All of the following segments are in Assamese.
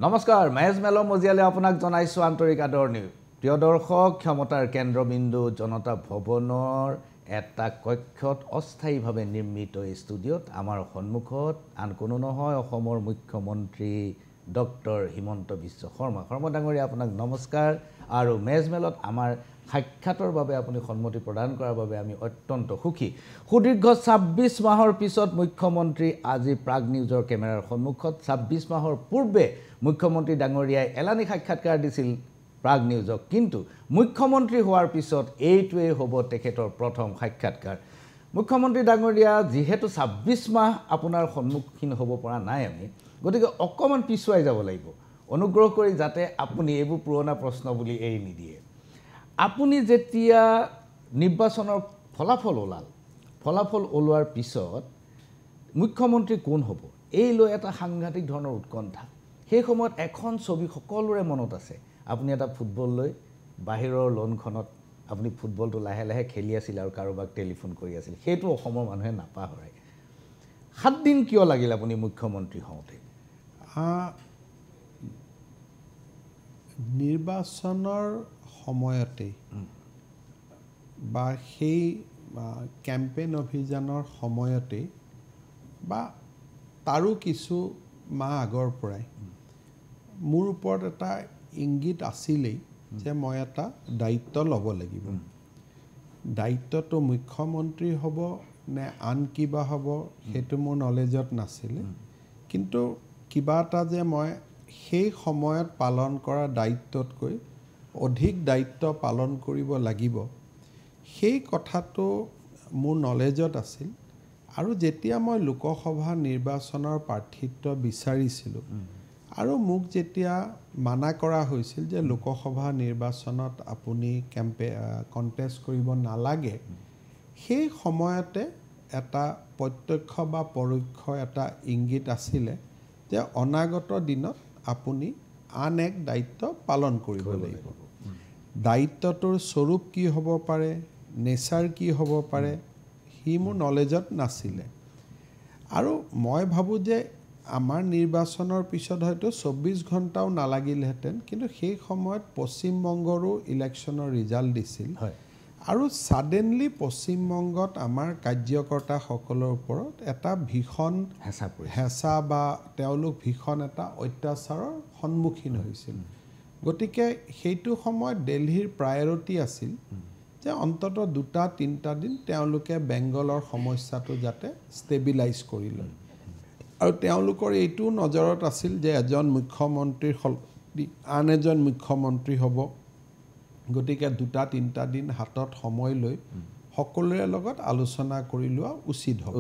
নমস্কাৰ মেজ মেল মজিয়ালে আপোনাক জনাইছো আন্তৰিক আদৰণি প্ৰিয় দৰ্শক ক্ষমতাৰ কেন্দ্ৰবিন্দু জনতা ভৱনৰ এটা কক্ষত অস্থায়ীভাৱে নিৰ্মিত এই ষ্টুডিঅ'ত আমাৰ সন্মুখত আন কোনো নহয় অসমৰ মুখ্যমন্ত্ৰী ডক্টৰ হিমন্ত বিশ্ব শৰ্মা ডাঙৰীয়া আপোনাক নমস্কাৰ আৰু মেজ মেলত আমাৰ সাক্ষাতৰ বাবে আপুনি সন্মতি প্ৰদান কৰাৰ বাবে আমি অত্যন্ত সুখী সুদীৰ্ঘ 26 মাহৰ পিছত মুখ্যমন্ত্ৰী আজি প্ৰাগ নিউজৰ কেমেৰাৰ সন্মুখত 26 মাহৰ পূৰ্বে মুখ্যমন্ত্ৰী ডাঙৰীয়াই এলানি সাক্ষাৎকাৰ দিছিল প্ৰাগ নিউজক কিন্তু মুখ্যমন্ত্ৰী হোৱাৰ পিছত এইটোৱে হ'ব তেখেতৰ প্ৰথম সাক্ষাৎকাৰ মুখ্যমন্ত্ৰী ডাঙৰীয়া যেহেতু 26 মাহ আপোনাৰ সন্মুখীন হ'ব পৰা নাই আমি গতিকে অকমান পিছুৱাই যাব লাগিব অনুগ্ৰহ কৰি যাতে আপুনি এইবোৰ পুৰণা প্ৰশ্ন বুলি এৰি নিদিয়ে আপুনি যেতিয়া নিৰ্বাচনৰ ফলাফল ওলোৱাৰ পিছত মুখ্যমন্ত্ৰী কোন হ'ব এই লৈ এটা সাংঘাতিক ধৰণৰ উৎকণ্ঠা সেই সময়ত এখন ছবি সকলোৰে মনত আছে আপুনি এটা ফুটবল লৈ বাহিৰৰ লনখনত আপুনি ফুটবলটো লাহে লাহে খেলি আছিল আৰু কাৰোবাক টেলিফোন কৰি আছিল সেইটো অসমৰ মানুহে নাপাহৰে 7 দিন কিয় লাগিল আপুনি মুখ্যমন্ত্ৰী হওঁতে নিৰ্বাচনৰ সময়তে বা সেই কেম্পেইন অভিযানৰ সময়তে বা তাৰো কিছু মাহ আগৰ পৰাই মোৰ ওপৰত এটা ইংগিত আছিলেই যে মই এটা দায়িত্ব ল'ব লাগিব দায়িত্বটো মুখ্যমন্ত্ৰী হ'ব নে আন কিবা হ'ব সেইটো মোৰ নলেজত নাছিলে কিন্তু কিবা এটা যে মই সেই সময়ত পালন কৰা দায়িত্বতকৈ অধিক দায়িত্ব পালন কৰিব লাগিব সেই কথাটো মোৰ নলেজত আছিল আৰু যেতিয়া মই লোকসভা নিৰ্বাচনৰ প্ৰাৰ্থিত্ব বিচাৰিছিলোঁ আৰু মোক যেতিয়া মানা কৰা হৈছিল যে লোকসভা নিৰ্বাচনত আপুনি কণ্টেষ্ট কৰিব নালাগে সেই সময়তে এটা প্ৰত্যক্ষ বা পৰোক্ষ এটা ইংগিত আছিলে যে অনাগত দিনত আপুনি আন এক দায়িত্ব পালন কৰিব লাগিব দায়িত্বটোৰ স্বৰূপ কি হ'ব পাৰে নেচাৰ কি হ'ব পাৰে সি মোৰ নলেজত নাছিলে আৰু মই ভাবোঁ যে আমাৰ নিৰ্বাচনৰ পিছত হয়তো 24 ঘণ্টাও নালাগিলহেঁতেন কিন্তু সেই সময়ত পশ্চিমবংগৰো ইলেকশ্যনৰ ৰিজাল্ট দিছিল আৰু ছাডেনলি পশ্চিমবংগত আমাৰ কাৰ্যকৰ্তাসকলৰ ওপৰত এটা ভীষণ হেঁচা বা তেওঁলোক ভীষণ এটা অত্যাচাৰৰ সন্মুখীন হৈছিল গতিকে সেইটো সময়ত দিল্লীৰ প্ৰায়ৰিটি আছিল যে অন্ততঃ 2-3টা দিন তেওঁলোকে বেংগলৰ সমস্যাটো যাতে ষ্টেবিলাইজ কৰি লয় আৰু তেওঁলোকৰ এইটো নজৰত আছিল যে এজন মুখ্যমন্ত্ৰীৰ সলনি আন এজন মুখ্যমন্ত্ৰী হ'ব গতিকে 2-3টা দিন হাতত সময় লৈ সকলোৰে লগত আলোচনা কৰি লোৱা উচিত হ'ব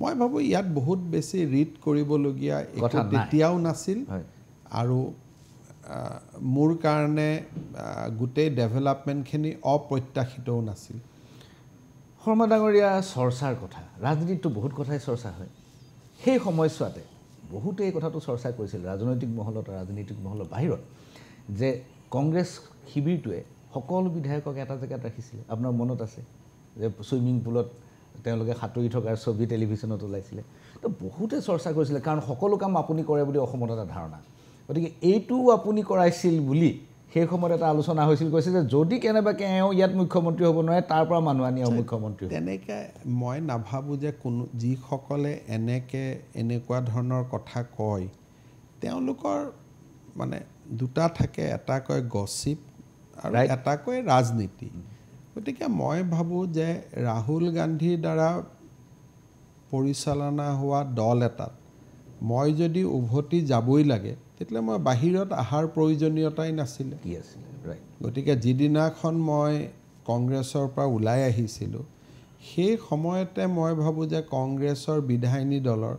মই ভাবোঁ ইয়াত বহুত বেছি ৰিড কৰিবলগীয়া একো তেতিয়াও নাছিল আৰু মোৰ কাৰণে গোটেই ডেভেলপমেণ্টখিনি অপ্ৰত্যাশিতও নাছিল শৰ্মা ডাঙৰীয়া চৰ্চাৰ কথা ৰাজনীতিটো বহুত কথাই চৰ্চা হয় সেই সময়ছোৱাতে বহুতে এই কথাটো চৰ্চা কৰিছিল ৰাজনৈতিক মহলত ৰাজনৈতিক মহলৰ বাহিৰত যে কংগ্ৰেছ শিবিৰটোৱে সকলো বিধায়কক এটা জেগাত ৰাখিছিলে আপোনাৰ মনত আছে যে ছুইমিং পুলত তেওঁলোকে সাঁতুৰি থকাৰ ছবি টেলিভিশ্যনত ওলাইছিলে তো বহুতে চৰ্চা কৰিছিলে কাৰণ সকলো কাম আপুনি কৰে বুলি অসমত এটা ধাৰণা গতিকে এইটো আপুনি কৰাইছিল বুলি সেই সময়ত এটা আলোচনা হৈছিল কৈছে যে যদি কেনেবাকৈ ইয়াত মুখ্যমন্ত্ৰী হ'ব নোৱাৰে তাৰ পৰা মানুহ আনি মুখ্যমন্ত্ৰী তেনেকৈ মই নাভাবোঁ যে কোনো যিসকলে এনেকুৱা ধৰণৰ কথা কয় তেওঁলোকৰ মানে দুটা থাকে এটা কয় গছিপ আৰু এটা কয় ৰাজনীতি গতিকে মই ভাবোঁ যে ৰাহুল গান্ধীৰ দ্বাৰা পৰিচালনা হোৱা দল এটাত মই যদি উভতি যাবই লাগে তেতিয়াহ'লে মই বাহিৰত অহাৰ প্ৰয়োজনীয়তাই নাছিলে গতিকে যিদিনাখন মই কংগ্ৰেছৰ পৰা ওলাই আহিছিলোঁ সেই সময়তে মই ভাবোঁ যে কংগ্ৰেছৰ বিধায়িনী দলৰ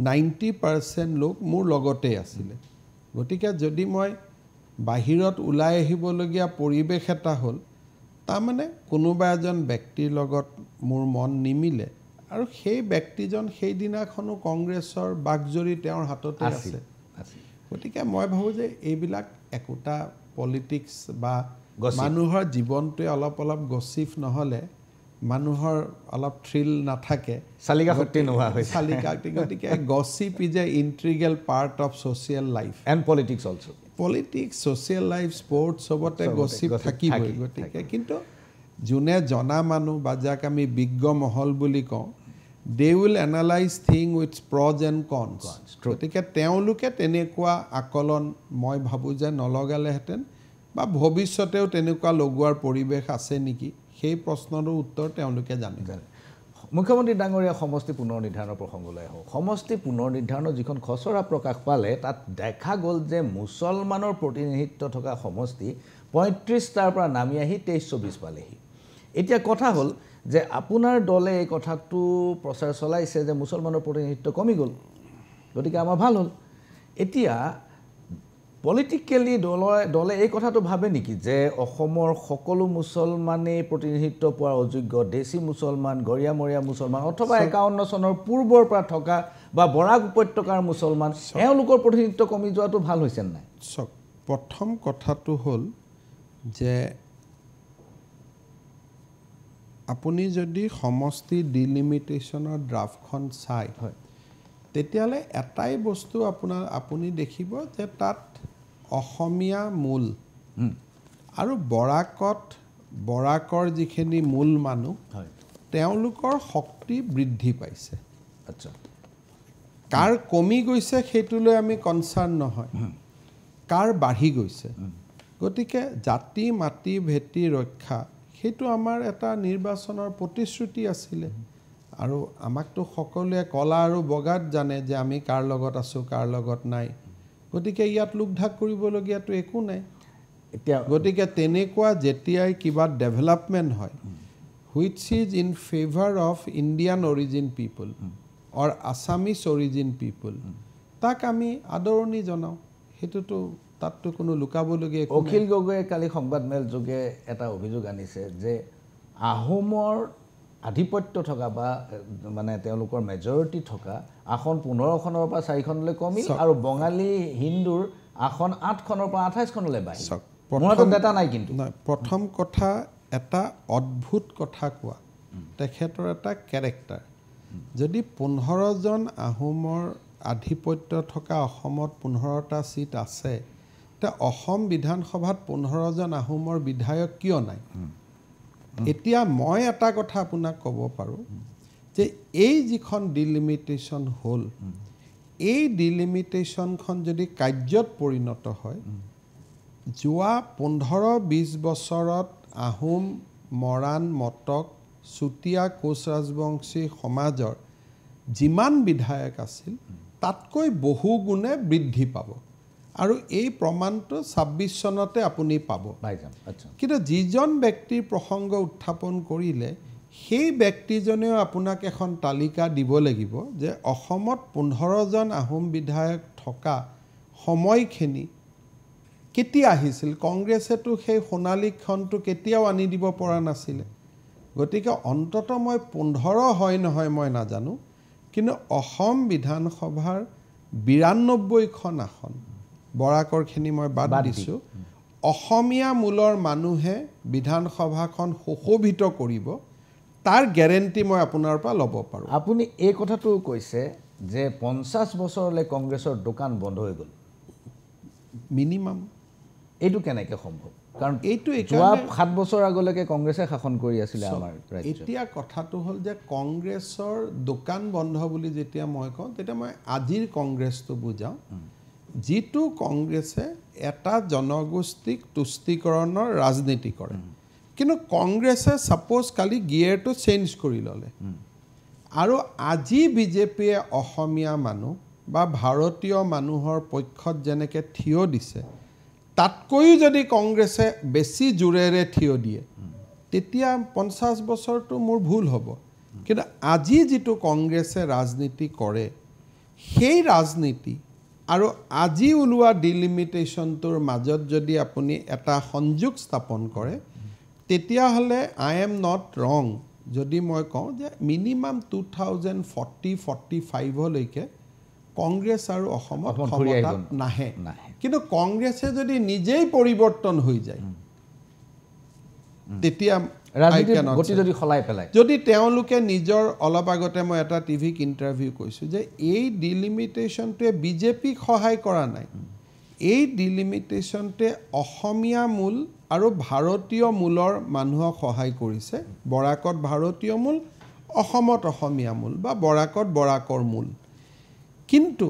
90% লোক মোৰ লগতেই আছিলে গতিকে যদি মই বাহিৰত ওলাই আহিবলগীয়া পৰিৱেশ এটা হ'ল তাৰমানে কোনোবা এজন ব্যক্তিৰ লগত মোৰ মন নিমিলে আৰু সেই ব্যক্তিজন সেইদিনাখনো কংগ্ৰেছৰ বাকজৰী তেওঁৰ হাততে আছে গতিকে মই ভাবোঁ যে এইবিলাক একোটা পলিটিক্স বা মানুহৰ জীৱনটোৱে অলপ গছিপ নহ'লে মানুহৰ অলপ থ্ৰিল নাথাকে চালিকা শক্তি নোহোৱা হৈছে চালিকা গতিকে gossip is a integral part of social life and politics also politics social life sports চবতে গছিপ থাকিবই গতিকে কিন্তু যোনে জনা মানুহ বা যাক আমি বিজ্ঞ মহল বুলি কওঁ they will analyse thing with pros and cons গতিকে তেওঁলোকে তেনেকুৱা আকলন মই ভাবোঁ যে নলগালেহেঁতেন বা ভৱিষ্যতেও তেনেকুৱা লগোৱাৰ পৰিৱেশ আছে নেকি সেই প্ৰশ্নটোৰ উত্তৰ তেওঁলোকে জানে মুখ্যমন্ত্ৰী ডাঙৰীয়া সমষ্টি পুনৰ নিৰ্ধাৰণৰ প্ৰসংগলৈ আহোঁ সমষ্টি পুনৰ নিৰ্ধাৰণৰ যিখন খচৰা প্ৰকাশ পালে তাত দেখা গ'ল যে মুছলমানৰ প্ৰতিনিধিত্ব থকা সমষ্টি ৩৫টাৰ পৰা নামি আহি ২৩-২৪ পালেহি এতিয়া কথা হ'ল যে আপোনাৰ দলে এই কথাটো প্ৰচাৰ চলাইছে যে মুছলমানৰ প্ৰতিনিধিত্ব কমি গ'ল গতিকে আমাৰ ভাল হ'ল এতিয়া পলিটিকেলি দলে এই কথাটো ভাবে নেকি যে অসমৰ সকলো মুছলমানেই প্ৰতিনিধিত্ব পোৱাৰ অযোগ্য দেশী মুছলমান গৰিয়ামৰীয়া মুছলমান অথবা ৫১ চনৰ পূৰ্বৰ পৰা থকা বা বৰাক উপত্যকাৰ মুছলমান এওঁলোকৰ প্ৰতিনিধিত্ব কমি যোৱাটো ভাল হৈছে নাই চাওক প্ৰথম কথাটো হ'ল যে আপুনি যদি সমষ্টি ডিলিমিটেশ্যনৰ ড্ৰাফটখন চাই হয় তেতিয়াহ'লে এটাই বস্তু আপুনি দেখিব যে তাত অসমীয়া মূল আৰু বৰাকৰ যিখিনি মূল মানুহ তেওঁলোকৰ শক্তি বৃদ্ধি পাইছে আচ্ছা কাৰ কমি গৈছে সেইটোলৈ আমি কনচাৰ্ণ নহয় কাৰ বাঢ়ি গৈছে গতিকে জাতি মাটি ভেটি ৰক্ষা সেইটো আমাৰ এটা নিৰ্বাচনৰ প্ৰতিশ্ৰুতি আছিলে আৰু আমাকতো সকলোৱে কলা আৰু বগাত জানে যে আমি কাৰ লগত আছোঁ কাৰ লগত নাই গতিকে ইয়াত লোকঢাক কৰিবলগীয়াতো একো নাই এতিয়া গতিকে তেনেকুৱা যেতিয়াই কিবা ডেভেলপমেণ্ট হয় which is in favour of Indian origin people or Assamese origin people তাক আমি আদৰণি জনাওঁ সেইটোতো তাততো কোনো লুকাবলগীয়া একো অখিল গগৈয়ে কালি সংবাদমেল যোগে এটা অভিযোগ আনিছে যে আহোমৰ আধিপত্য থকা বা মানে তেওঁলোকৰ মেজৰিটি থকা আসন ১৫খনৰ পৰা ৪খনলৈ কমি আৰু বঙালী হিন্দুৰ আসন ৮খনৰ পৰা ২৮খনলৈ বাঢ়ি মোৰ ডাটা নাই কিন্তু প্ৰথম কথা এটা অদ্ভুত কথা কোৱা তেখেতৰ এটা কেৰেক্টাৰ যদি ১৫জন আহোমৰ আধিপত্য থকা অসমত ১৫টা চিট আছে তে অসম বিধানসভাত ১৫জন আহোমৰ বিধায়ক কিয় নাই এতিয়া মই এটা কথা আপোনাক ক'ব পাৰোঁ যে এই যিখন ডিলিমিটেশ্যন হ'ল এই ডিলিমিটেশ্যনখন যদি কাৰ্যত পৰিণত হয় যোৱা ১৫-২০ বছৰত আহোম মৰাণ মটক চুতীয়া কোচ ৰাজবংশী সমাজৰ যিমান বিধায়ক আছিল তাতকৈ বহু গুণে বৃদ্ধি পাব আৰু এই প্ৰমাণটো ২৬ চনতে আপুনি পাব কিন্তু যিজন ব্যক্তিৰ প্ৰসংগ উত্থাপন কৰিলে সেই ব্যক্তিজনেও আপোনাক এখন তালিকা দিব লাগিব যে অসমত ১৫জন আহোম বিধায়ক থকা সময়খিনি কেতিয়া আহিছিল কংগ্ৰেছেতো সেই সোণালী ক্ষণটো কেতিয়াও আনি দিব পৰা নাছিলে গতিকে অন্ততঃ মই ১৫ হয় নহয় মই নাজানো কিন্তু অসম বিধানসভাৰ ৯২খন আসন বৰাকৰখিনি মই বাদ দিছোঁ অসমীয়া মূলৰ মানুহে বিধানসভাখন সুশোভিত কৰিব তাৰ গ্যাৰেণ্টি মই আপোনাৰ পৰা ল'ব পাৰোঁ আপুনি এই কথাটো কৈছে যে ৫০ বছৰলৈ কংগ্ৰেছৰ দোকান বন্ধ হৈ গ'ল মিনিমাম এইটো কেনেকৈ সম্ভৱ কাৰণ এইটো যোৱা ৭ বছৰ আগলৈকে কংগ্ৰেছে শাসন কৰি আছিলে আমাৰ ৰাজ্যত এতিয়া কথাটো হ'ল যে কংগ্ৰেছৰ দোকান বন্ধ বুলি যেতিয়া মই কওঁ তেতিয়া মই আজিৰ কংগ্ৰেছটো বুজাওঁ যিটো কংগ্ৰেছে এটা জনগোষ্ঠীক তুষ্টিকৰণৰ ৰাজনীতি কৰে কিন্তু কংগ্ৰেছে ছাপ'জ কালি গিয়েৰটো চেঞ্জ কৰি ল'লে আৰু আজি বিজেপিয়ে অসমীয়া মানুহ বা ভাৰতীয় মানুহৰ পক্ষত যেনেকৈ থিয় দিছে তাতকৈও যদি কংগ্ৰেছে বেছি জোৰেৰে থিয় দিয়ে তেতিয়া ৫০ বছৰটো মোৰ ভুল হ'ব কিন্তু আজি যিটো কংগ্ৰেছে ৰাজনীতি কৰে সেই ৰাজনীতি আৰু আজি ওলোৱা ডিলিমিটেশ্যনটোৰ মাজত যদি আপুনি এটা সংযোগ স্থাপন কৰে তেতিয়াহ'লে আই এম নট ৰং যদি মই কওঁ যে মিনিমাম 2040-45লৈকে কংগ্ৰেছ আৰু অসমত ক্ষমতাত নাহে কিন্তু কংগ্ৰেছে যদি নিজেই পৰিৱৰ্তন হৈ যায় তেতিয়া ৰাজনীতিৰ গতি যদি খলাই পেলাই যদি তেওঁলোকে নিজৰ অলপ আগতে মই এটা টিভিক ইণ্টাৰভিউ কৈছোঁ যে এই ডিলিমিটেশ্যনটোৱে বিজেপিক সহায় কৰা নাই এই ডিলিমিটেশ্যনটোৱে অসমীয়া মূল আৰু ভাৰতীয় মূলৰ মানুহক সহায় কৰিছে বৰাকত ভাৰতীয় মূল অসমত অসমীয়া মূল বা বৰাকত বৰাকৰ মূল কিন্তু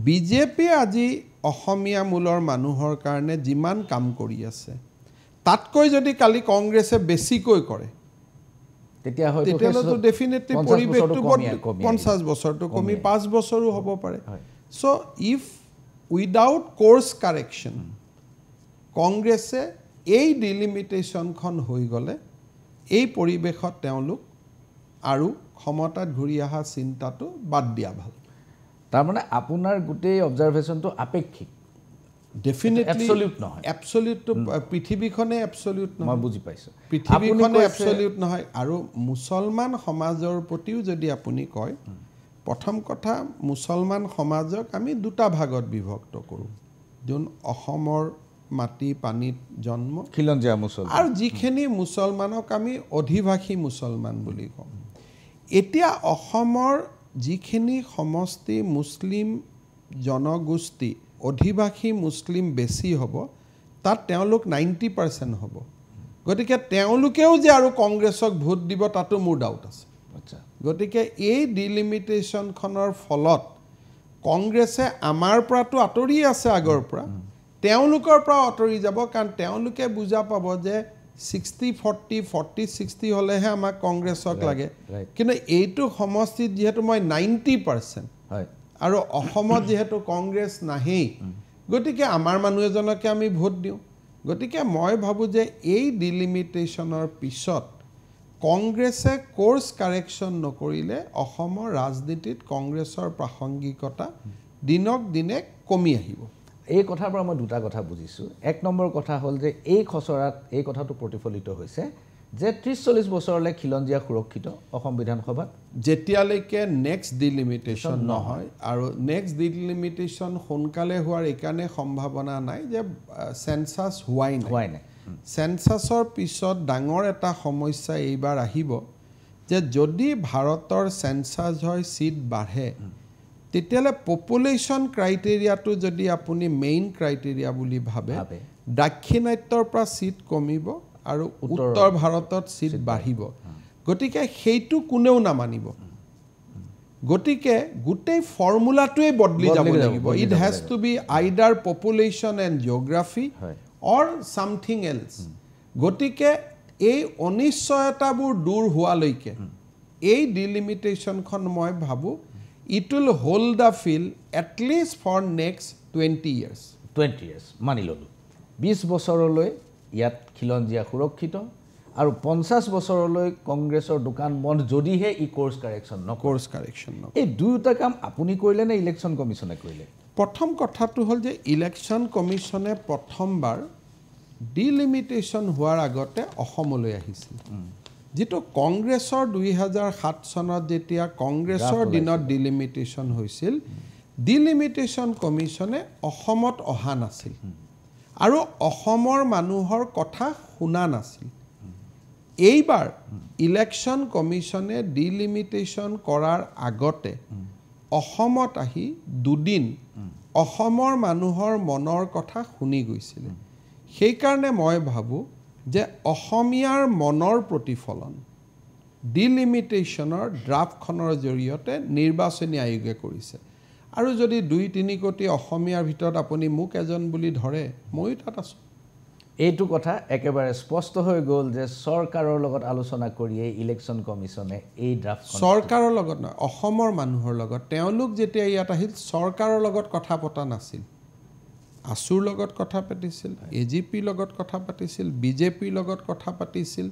বিজেপি আজি অসমীয়া মূলৰ মানুহৰ কাৰণে যিমান কাম কৰি আছে তাতকৈ যদি কালি কংগ্ৰেছে বেছিকৈ কৰে তেতিয়াহ'লে ডেফিনেটলি পৰিৱেশটো 50 বছৰটো কমি 5 বছৰো হ'ব পাৰে so if without course correction কংগ্ৰেছে এই ডিলিমিটেশ্যনখন হৈ গ'লে এই পৰিৱেশত তেওঁলোক আৰু ক্ষমতাত ঘূৰি অহা চিন্তাটো বাদ দিয়া ভাল তাৰমানে আপোনাৰ গোটেই অবজাৰভেশ্যনটো আপেক্ষিক ডেফিনেটলি এবসলিউট নহয় এবসলিউট পৃথিৱীখনে এবসলিউট নহয় মই বুজি পাইছো পৃথিৱীখনে এবসলিউট নহয় আৰু মুছলমান সমাজৰ প্ৰতিও যদি আপুনি কয় প্ৰথম কথা মুছলমান সমাজক আমি দুটা ভাগত বিভক্ত কৰোঁ যোন অসমৰ মাটি পানীত জন্ম খিলঞ্জীয়া মুছলমান আৰু যিখিনি মুছলমানক আমি অধিবাসী মুছলমান বুলি কওঁ এতিয়া অসমৰ যিখিনি সমষ্টি মুছলিম জনগোষ্ঠী অধিবাসী মুছলিম বেছি হ'ব তাত তেওঁলোক 90% হ'ব গতিকে তেওঁলোকেও যে আৰু কংগ্ৰেছক ভোট দিব তাতো মোৰ ডাউট আছে আচ্ছা গতিকে এই ডিলিমিটেশ্যনখনৰ ফলত কংগ্ৰেছে আমাৰ পৰাটো আঁতৰি আছে আগৰ পৰা তেওঁলোকৰ পৰা আঁতৰি যাব কাৰণ তেওঁলোকে বুজা পাব যে 60-40 40-60 হলেহে আমাক কংগ্ৰেছক লাগে কিন্তু এইটো সমষ্টিত যেহেতু মই 90% হয় আৰু অসমত যেহেতু কংগ্ৰেছ নাহেই গতিকে আমাৰ মানুহ এজনকে আমি ভোট দিওঁ গতিকে মই ভাবোঁ যে এই ডিলিমিটেশ্যনৰ পিছত কংগ্ৰেছে কোৰ্স কাৰেকশ্যন নকৰিলে অসমৰ ৰাজনীতিত কংগ্ৰেছৰ প্ৰাসংগিকতা দিনক দিনে কমি আহিব এই কথাৰ পৰা মই দুটা কথা বুজিছোঁ এক নম্বৰ কথা হ'ল যে এই খচৰাত এই কথাটো প্ৰতিফলিত হৈছে যে 30-40 বছৰলৈ খিলঞ্জীয়া সুৰক্ষিত অসম বিধানসভাত যেতিয়ালৈকে নেক্সট ডিলিমিটেশ্যন নহয় আৰু নেক্সট ডিলিমিটেশ্যন সোনকালে হোৱাৰ এইকাৰণে সম্ভাৱনা নাই যে সেন্সাস হোৱাই নাই সেন্সাসৰ পিছত ডাঙৰ এটা সমস্যা এইবাৰ আহিব যে যদি ভাৰতৰ সেন্সাস হয় সিট বাঢ়ে তেতিয়ালে পপুলেশ্যন ক্ৰাইটেৰিয়াটো যদি আপুনি মেইন ক্ৰাইটেৰিয়া বুলি ভাবে দাক্ষিণাত্যৰ পৰা সিট কমিব আৰু উত্তৰ ভাৰতত সিট বাঢ়িব গতিকে সেইটো কোনেও নামানিব গতিকে গোটেই ফৰ্মুলাটোৱে বদলি যাব লাগিব it has to be either population and geography or something else গতিকে এই অনিশ্চয়তাবোৰ দূৰ হোৱালৈকে এই ডিলিমিটেশ্যনখন মই ভাবোঁ it will hold the field at least for next 20 years 20 years মানি ললো 20 বছৰলৈ ইয়াত খিলঞ্জীয়া সুৰক্ষিত আৰু 50 বছৰলৈ কংগ্ৰেছৰ দোকান বন্ধ যদিহে ই কোৰ্স কাৰেকশ্যন এই দুটা কাম আপুনি কৰিলে নে ইলেকশ্যন কমিছনে কৰিলে প্ৰথম কথাটো হ'ল যে ইলেকশ্যন কমিছনে প্ৰথমবাৰ ডিলিমিটেশ্যন হোৱাৰ আগতে অসমলৈ আহিছিল যেটো কংগ্ৰেছৰ 2007 চনত যেতিয়া কংগ্ৰেছৰ দিনত ডিলিমিটেশ্যন হৈছিল ডিলিমিটেশ্যন কমিছনে অসমত অহা নাছিল আৰু অসমৰ মানুহৰ কথা শুনা নাছিল এইবাৰ ইলেকশ্যন কমিছনে ডিলিমিটেশ্যন কৰাৰ আগতে অসমত আহি দুদিন অসমৰ মানুহৰ মনৰ কথা শুনি গৈছিল সেই কাৰণে মই ভাবোঁ যে অসমীয়াৰ মনৰ প্ৰতিফলন ডিলিমিটেশ্যনৰ ড্ৰাফটখনৰ জৰিয়তে নিৰ্বাচনী আয়োগে কৰিছে আৰু যদি 2-3 কোটি অসমীয়াৰ ভিতৰত আপুনি মোক এজন বুলি ধৰে মই তাত আছো এইটো কথা একেবাৰে স্পষ্ট হৈ গ'ল যে চৰকাৰৰ লগত আলোচনা কৰি এই ইলেকশ্যন কমিছনে এই ড্ৰাফটখন চৰকাৰৰ লগত নহয় অসমৰ মানুহৰ লগত তেওঁলোক যেতিয়া ইয়াত আহিল চৰকাৰৰ লগত কথা পতা নাছিল আসুৰ লগত কথা পাতিছিল এজিপি লগত কথা পাতিছিল বিজেপি লগত কথা পাতিছিল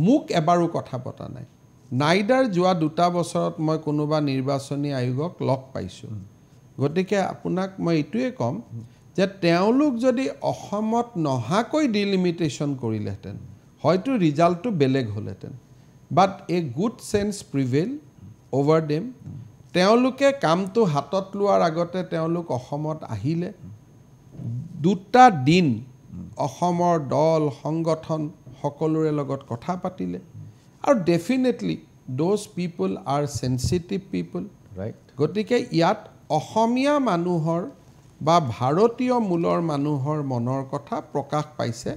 মুক এবাৰো কথা পতা নাই নাইডাৰ যোৱা 2 বছৰত মই কোনোবা নিৰ্বাচনী আয়োগক লগ পাইছোঁ গতিকে আপোনাক মই এইটোৱে কম যে তেওঁলোক যদি অসমত নহাকৈ ডিলিমিটেশ্যন কৰিলেহেঁতেন হয়তো ৰিজাল্টটো বেলেগ হ'লহেঁতেন but a good sense prevail over them তেওঁলোকে কামটো হাতত লোৱাৰ আগতে তেওঁলোক অসমত আহিলে 2টা দিন অসমৰ দল সংগঠন সকলোৰে লগত কথা পাতিলে আৰু definitely those people R sensitive people right গতিকে ইয়াত অসমীয়া মানুহৰ বা ভাৰতীয় মূলৰ মানুহৰ মনৰ কথা প্ৰকাশ পাইছে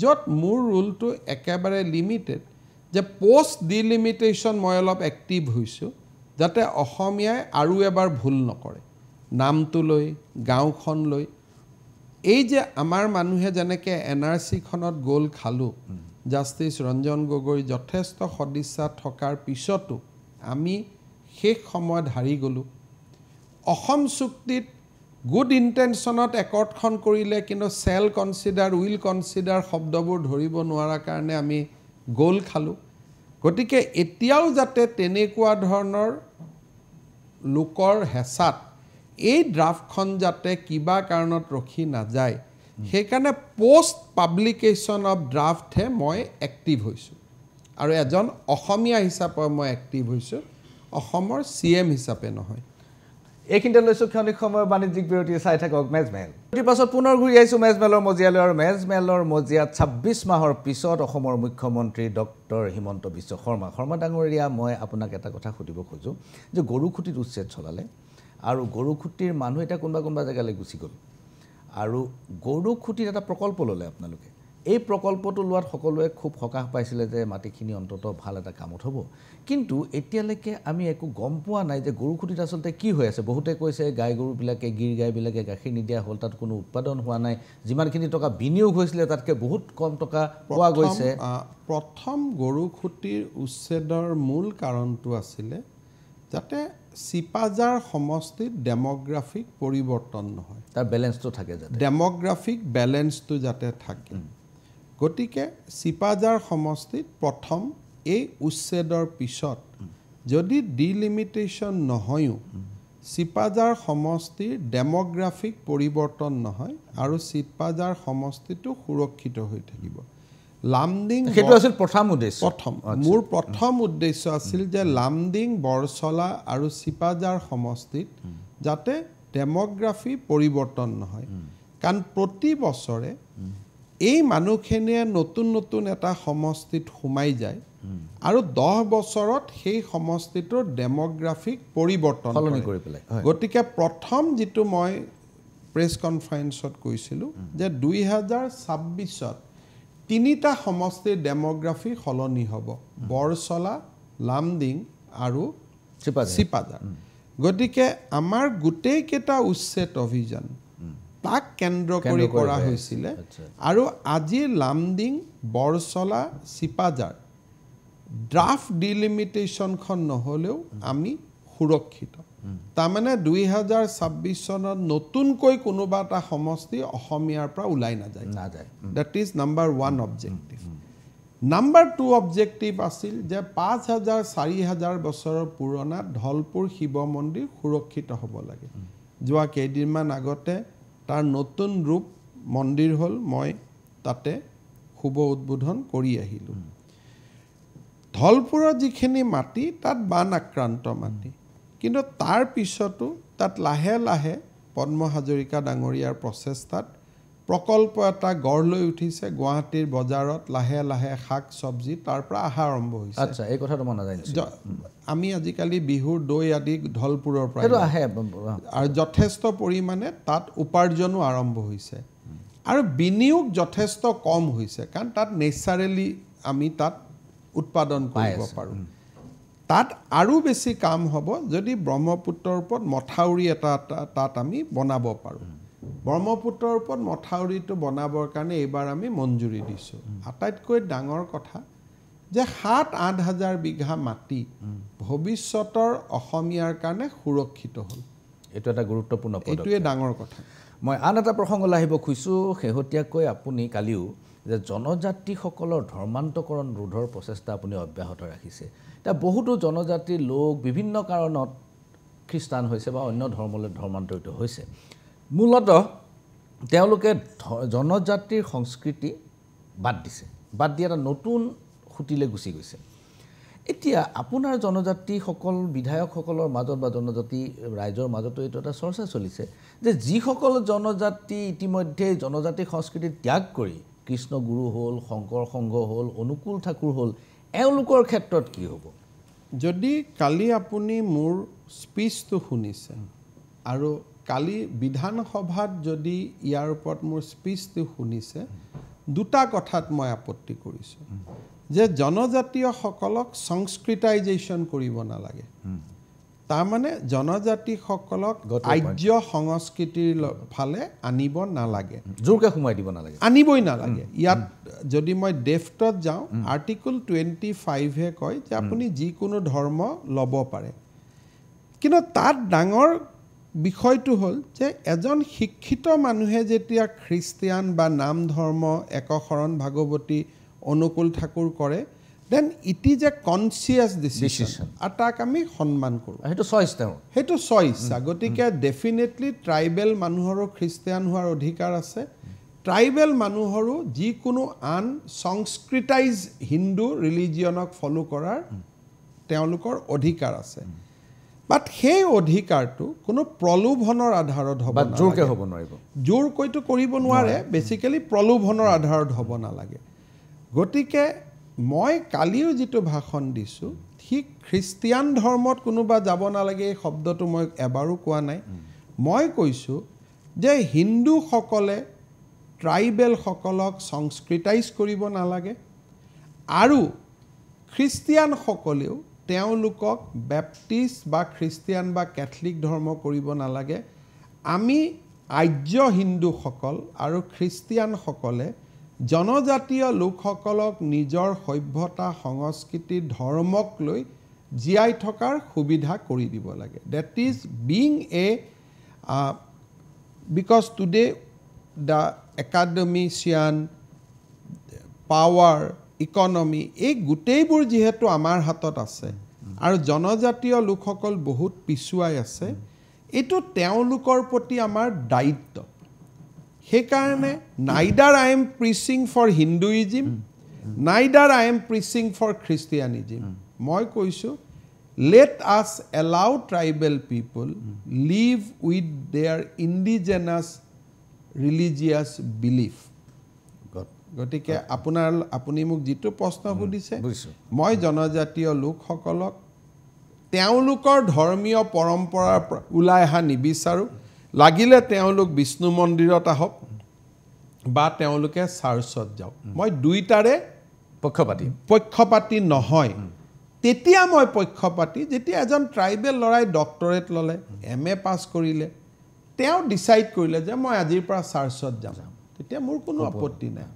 য'ত মোৰ ৰুলটো একেবাৰে লিমিটেড যে পোষ্ট ডিলিমিটেশ্যন মই অলপ এক্টিভ হৈছোঁ যাতে অসমীয়াই আৰু এবাৰ ভুল নকৰে নামটো লৈ গাঁওখন লৈ এই যে আমাৰ মানুহে যেনেকৈ NRCখনত গ'ল খালোঁ জাষ্টিছ ৰঞ্জন গগৈ যথেষ্ট সদিচ্ছা থকাৰ পিছতো আমি শেষ সময়ত হাৰি গ'লোঁ অসম চুক্তিত গুড ইণ্টেনশ্যনত একৰ্ডখন কৰিলে কিন্তু চেল কনচিডাৰ উইল কনচিডাৰ শব্দবোৰ ধৰিব নোৱাৰাৰ কাৰণে আমি গ'ল খালোঁ গতিকে এতিয়াও যাতে তেনেকুৱা ধৰণৰ লোকৰ হেঁচাত এই ড্ৰাফটখন যাতে কিবা কাৰণত ৰখি নাযায় সেইকাৰণে পোষ্ট পাব্লিকেশ্যন অফ ড্ৰাফটহে মই এক্টিভ হৈছোঁ আৰু এজন অসমীয়া হিচাপে মই এক্টিভ হৈছোঁ অসমৰ CM হিচাপে নহয় এইখিনিতে লৈছোঁ ক্ষণিক সময় বাণিজ্যিক বিৰতি চাই থাকক মেজমেল বিৰতিৰ পাছত পুনৰ ঘূৰি আহিছোঁ মেজমেলৰ মজিয়ালৈ আৰু মেজমেলৰ মজিয়াত 26 মাহৰ পিছত অসমৰ মুখ্যমন্ত্ৰী ডক্টৰ হিমন্ত বিশ্ব শৰ্মা ডাঙৰীয়া মই আপোনাক এটা কথা সুধিব খোজোঁ যে গৰুখুটিত উচ্ছেদ চলালে আৰু গৰুখুটিৰ মানুহ এটা কোনোবা জেগালৈ গুচি গ'ল আৰু গৰুখুটিত এটা প্ৰকল্প ল'লে আপোনালোকে এই প্ৰকল্পটো লোৱাত সকলোৱে খুব সকাহ পাইছিলে যে মাটিখিনি অন্তত ভাল এটা কামত হ'ব কিন্তু এতিয়ালৈকে আমি একো গম পোৱা নাই যে গৰুখুটিত আচলতে কি হৈ আছে বহুতে কৈছে গাই গৰুবিলাকে গিৰ গাইবিলাকে গাখীৰ নিদিয়া হ'ল তাত কোনো উৎপাদন হোৱা নাই যিমানখিনি টকা বিনিয়োগ হৈছিলে তাতকৈ বহুত কম টকা পোৱা গৈছে প্ৰথম গৰুখুটিৰ উচ্ছেদৰ মূল কাৰণটো আছিলে যাতে চিপাজাৰ সমষ্টিত ডেমোগ্ৰাফিক পৰিৱৰ্তন নহয় তাৰ বেলেঞ্চটো থাকে যাতে ডেমোগ্ৰাফিক বেলেঞ্চটো যাতে থাকে গতিকে চিপাজাৰ সমষ্টিত প্ৰথম এই উচ্ছেদৰ পিছত যদি ডিলিমিটেশ্যন নহয়ও চিপাজাৰ সমষ্টিৰ ডেমোগ্ৰাফিক পৰিৱৰ্তন নহয় আৰু চিপাজাৰ সমষ্টিটো সুৰক্ষিত হৈ থাকিব লামডিং সেইটো আছিল প্ৰথম উদ্দেশ্য মোৰ প্ৰথম উদ্দেশ্য আছিল যে লামডিং বৰছলা আৰু চিপাজাৰ সমষ্টিত যাতে ডেমোগ্ৰাফি পৰিৱৰ্তন নহয় কাৰণ প্ৰতি বছৰে এই মানুহখিনিয়ে নতুন এটা সমষ্টিত সোমাই যায় আৰু 10 বছৰত সেই সমষ্টিটোৰ ডেমোগ্ৰাফিক পৰিৱৰ্তন কৰি পেলাই গতিকে প্ৰথম যিটো মই প্ৰেছ কনফাৰেন্সত কৈছিলোঁ যে 2026ত তিনিটা সমষ্টিৰ ডেমোগ্ৰাফি সলনি হ'ব বৰছলা লামডিং আৰু চিপাজাৰ গতিকে আমাৰ গোটেইকেইটা উচ্ছেদ অভিযান তাক কেন্দ্ৰ কৰি কৰা হৈছিলে আৰু আজি লামডিং বৰছলা চিপাজাৰ ড্ৰাফট ডিলিমিটেশ্যনখন নহ'লেও আমি সুৰক্ষিত তাৰমানে 2026 চনত নতুনকৈ কোনোবা এটা সমষ্টি অসমীয়াৰ পৰা ওলাই নাযায় that is number 1 objective number 2 objective আছিল যে 5000-4000 বছৰৰ পুৰণা ধলপুৰ শিৱ মন্দিৰ সুৰক্ষিত হ'ব লাগে যোৱা কেইদিনমান আগতে তাৰ নতুন ৰূপ মন্দিৰ হ'ল মই তাতে শুভ উদ্বোধন কৰি আহিলোঁ ধলপুৰৰ যিখিনি মাটি তাত বান আক্ৰান্ত মাটি কিন্তু তাৰ পিছতো তাত লাহে লাহে পদ্ম হাজৰিকা ডাঙৰীয়াৰ প্ৰচেষ্টাত প্ৰকল্প এটা গঢ় লৈ উঠিছে গুৱাহাটীৰ বজাৰত লাহে লাহে শাক চব্জি তাৰ পৰা অহা আৰম্ভ হৈছে আচ্ছা এই কথাটো মই নাজানিছিলোঁ আমি আজিকালি বিহুৰ দৈ আদি ধলপুৰৰ পৰা আহে আৰু যথেষ্ট পৰিমাণে তাত উপাৰ্জনো আৰম্ভ হৈছে আৰু বিনিয়োগ যথেষ্ট কম হৈছে কাৰণ তাত নেচাৰেলি আমি তাত উৎপাদন কৰিব পাৰোঁ তাত আৰু বেছি কাম হ'ব যদি ব্ৰহ্মপুত্ৰৰ ওপৰত মথাউৰি এটা তাত আমি বনাব পাৰোঁ ব্ৰহ্মপুত্ৰৰ ওপৰত মথাউৰিটো বনাবৰ কাৰণে এইবাৰ আমি মঞ্জুৰি দিছোঁ আটাইতকৈ ডাঙৰ কথা যে 7-8 হাজাৰ বিঘা মাটি ভৱিষ্যতৰ অসমীয়াৰ কাৰণে সুৰক্ষিত হ'ল এইটো এটা গুৰুত্বপূৰ্ণ এইটোৱে ডাঙৰ কথা মই আন এটা প্ৰসংগলৈ আহিব খুজিছোঁ শেহতীয়াকৈ আপুনি কালিও যে জনজাতিসকলৰ ধৰ্মান্তকৰণ ৰোধৰ প্ৰচেষ্টা আপুনি অব্যাহত ৰাখিছে এতিয়া বহুতো জনজাতিৰ লোক বিভিন্ন কাৰণত খ্ৰীষ্টান হৈছে বা অন্য ধৰ্মলৈ ধৰ্মান্তৰিত হৈছে মূলতঃ তেওঁলোকে জনজাতিৰ সংস্কৃতি বাদ দিছে বাদ দি এটা নতুন খুঁটিলৈ গুচি গৈছে এতিয়া আপোনাৰ জনজাতিসকল বিধায়কসকলৰ মাজত বা জনজাতি ৰাইজৰ মাজতো এইটো এটা চৰ্চা চলিছে যে যিসকল জনজাতি ইতিমধ্যে জনজাতি সংস্কৃতি ত্যাগ কৰি কৃষ্ণ গুৰু হ'ল শংকৰ সংঘ হ'ল অনুকূল ঠাকুৰ হ'ল এওঁলোকৰ ক্ষেত্ৰত কি হ'ব যদি কালি আপুনি মোৰ স্পীচটো শুনিছে আৰু কালি বিধানসভাত যদি ইয়াৰ ওপৰত মোৰ স্পীচটো শুনিছে দুটা কথাত মই আপত্তি কৰিছোঁ যে জনজাতীয়সকলক সংস্কৃতাইজেশ্যন কৰিব নালাগে তাৰমানে জনজাতিসকলক আৰ্য সংস্কৃতিৰ ফালে আনিব নালাগে জোৰকৈ সোমাই দিব নালাগে আনিবই নালাগে ইয়াত যদি মই ডেফটত যাওঁ আৰ্টিকল 25 কয় যে আপুনি যিকোনো ধৰ্ম ল'ব পাৰে কিন্তু তাত ডাঙৰ বিষয়টো হ'ল যে এজন শিক্ষিত মানুহে যেতিয়া খ্ৰীষ্টিয়ান বা নাম ধৰ্ম একশৰণ ভাগৱতী অনুকূল ঠাকুৰ কৰে then it is a conscious decision আৰু তাক আমি সন্মান কৰোঁ সেইটো চইচ তেওঁৰ সেইটো চইচ গতিকে ডেফিনেটলি ট্ৰাইবেল মানুহৰো খ্ৰীষ্টিয়ান হোৱাৰ অধিকাৰ আছে ট্ৰাইবেল মানুহৰো যিকোনো আন সংস্কৃতাইজ হিন্দু ৰিলিজিয়নক ফলো কৰাৰ তেওঁলোকৰ অধিকাৰ আছে বাট সেই অধিকাৰটো কোনো প্ৰলোভনৰ আধাৰত হ'ব নালাগে জোৰকৈ হ'ব নোৱাৰিব জোৰকৈতো কৰিব নোৱাৰে বেচিকেলি প্ৰলোভনৰ আধাৰত হ'ব নালাগে গতিকে মই কালিও যিটো ভাষণ দিছোঁ ঠিক খ্ৰীষ্টিয়ান ধৰ্মত কোনোবা যাব নালাগে এই শব্দটো মই এবাৰো কোৱা নাই মই কৈছোঁ যে হিন্দুসকলে ট্ৰাইবেলসকলক সংস্কৃতাইজ কৰিব নালাগে আৰু খ্ৰীষ্টিয়ানসকলেও তেওঁলোকক বেপ্টিষ্ট বা খ্ৰীষ্টিয়ান বা কেথলিক ধৰ্ম কৰিব নালাগে আমি আৰ্য হিন্দুসকল আৰু খ্ৰীষ্টিয়ানসকলে জনজাতীয় লোকসকলক নিজৰ সভ্যতা সংস্কৃতি ধৰ্মক লৈ জীয়াই থকাৰ সুবিধা কৰি দিব লাগে that is being a because today the academician power economy এই গোটেইবোৰ যিহেতু আমাৰ হাতত আছে আৰু জনজাতীয় লোকসকল বহুত পিছুৱাই আছে এইটো তেওঁলোকৰ প্ৰতি আমাৰ দায়িত্ব সেইকাৰণে neither I am preaching for Hinduism neither I am preaching for Christianity মই কৈছোঁ let us allow tribal people live with their indigenous religious belief গতিকে আপুনি মোক যিটো প্ৰশ্ন সুধিছে মই জনজাতীয় লোকসকলক তেওঁলোকৰ ধৰ্মীয় পৰম্পৰাৰ পৰা ওলাই অহা নিবিচাৰোঁ লাগিলে তেওঁলোক বিষ্ণু মন্দিৰত আহক বা তেওঁলোকে চাৰ্চত যাওক মই দুইটাৰে পক্ষপাতি নহয় তেতিয়া মই পক্ষপাতি যেতিয়া এজন ট্ৰাইবেল ল'ৰাই ডক্টৰেট ল'লে MA পাছ কৰিলে তেওঁ ডিচাইড কৰিলে যে মই আজিৰ পৰা চাৰ্চত যাম তেতিয়া মোৰ কোনো আপত্তি নাই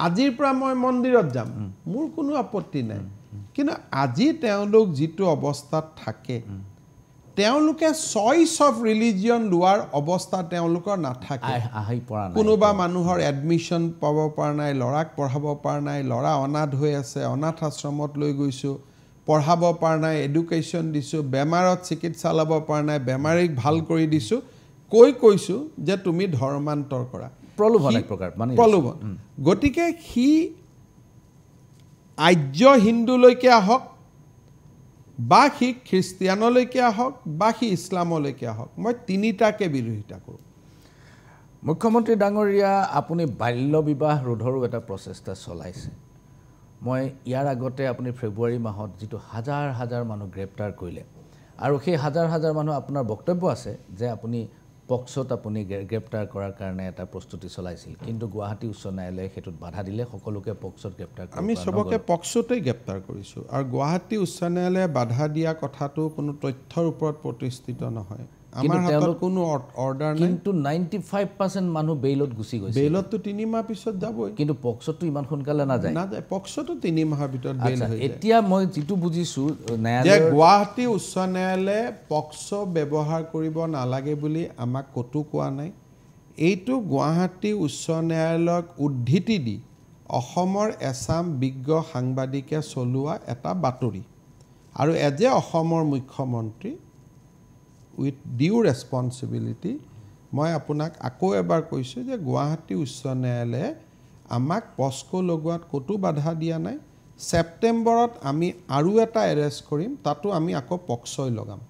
আজিৰ পৰা মই মন্দিৰত যাম মোৰ কোনো আপত্তি নাই কিন্তু আজি তেওঁলোক যিটো অৱস্থাত থাকে তেওঁলোকে চইচ অফ ৰিলিজিয়ন লোৱাৰ অৱস্থা তেওঁলোকৰ নাথাকে কোনোবা মানুহৰ এডমিশ্যন পাব পৰা নাই ল'ৰাক পঢ়াব পৰা নাই ল'ৰা অনাথ হৈ আছে অনাথ আশ্ৰমত লৈ গৈছোঁ পঢ়াব পৰা নাই এডুকেশ্যন দিছোঁ বেমাৰত চিকিৎসা ল'ব পৰা নাই বেমাৰীক ভাল কৰি দিছোঁ কৈছোঁ যে তুমি ধৰ্মান্তৰ কৰা প্ৰলোভন গতিকে সি আৰ্য হিন্দুলৈকে আহক বা সি খ্ৰীষ্টিয়ানলৈকে আহক বা সি ইছলামলৈকে আহক মই তিনিটাকে বিৰোধিতা কৰোঁ মুখ্যমন্ত্ৰী ডাঙৰীয়া আপুনি বাল্য বিবাহ ৰোধৰো এটা প্ৰচেষ্টা চলাইছে মই ইয়াৰ আগতে আপুনি ফেব্ৰুৱাৰী মাহত যিটো হাজাৰ হাজাৰ মানুহ গ্ৰেপ্তাৰ কৰিলে আৰু সেই হাজাৰ হাজাৰ মানুহ আপোনাৰ বক্তব্য আছে যে আপুনি পক্সত আপুনি গ্ৰেপ্তাৰ কৰাৰ কাৰণে এটা প্ৰস্তুতি চলাইছিল কিন্তু গুৱাহাটী উচ্চ ন্যায়ালয়ে সেইটোত বাধা দিলে সকলোকে পক্সত গ্ৰেপ্তাৰ আমি সবকে পক্সতেই গ্ৰেপ্তাৰ কৰিছোঁ আৰু গুৱাহাটী উচ্চ ন্যায়ালয়ে বাধা দিয়া কথাটো কোনো তথ্যৰ ওপৰত প্ৰতিষ্ঠিত নহয় আমাৰ হাতত কোনো অৰ্ডাৰ নাই কিন্তু 95% মানুহ বেইলত গুচি গৈছে বেইলতটো 3 মাহ পিছত যাবই কিন্তু পক্সতো ইমান সোনকালে নাযায় পক্সতো 3 মাহৰ ভিতৰত বেইল হৈ যায় এতিয়া মই যিটো বুজিছোঁ যে গুৱাহাটী উচ্চ ন্যায়ালয়ে পক্স ব্যৱহাৰ কৰিব নালাগে বুলি আমাক কতো কোৱা নাই এইটো গুৱাহাটী উচ্চ ন্যায়ালয়ক উদ্ধৃতি দি অসমৰ এছাম বিজ্ঞ সাংবাদিকে চলোৱা এটা বাতৰি আৰু এজে অসমৰ মুখ্যমন্ত্ৰী উইথ ডিউ ৰেছপন্সিবিলিটি মই আপোনাক আকৌ এবাৰ কৈছোঁ যে গুৱাহাটী উচ্চ ন্যায়ালয়ে আমাক পস্কো লগোৱাত কতো বাধা দিয়া নাই ছেপ্টেম্বৰত আমি আৰু এটা এৰেষ্ট কৰিম তাতো আমি আকৌ পক্সই লগাম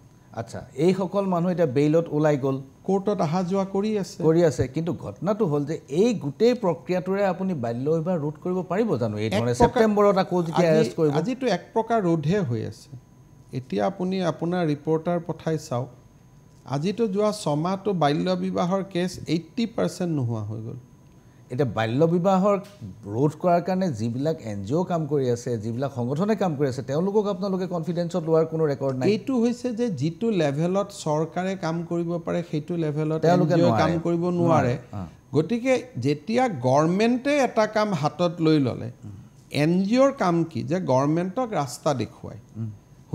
আচ্ছা এই সকল মানুহ এটা বেইলত ওলাই গ'ল কোৰ্টত অহা যোৱা কৰি আছে কিন্তু ঘটনাটো হ'ল যে এই গোটেই প্ৰক্ৰিয়াটোৰে আপুনি বাল্য বিবাহ ৰোধ কৰিব পাৰিব জানো এই ধৰণে ছেপ্টেম্বৰত আকৌ যেতিয়া এৰেষ্ট কৰিব আজিতো এক প্ৰকাৰ ৰোধহে হৈ আছে এতিয়া আপুনি আপোনাৰ ৰিপৰ্টাৰ পঠাই চাওক আজিতো যোৱা 6 মাহটো বাল্য বিবাহৰ কেছ 80% নোহোৱা হৈ গ'ল এটা বাল্য বিবাহৰ ৰোধ কৰাৰ কাৰণে যিবিলাক এনজিঅ' কাম কৰি আছে যিবিলাক সংগঠনে কাম কৰি আছে তেওঁলোকক আপোনালোকে কনফিডেন্সত লোৱাৰ কোনো ৰেকৰ্ড নাই এইটো হৈছে যে যিটো লেভেলত চৰকাৰে কাম কৰিব পাৰে সেইটো লেভেলত এনজিঅ' কাম কৰিব নোৱাৰে গতিকে যেতিয়া গভৰ্ণমেণ্টে এটা কাম হাতত লৈ ল'লে এনজিঅ'ৰ কাম কি যে গভৰ্ণমেণ্টক ৰাস্তা দেখুৱায়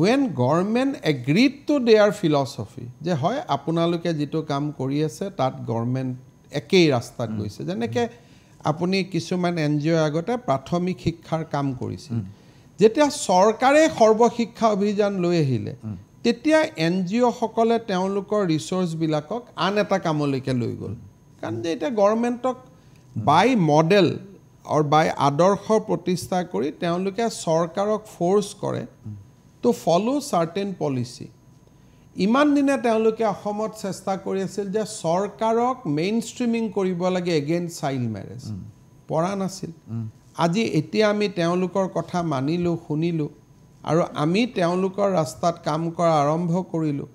when government agreed to their philosophy যে হয় আপোনালোকে যেটো কাম কৰি আছে তাত গভৰ্ণমেণ্ট একেই ৰাস্তাত গৈছে যেনেকৈ আপুনি কিছুমান এনজিঅ' আগতে প্ৰাথমিক শিক্ষাৰ কাম কৰিছিল যেতিয়া চৰকাৰে সৰ্বশিক্ষা অভিযান লৈ আহিলে তেতিয়া এনজিঅ' সকলে তেওঁলোকৰ ৰিসোৰ্সবিলাকক আন এটা কামলৈকে লৈ গ'ল কাৰণ যে এটা গভৰ্ণমেণ্টক বাই মডেল আৰু বাই আদৰ্শ প্ৰতিষ্ঠা কৰি তেওঁলোকে চৰকাৰক ফোৰ্স কৰে to follow certain policy ইমান দিনে তেওঁলোকে অসমত চেষ্টা কৰি আছিল যে চৰকাৰক মেইনষ্ট্ৰীমিং কৰিব লাগে এগেইনষ্ট চাইল্ড মেৰেজ পৰা নাছিল আজি এতিয়া আমি তেওঁলোকৰ কথা মানিলো শুনিলো আৰু আমি তেওঁলোকৰ ৰাস্তাত কাম কৰা আৰম্ভ কৰিলো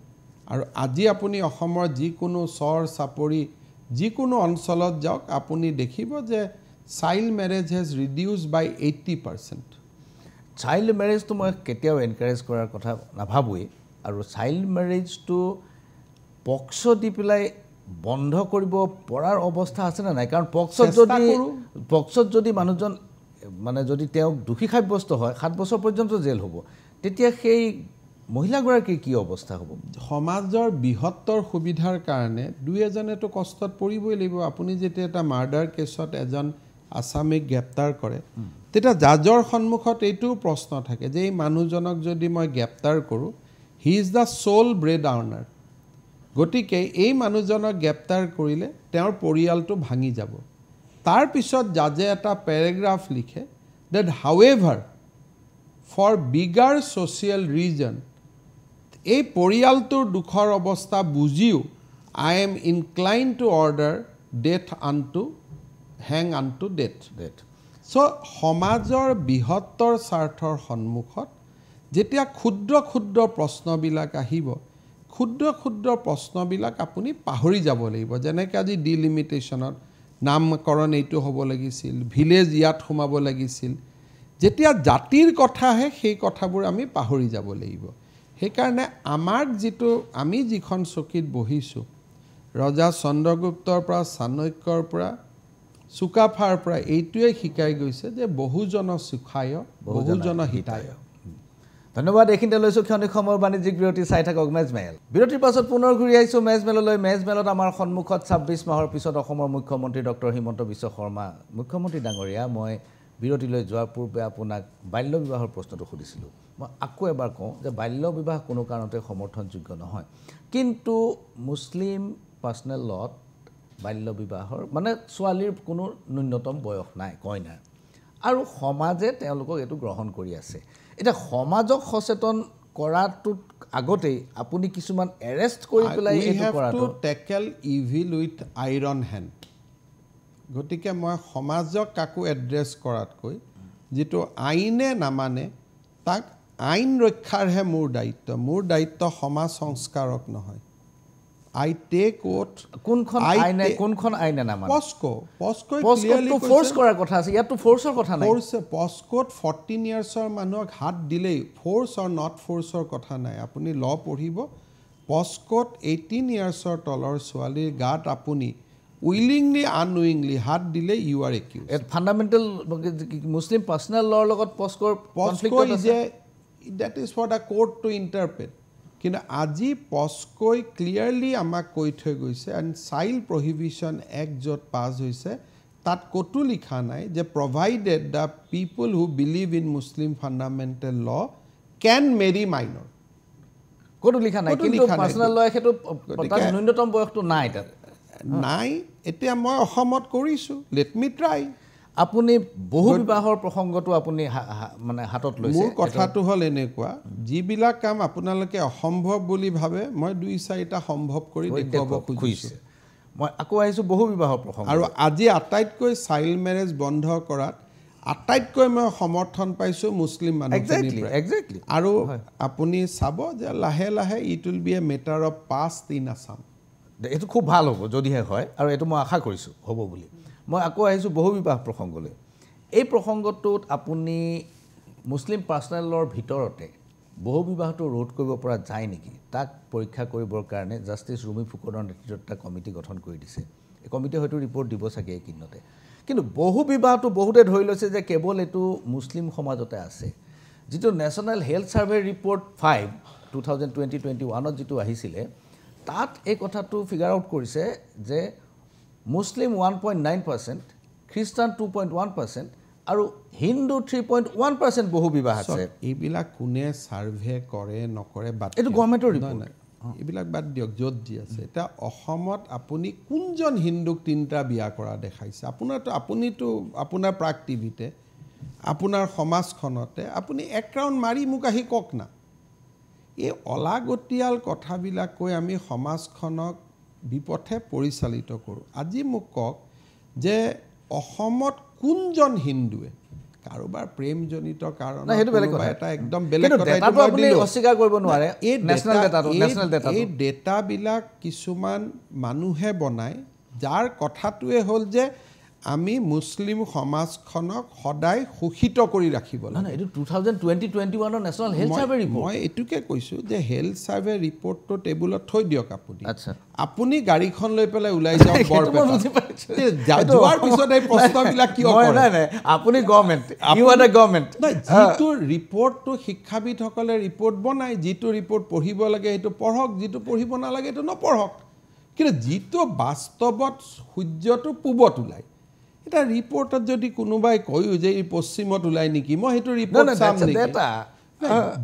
আৰু আজি আপুনি অসমৰ যিকোনো চৰ চাপৰি যিকোনো অঞ্চলত যাওক আপুনি দেখিব যে child marriage has reduced by 80% child মেৰেজটো মই কেতিয়াও এনকাৰেজ কৰাৰ কথা নাভাবোৱেই আৰু চাইল্ড মেৰেজটো পক্সো দি পেলাই বন্ধ কৰিব পৰাৰ অৱস্থা আছে না নাই কাৰণ পক্সত যদি মানুহজন মানে যদি তেওঁ দোষী সাব্যস্ত হয় 7 বছৰ পৰ্যন্ত জেল হ'ব তেতিয়া সেই মহিলাগৰাকীৰ কি অৱস্থা হ'ব সমাজৰ বৃহত্তৰ সুবিধাৰ কাৰণে দুই এজনেতো কষ্টত পৰিবই লাগিব আপুনি যেতিয়া এটা মাৰ্ডাৰ কেছত এজন আসামিক গ্ৰেপ্তাৰ কৰে তেতিয়া জাজৰ সন্মুখত এইটো প্ৰশ্ন থাকে যে এই মানুহজনক যদি মই গ্ৰেপ্তাৰ কৰো he is the sole bread earner গতিকে এই মানুহজনক গ্ৰেপ্তাৰ কৰিলে তেওঁৰ পৰিয়ালটো ভাঙি যাব তাৰ পিছত জাজে এটা পেৰাগ্ৰাফ লিখে that however for bigger social reason এই পৰিয়ালটোৰ দুখৰ অৱস্থা বুজিও I am inclined to order death unto hang unto death so সমাজৰ বৃহত্তৰ স্বাৰ্থৰ সন্মুখত যেতিয়া ক্ষুদ্ৰ ক্ষুদ্ৰ প্ৰশ্নবিলাক আহিব ক্ষুদ্ৰ ক্ষুদ্ৰ প্ৰশ্নবিলাক আপুনি পাহৰি যাব লাগিব যেনেকৈ আজি ডিলিমিটেশনত নামকৰণ এইটো হ'ব লাগিছিল ভিলেজ ইয়াত সোমাব লাগিছিল যেতিয়া জাতিৰ কথা আহে সেই কথাবোৰ আমি পাহৰি যাব লাগিব সেইকাৰণে আমাক যেটো আমি যিখন চকীত বহিছো ৰজা চন্দ্ৰগুপ্তৰ পৰা চাণক্যৰ পৰা সুকাফাৰ পৰা এইটোৱে শিকাই গৈছে যে বহুজন সুখায় বহুজন হিতায় ধন্যবাদ এইখিনিতে লৈছো ক্ষণিক সময়ৰ বাণিজ্যিক বিৰতি চাই থাকক মেজমেল বিৰতিৰ পাছত পুনৰ ঘূৰি আহিছো মেজমেললৈ মেজমেলত আমাৰ সন্মুখত 26 মাহৰ পিছত অসমৰ মুখ্যমন্ত্ৰী ডক্টৰ হিমন্ত বিশ্ব শৰ্মা মুখ্যমন্ত্ৰী ডাঙৰীয়া মই বিৰতিলৈ যোৱাৰ পূৰ্বে আপোনাক বাল্য বিবাহৰ প্ৰশ্নটো সুধিছিলো মই আকৌ এবাৰ কওঁ যে বাল্য বিবাহ কোনো কাৰণতে সমৰ্থনযোগ্য নহয় কিন্তু মুছলিম পাৰ্সনেল লত বাল্য বিবাহৰ মানে ছোৱালীৰ কোনো ন্যূনতম বয়স নাই কইনাৰ আৰু সমাজে তেওঁলোকক এটো গ্ৰহণ কৰি আছে এটা সমাজক সচেতন কৰাটো আগতেই আপুনি কিছুমান এৰেষ্ট কৰি পেলাই এটো কৰাটো tackle evil with iron hand গতিকে মই সমাজক কাকো এড্ৰেছ কৰাতকৈ যেটো আইনে নামানে তাক আইন ৰক্ষাৰহে মোৰ দায়িত্ব সমাজ সংস্কাৰক নহয় I take what কোনখন আইনে নামানে পস্কো ক্লিয়াৰলি ফোৰ্স কৰাৰ কথা আছে ইয়াতো ফোৰ্সৰ কথা নাই পস্কোত 14 ইয়াৰ্ছৰ মানুহক হাত দিলেই ফোৰ্স অৰ নট ফোৰ্সৰ কথা নাই আপুনি ল পঢ়িব পস্কোত 18 ইয়াৰ্ছৰ তলৰ ছোৱালীৰ গাত আপুনি উইলিংলি আনউইংলি হাত দিলে ইউ আৰ একিউজ ফান্ডামেন্টাল মুসলিম পাৰ্সোনাল লৰ লগত পস্কোৰ কনফ্লিক্ট আছে that is for the court to interpret কিন্তু আজি পস্কোই ক্লিয়াৰলি আমাক কৈ থৈ গৈছে এণ্ড চাইল্ড প্ৰহিবিশ্যন এক্ট য'ত পাছ হৈছে তাত কতো লিখা নাই যে provided the people who believe in Muslim fundamental ল কেন মেৰি মাইনৰ কতো লিখা নাই কিন্তু পাৰ্সোনাল ল এটো তাত ন্যূনতম বয়সটো নাই তাত নাই এতিয়া মই অসমত কৰিছো লেট মি ট্ৰাই আপুনি বহু বিবাহৰ প্ৰসংগটো আপুনি মানে হাতত লৈছে মোৰ কথাটো হ'ল এনেকুৱা যিবিলাক কাম আপোনালোকে অসম্ভৱ বুলি ভাবে মই 2-4টা সম্ভৱ কৰি দেখুৱাব খুজিছোঁ মই আকৌ আহিছোঁ বহু বিবাহৰ প্ৰসংগ আৰু আজি আটাইতকৈ চাইল্ড মেৰেজ বন্ধ কৰাত আটাইতকৈ মই সমৰ্থন পাইছোঁ মুছলিম মানুহখিনিৰ পৰা এক্সেক্টলি আৰু আপুনি চাব যে লাহে লাহে it will be a matter of past in Assam এইটো খুব ভাল হ'ব যদিহে হয় আৰু এইটো মই আশা কৰিছোঁ হ'ব বুলি মই আকৌ আহিছোঁ বহু বিবাহ প্ৰসংগলৈ এই প্ৰসংগটোত আপুনি মুছলিম পাৰ্চনেলৰ ভিতৰতে বহু বিবাহটো ৰোধ কৰিব পৰা যায় নেকি তাক পৰীক্ষা কৰিবৰ কাৰণে জাষ্টিছ ৰুমি ফুকনৰ নেতৃত্বত এটা কমিটি গঠন কৰি দিছে এই কমিটিয়ে হয়তো ৰিপৰ্ট দিব চাগে এইখিনিতে কিন্তু বহু বিবাহটো বহুতে ধৰি লৈছে যে কেৱল এইটো মুছলিম সমাজতে আছে যিটো নেশ্যনেল হেল্থ ছাৰ্ভে ৰিপৰ্ট 5 2020-21ত যিটো আহিছিলে তাত এই কথাটো ফিগাৰ আউট কৰিছে যে মুছলিম 1.9%, খ্ৰীষ্টান 2.1% আৰু হিন্দু 3.1% বহু বিবাহ আছে এইবিলাক কোনে ছাৰ্ভে কৰে নকৰে বাদ এইটো গভৰ্ণমেণ্টৰ ৰিপৰ্ট এইবিলাক বাদ দিয়ক য'ত যি আছে এতিয়া অসমত আপুনি কোনজন হিন্দুক 3টা বিয়া কৰা দেখাইছে আপুনিতো আপোনাৰ প্ৰাক টিভিতে আপোনাৰ সমাজখনতে আপুনি এক ৰাউণ্ড মাৰি মোক আহি কওক না এই অলাগতিয়াল কথাবিলাক কৈ আমি সমাজখনক বিপথে পৰিচালিত কৰোঁ আজি মোক কওক যে অসমত কোনজন হিন্দুৱে কাৰোবাৰ প্ৰেমজনিত কাৰণ এটা একদম বেলেগ কথা আপুনি অস্বীকাৰ কৰিব নোৱাৰে এই ডেটাবিলাক কিছুমান মানুহে বনায় যাৰ কথাটোৱে হ'ল যে আমি মুছলিম সমাজখনক সদায় শোষিত কৰি ৰাখিব লাগে এইটো 2020-21ৰ নেশ্যনেল হেল্থ ছাৰ্ভে ৰিপৰ্ট মই এইটোকে কৈছোঁ যে হেল্থ ছাৰ্ভে ৰিপৰ্টটো টেবুলত থৈ দিয়ক আচ্ছা আপুনি গাড়ীখন লৈ পেলাই ওলাই যাওক বৰপেটা যোৱাৰ পিছত এই প্ৰশ্নবিলাক কিয় কৰে আপুনি government you are the government যিটো ৰিপৰ্টটো শিক্ষাবিদসকলে ৰিপৰ্ট বনায় যিটো ৰিপৰ্ট পঢ়িব লাগে সেইটো পঢ়ক যিটো পঢ়িব নালাগে সেইটো নপঢ়ক কিন্তু যিটো বাস্তৱত সূৰ্যটো পূবত ওলায় এটা ৰিপৰ্টত যদি কোনোবাই কয়ও যে এই পশ্চিমত ওলাই নেকি মই সেইটো ৰিপৰ্ট চাম নেকি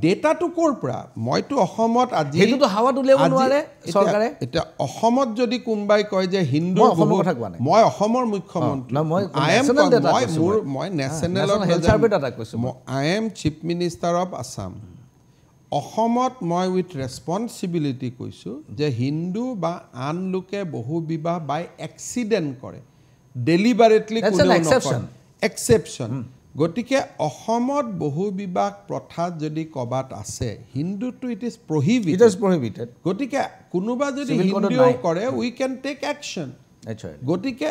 ডেটাটো ক'ৰ পৰা মইতো অসমত আজি সেইটোতো হাৱাত উলিয়াব নোৱাৰে চৰকাৰে এতিয়া অসমত যদি কোনোবাই কয় যে হিন্দু মই অসমৰ মুখ্যমন্ত্ৰী মই national I am chief minister of Assam অসমত মই উইথ ৰেছপনচিবিলিটি কৈছোঁ যে হিন্দু বা আন লোকে বহু বিবাহ বাই এক্সিডেণ্ট কৰে ডেলিবাৰেটলি এক্সেপশ্যন গতিকে অসমত বহু বিবাহ প্ৰথা যদি ক'বাত আছে হিন্দুটো ইট ইজ প্ৰহিবিটেড গতিকে কোনোবা যদি হিন্দুও কৰে উই কেন টেক একশ্যন গতিকে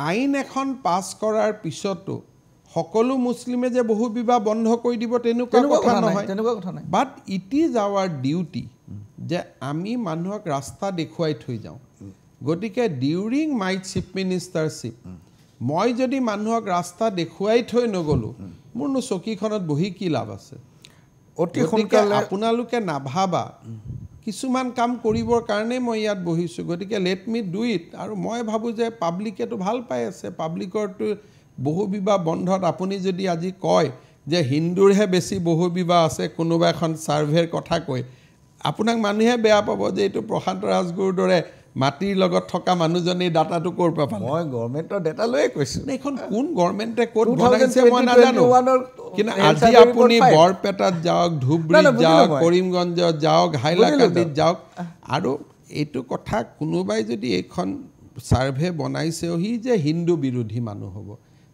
আইন এখন পাছ কৰাৰ পিছতো সকলো মুছলিমে যে বহু বিবাহ বন্ধ কৰি দিব তেনেকুৱা কথা নহয় but it is our duty যে আমি মানুহক ৰাস্তা দেখুৱাই থৈ যাওঁ গতিকে ডিউৰিং মাই চিফ মিনিষ্টাৰশ্বিপ মই যদি মানুহক ৰাস্তা দেখুৱাই থৈ নগ'লোঁ মোৰনো চকীখনত বহি কি লাভ আছে অতি সোনকালে আপোনালোকে নাভাবা কিছুমান কাম কৰিবৰ কাৰণে মই ইয়াত বহিছোঁ গতিকে লেট মি ডু ইট আৰু মই ভাবোঁ যে পাব্লিকেতো ভাল পাই আছে পাব্লিকৰটো বহু বিবাহ বন্ধত আপুনি যদি আজি কয় যে হিন্দুৰহে বেছি বহু বিবাহ আছে কোনোবা এখন ছাৰ্ভেৰ কথা কয় আপোনাক মানুহে বেয়া পাব যে এইটো প্ৰশান্ত ৰাজগুৰুৰ দৰে মাটিৰ লগত থকা মানুহজনী ডাটাটো ক'ৰ পৰা পালে মই গভৰ্ণমেণ্টৰ ডেটা লৈয়ে কৈছোঁ এইখন কোন গভৰ্ণমেণ্টে ক'ত বনাইছে মই নাজানো কিন্তু আজি আপুনি বৰপেটাত যাওক ধুবুৰীত যাওক কৰিমগঞ্জত যাওক হাইলাকান্দিত যাওক আৰু এইটো কথা কোনোবাই যদি এইখন ছাৰ্ভে বনাইছেও সি যে হিন্দু বিৰোধী মানুহ হ'ব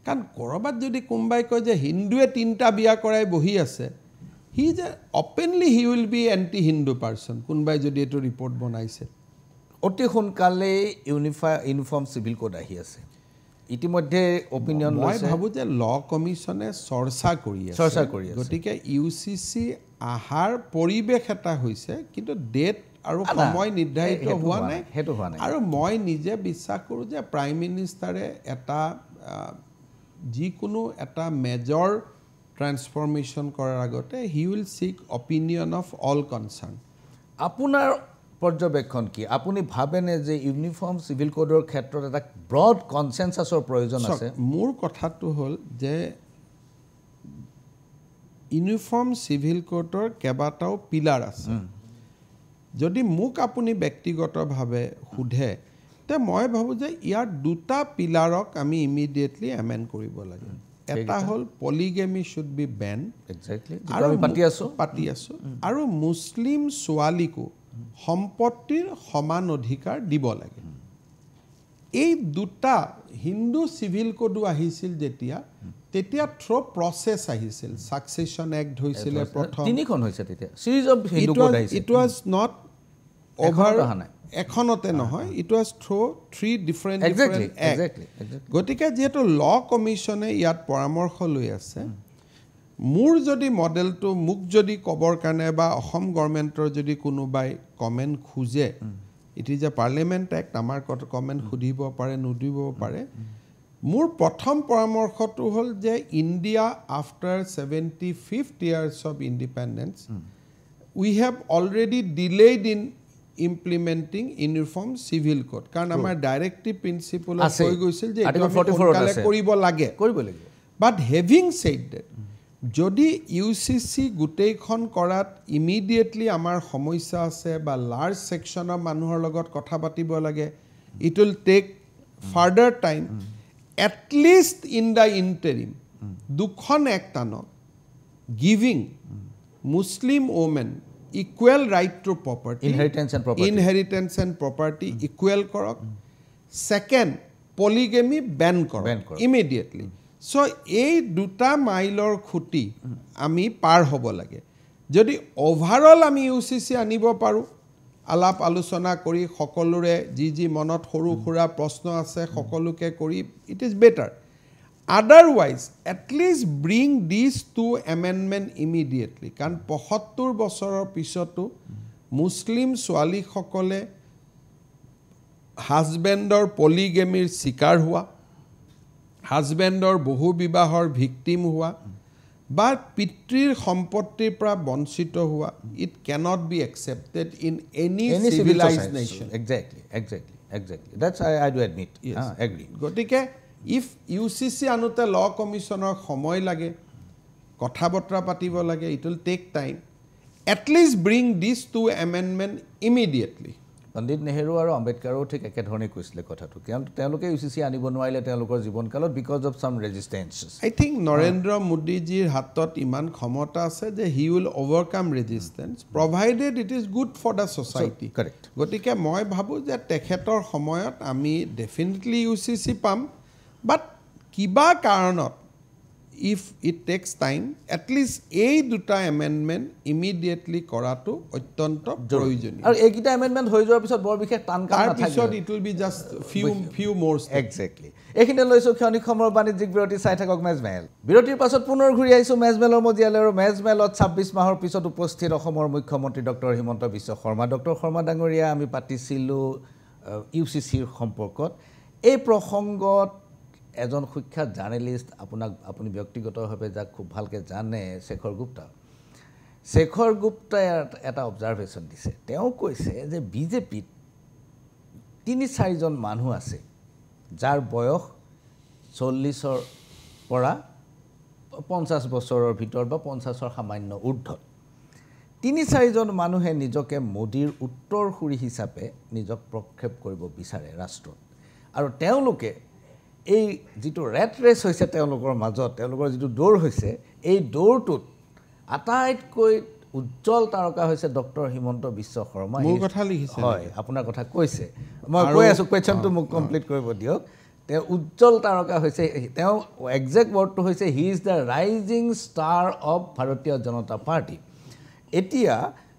কাৰণ ক'ৰবাত যদি কোনোবাই কয় যে হিন্দুৱে 3টা বিয়া কৰাই বহি আছে সি যে openly he will be anti Hindu person কোনোবাই যদি এইটো ৰিপৰ্ট বনাইছে অতি সোনকালে ইউনিফৰ্ম চিভিল কোড আহি আছে ইতিমধ্যে অপিনিয়ন মই ভাবোঁ যে ল কমিশ্যনে চৰ্চা কৰি আছে গতিকে UCC আহাৰ পৰিৱেশ এটা হৈছে কিন্তু ডেট আৰু সময় নিৰ্ধাৰিত হোৱা নাই আৰু মই নিজে বিশ্বাস কৰোঁ যে প্ৰাইম মিনিষ্টাৰে এটা যিকোনো এটা মেজৰ ট্ৰান্সফৰ্মেশ্যন কৰাৰ আগতে হি উইল চিক অপিনিয়ন অফ অল কনচাৰ্ণ আপোনাৰ পৰ্যবেক্ষণ কি আপুনি ভাবেনে যে ইউনিফৰ্ম চিভিল কোডৰ ক্ষেত্ৰত এটা ব্ৰড কনচেনচাছৰ প্ৰয়োজন আছে মোৰ কথাটো হ'ল যে ইউনিফৰ্ম চিভিল কোডৰ কেইবাটাও পিলাৰ আছে যদি মোক আপুনি ব্যক্তিগতভাৱে সোধে তে মই ভাবোঁ যে ইয়াৰ দুটা পিলাৰক আমি ইমিডিয়েটলি এমেণ্ড কৰিব লাগে এটা হ'ল পলিগেমি শুড বি বেন আৰু পাতি আছোঁ আৰু মুছলিম ছোৱালীকো সম্পত্তিৰ সমান অধিকাৰ দিব লাগে এই দুটা হিন্দু চিভিল কোডো আহিছিল তেতিয়া থ্ৰু প্ৰচেছ আহিছিল সাকসেছন এক্ট হৈছিলে প্ৰথম তিনিখন হৈছে তেতিয়া সিৰিজ অফ হিন্দু কোড আহিছিল ইট ৱাজ নট অভাৰ এখনতে নহয় it was through three different act গতিকে যেহেতু ল কমিশ্যনে ইয়াত পৰামৰ্শ লৈ আছে মোৰ যদি মডেলটো মোক যদি ক'বৰ কাৰণে বা অসম গভৰ্ণমেণ্টৰ যদি কোনোবাই কমেণ্ট খোজে it is A parliament act আমাৰ কমেণ্ট সুধিব পাৰে নুদিব পাৰে মোৰ প্ৰথম পৰামৰ্শটো হ'ল যে India after 75th years of independence we have already delayed in implementing uniform civil code কাৰণ আমাৰ ডাইৰেক্টিভ প্ৰিন্সিপল হৈ গৈছিল যে এইটো সোনকালে কৰিব লাগে বাট হেভিং ছেইড ডেট যদি ইউচিচি গোটেইখন কৰাত ইমিডিয়েটলি আমাৰ সমস্যা আছে বা লাৰ্জ ছেকশ্যনৰ মানুহৰ লগত কথা পাতিব লাগে it will take further time at least in the interim দুখন এক্ট আনক giving Muslim women equal right to property inheritance and property equal korok second polygamy ban korok immediately so ei duta mailor khuti ami par hobo lage jodi overall ami UCC anibo paru alap alochona kori sokolure ji monot horu khura proshno ase sokoluke kori it is better otherwise at least bring these two amendment immediately kan 75 বছৰৰ পিছতো মুসলিম ছোৱালী সকলে হাজবেণ্ডৰ পলিগেমিৰ শিকাৰ হোৱা হাজবেণ্ডৰ বহু বিবাহৰ ভিকটিম হোৱা বা পিতৃৰ সম্পত্তিৰ পৰা বঞ্চিত হোৱা it cannot be accepted in any civilized nation exactly that's I do admit agree গতিকে if UCC আনুতে ল কমিশ্যনৰ সময় লাগে কথা বতৰা পাতিব লাগে it will take time at least bring these two amendment immediately পণ্ডিত নেহেৰু আৰু আম্বেদকাৰো ঠিক একে ধৰণে কৈছিলে কথাটো কাৰণ তেওঁলোকে UCC আনিব নোৱাৰিলে তেওঁলোকৰ জীৱনকালত because of some resistances I think Narendra Modi জীৰ হাতত ইমান ক্ষমতা আছে যে he will overcome resistance provided it is good for the society correct গতিকে মই ভাবো যে তেখেতৰ সময়ত আমি definitely UCC পাম but kiba karanot if it takes time at least ei duta amendment immediately koratu ottonto proyojoni aru ekita amendment hoi joar pisot bor bikhe tan kan na thakbe it will be just few more steps. Exactly ekhine loiso khoni khomor banijik biroti sai thakok mezmel birotir pasot punor ghuri aisu mezmelor modiale aro mezmelot 26 mahor pisot uposthit অসমৰ মুখ্যমন্ত্ৰী ডক্টৰ হিমন্ত বিশ্ব শৰ্মা ডক্টৰ শৰ্মা ডাঙৰীয়া আমি পাতিছিলো ইউচিচিৰ সম্পৰ্কত এই প্ৰসংগত এজন সুখ্যাত জাৰ্নেলিষ্ট আপুনি ব্যক্তিগতভাৱে যাক খুব ভালকে জানে শেখৰ গুপ্তাই এটা অবজাৰভেশন দিছে তেওঁ কৈছে যে বিজেপিত 3-4 জন মানুহ আছে যাৰ বয়স 40ৰ পৰা 50 বছৰৰ ভিতৰ বা 50ৰ সামান্য ঊৰ্ধ্বত 3-4 জন মানুহে নিজকে মোদীৰ উত্তৰসূৰী হিচাপে নিজক প্ৰক্ষেপ কৰিব বিচাৰে ৰাষ্ট্ৰত আৰু তেওঁলোকে এই যেটো ৰেট ৰেছ হৈছে তেওঁলোকৰ মাজত তেওঁলোকৰ যেটো দৌৰ হৈছে এই দৌৰটোত আটাইতকৈ উজ্জ্বল তাৰকা হৈছে ডক্টৰ হিমন্ত বিশ্ব শৰ্মা মোৰ কথা লিখিছে হয় আপোনাৰ কথা কৈছে মই কৈ আছো কোৱেশ্চনটো মোক কমপ্লিট কৰিব দিয়ক তে উজ্জ্বল তাৰকা হৈছে তেওঁ এক্সাক্ট ৱৰ্ডটো হৈছে he is the rising star of ভাৰতীয় জনতা পাৰ্টি এতিয়া